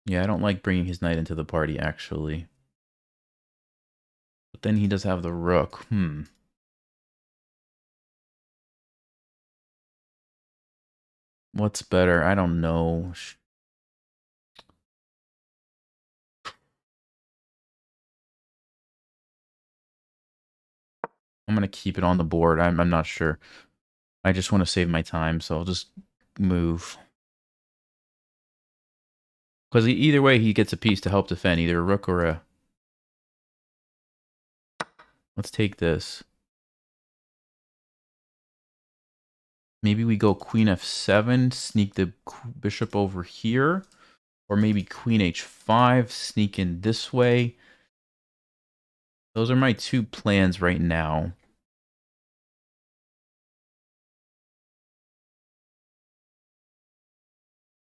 Yeah, I don't like bringing his knight into the party, actually. But then he does have the rook. What's better? I don't know. I'm going to keep it on the board. I'm not sure. I just want to save my time, so I'll just move. Because either way, he gets a piece to help defend, either a rook or a... Let's take this. Maybe we go queen f7, sneak the bishop over here. Or maybe queen h5, sneak in this way. Those are my two plans right now.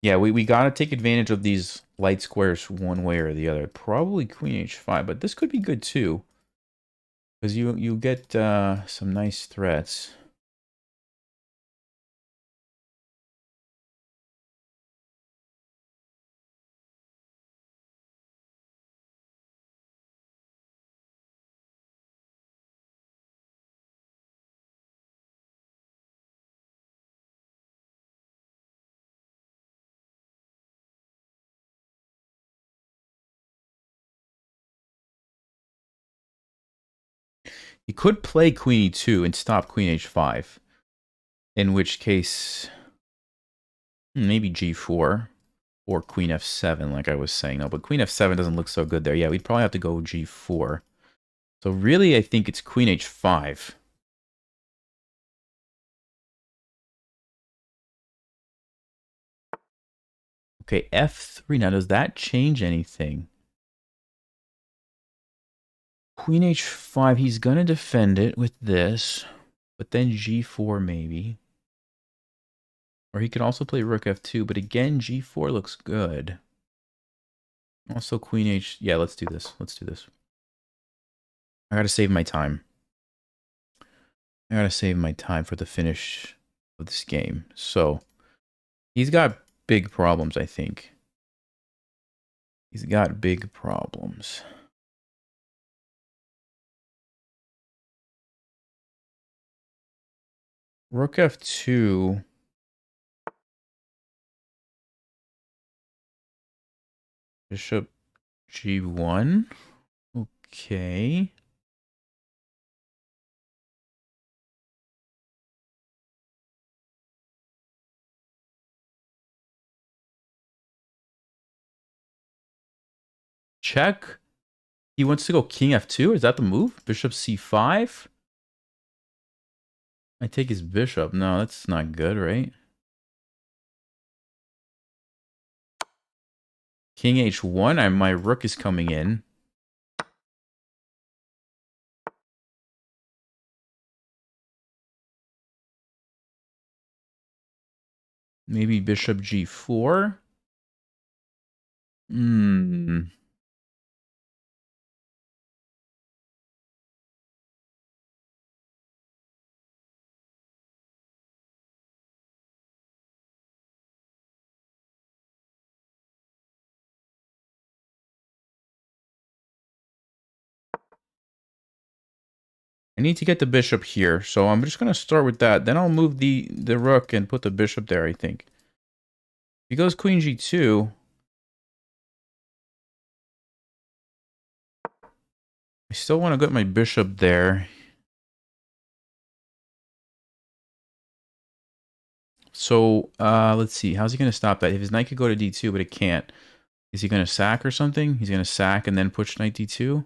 Yeah, we got to take advantage of these light squares one way or the other. Probably queen h5, but this could be good too. Because you get some nice threats. You could play queen e2 and stop queen h5. In which case, maybe g4 or queen f7, like I was saying. No, but queen f7 doesn't look so good there. Yeah, we'd probably have to go g4. So really, I think it's queen h5. Okay, f3. Now, does that change anything? queen h5, he's going to defend it with this, but then g4 maybe. Or he could also play rook f2, but again, g4 looks good. Also queen h... Yeah, let's do this. Let's do this. I gotta save my time. I gotta save my time for the finish of this game. So, he's got big problems, I think. He's got big problems. Rook f2. Bishop g1. Okay. Check. He wants to go king f2. Is that the move? Bishop c5. I take his bishop. No, that's not good, right? King h1. My rook is coming in. Maybe bishop g4. I need to get the bishop here, so I'm just going to start with that. Then I'll move the rook and put the bishop there, I think. If he goes queen g2... I still want to get my bishop there. So, let's see. How's he going to stop that? If his knight could go to d2, but it can't. Is he going to sack or something? He's going to sack and then push knight d2?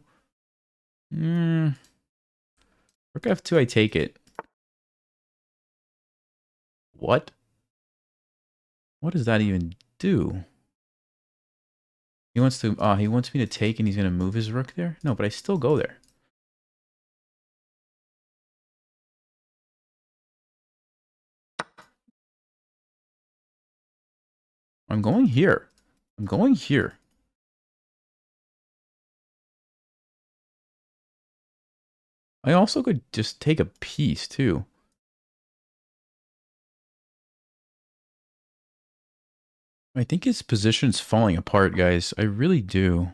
Rook f2, I take it. What? What does that even do? He wants to, he wants me to take and he's going to move his rook there? No, but I still go there. I'm going here. I'm going here. I also could just take a piece, too. I think his position's falling apart, guys. I really do.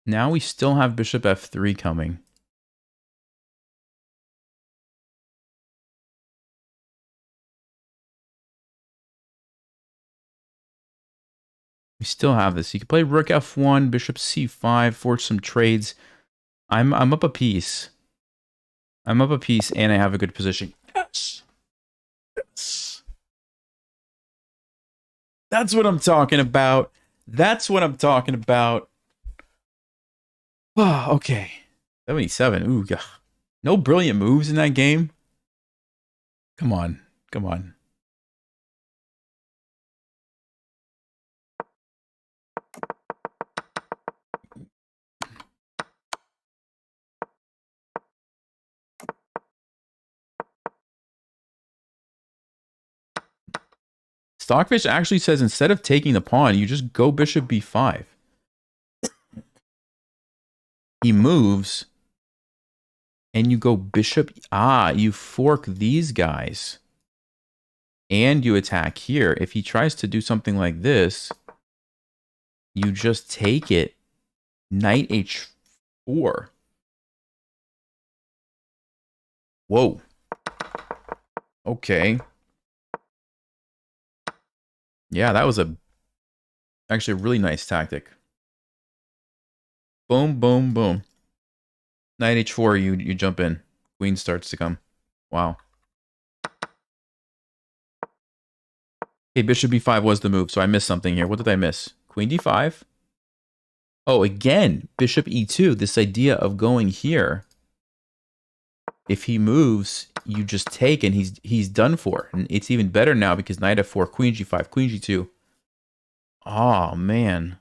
Now we still have bishop f3 coming. We still have this. You can play rook f1, bishop c5, force some trades. I'm up a piece. I'm up a piece and I have a good position. Yes. Yes. That's what I'm talking about. That's what I'm talking about. Oh, okay. 77. Ooh, yeah. No brilliant moves in that game. Come on. Come on. Stockfish actually says instead of taking the pawn, you just go bishop b5. He moves, and you go bishop... you fork these guys. And you attack here. If he tries to do something like this, you just take it. Knight h4. Whoa. Okay. Yeah, that was actually a really nice tactic. Boom, boom, boom. Knight h4, you jump in. Queen starts to come. Wow. Okay, bishop b5 was the move, so I missed something here. What did I miss? Queen d5. Oh, again, bishop e2. This idea of going here. If he moves, you just take and he's done for. And it's even better now because knight f4, queen g5, queen g2. Oh, man.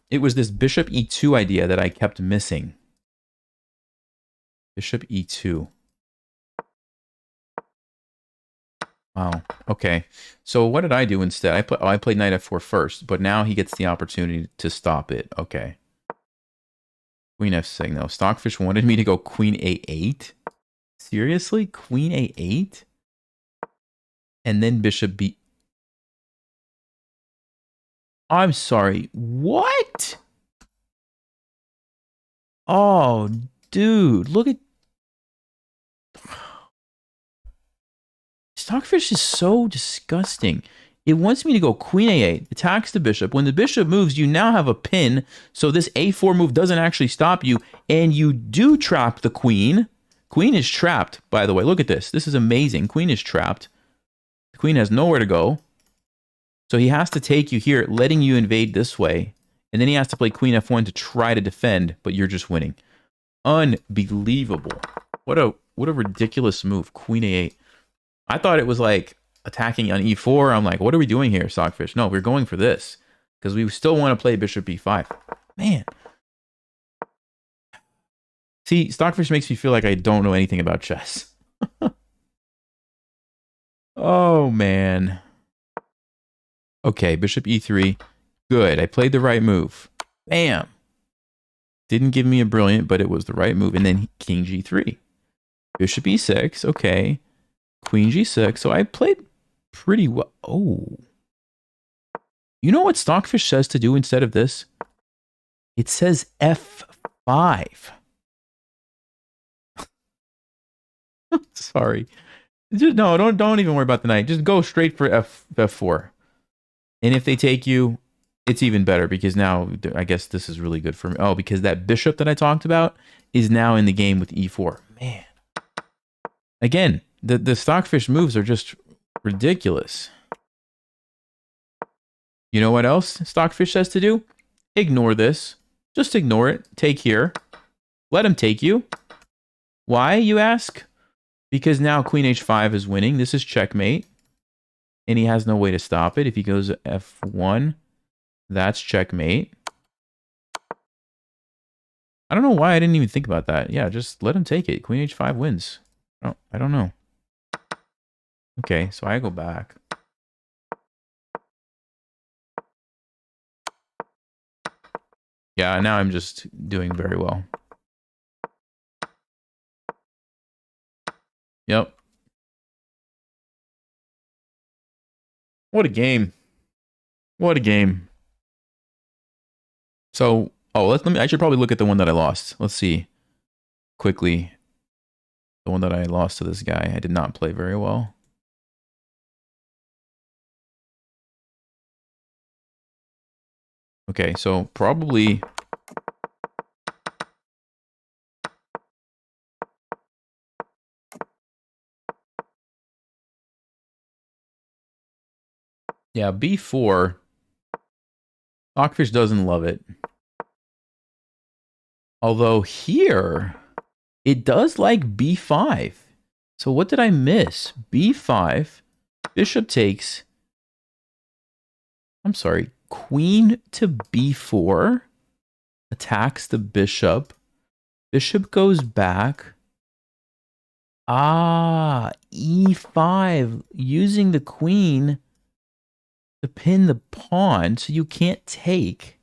It was this bishop e2 idea that I kept missing. Bishop e2. Wow. Okay. So what did I do instead? I played knight f4 first, but now he gets the opportunity to stop it. Okay. Queen f6. No, Stockfish wanted me to go queen a8. Seriously? Queen a8? And then bishop b... I'm sorry. What? Oh, dude. Look at... Stockfish is so disgusting. It wants me to go queen a8, attacks the bishop. When the bishop moves, you now have a pin, so this a4 move doesn't actually stop you, and you do trap the queen. Queen is trapped, by the way. Look at this. This is amazing. Queen is trapped. The queen has nowhere to go. So he has to take you here, letting you invade this way, and then he has to play queen f1 to try to defend, but you're just winning. Unbelievable. What a ridiculous move. Queen a8. I thought it was like attacking on e4. I'm like, what are we doing here, Stockfish? No, we're going for this because we still want to play bishop b5. Man. See, Stockfish makes me feel like I don't know anything about chess. Oh, man. Okay, bishop e3. Good. I played the right move. Bam. Didn't give me a brilliant, but it was the right move. And then king g3. Bishop e6. Okay. Queen g6. So I played pretty well. Oh. You know what Stockfish says to do instead of this? It says f5. Sorry. Just, no, don't even worry about the knight. Just go straight for f4. And if they take you, it's even better because now I guess this is really good for me. Oh, because that bishop that I talked about is now in the game with e4. Man. Again, the Stockfish moves are just ridiculous. You know what else Stockfish says to do? Ignore this. Just ignore it. Take here. Let him take you. Why, you ask? Because now queen h5 is winning. This is checkmate. And he has no way to stop it. If he goes f1, that's checkmate. I don't know why I didn't even think about that. Yeah, just let him take it. Queen h5 wins. Oh, I don't know. Okay, so I go back. Yeah, now I'm just doing very well. Yep. What a game. What a game. So, oh, I should probably look at the one that I lost. Let's see. Quickly. The one that I lost to this guy. I did not play very well. Okay, so probably... Yeah, b4. Stockfish doesn't love it. Although here, it does like b5. So what did I miss? b5, bishop takes... I'm sorry, queen to b4, attacks the bishop. Bishop goes back. Ah, e5, using the queen to pin the pawn, so you can't take.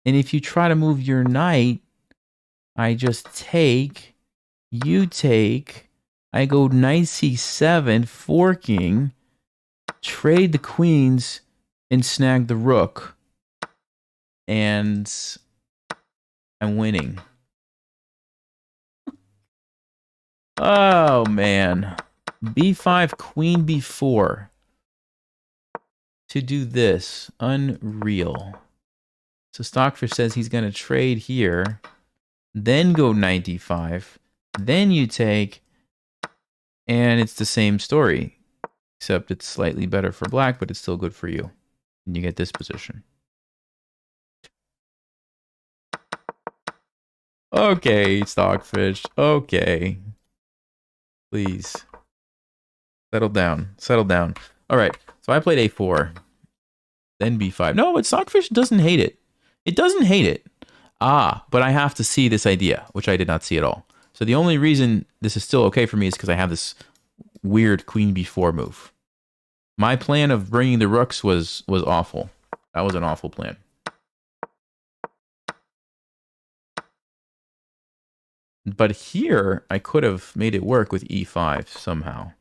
And if you try to move your knight, I just take, you take, I go knight c7, forking, trade the queens, and snag the rook. And I'm winning. Oh, man. b5, queen b4. To do this. Unreal. So Stockfish says he's going to trade here. Then go knight d5. Then you take. And it's the same story. Except it's slightly better for black, but it's still good for you. And you get this position. Okay, Stockfish. Okay. Please. Settle down. Settle down. All right. So I played A4. Then B5. No, but Stockfish doesn't hate it. It doesn't hate it. Ah, but I have to see this idea, which I did not see at all. So the only reason this is still okay for me is because I have this weird Queen B4 move. My plan of bringing the rooks was awful. That was an awful plan. But here, I could have made it work with E5 somehow.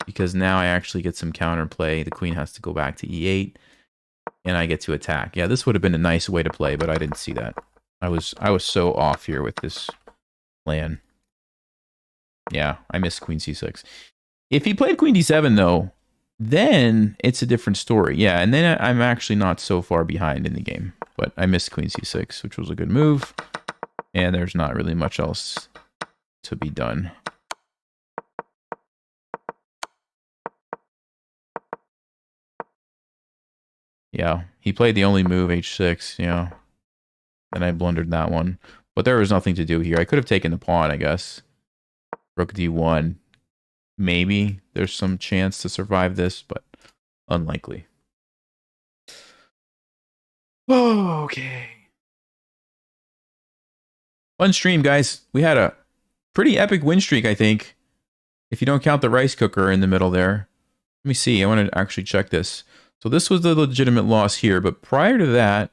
Because now I actually get some counterplay. The queen has to go back to E8. And I get to attack. Yeah, this would have been a nice way to play, but I didn't see that. I was so off here with this plan. Yeah, I missed Queen C6. If he played Queen D7, though, then it's a different story. Yeah, and then I'm actually not so far behind in the game. But I missed Queen C6, which was a good move. And there's not really much else to be done. Yeah, he played the only move, H6, yeah. And I blundered that one. But there was nothing to do here. I could have taken the pawn, I guess. Rook D1. Maybe there's some chance to survive this, but unlikely. Oh, okay. Fun stream, guys. We had a pretty epic win streak, I think. If you don't count the rice cooker in the middle there. Let me see. I want to actually check this. So this was the legitimate loss here, but prior to that,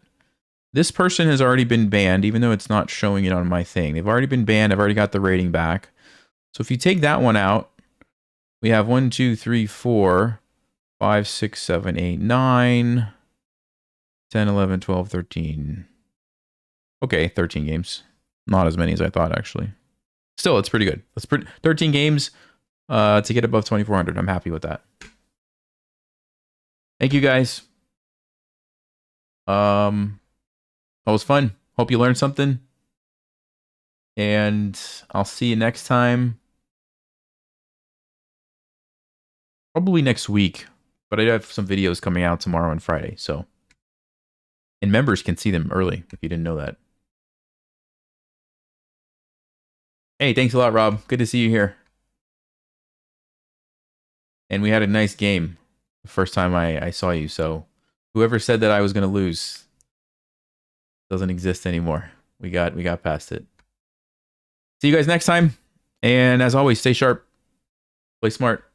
this person has already been banned, even though it's not showing it on my thing. They've already been banned. I've already got the rating back. So if you take that one out, we have 1, 2, 3, 4, 5, 6, 7, 8, 9, 10, 11, 12, 13. Okay, 13 games. Not as many as I thought, actually. Still, it's pretty good. 13 games to get above 2,400. I'm happy with that. Thank you, guys. That was fun. Hope you learned something. And I'll see you next time. Probably next week. But I have some videos coming out tomorrow and Friday. So, and members can see them early if you didn't know that. Hey, thanks a lot, Rob. Good to see you here. And we had a nice game the first time I saw you. So whoever said that I was going to lose doesn't exist anymore. We got past it. See you guys next time. And as always, stay sharp. Play smart.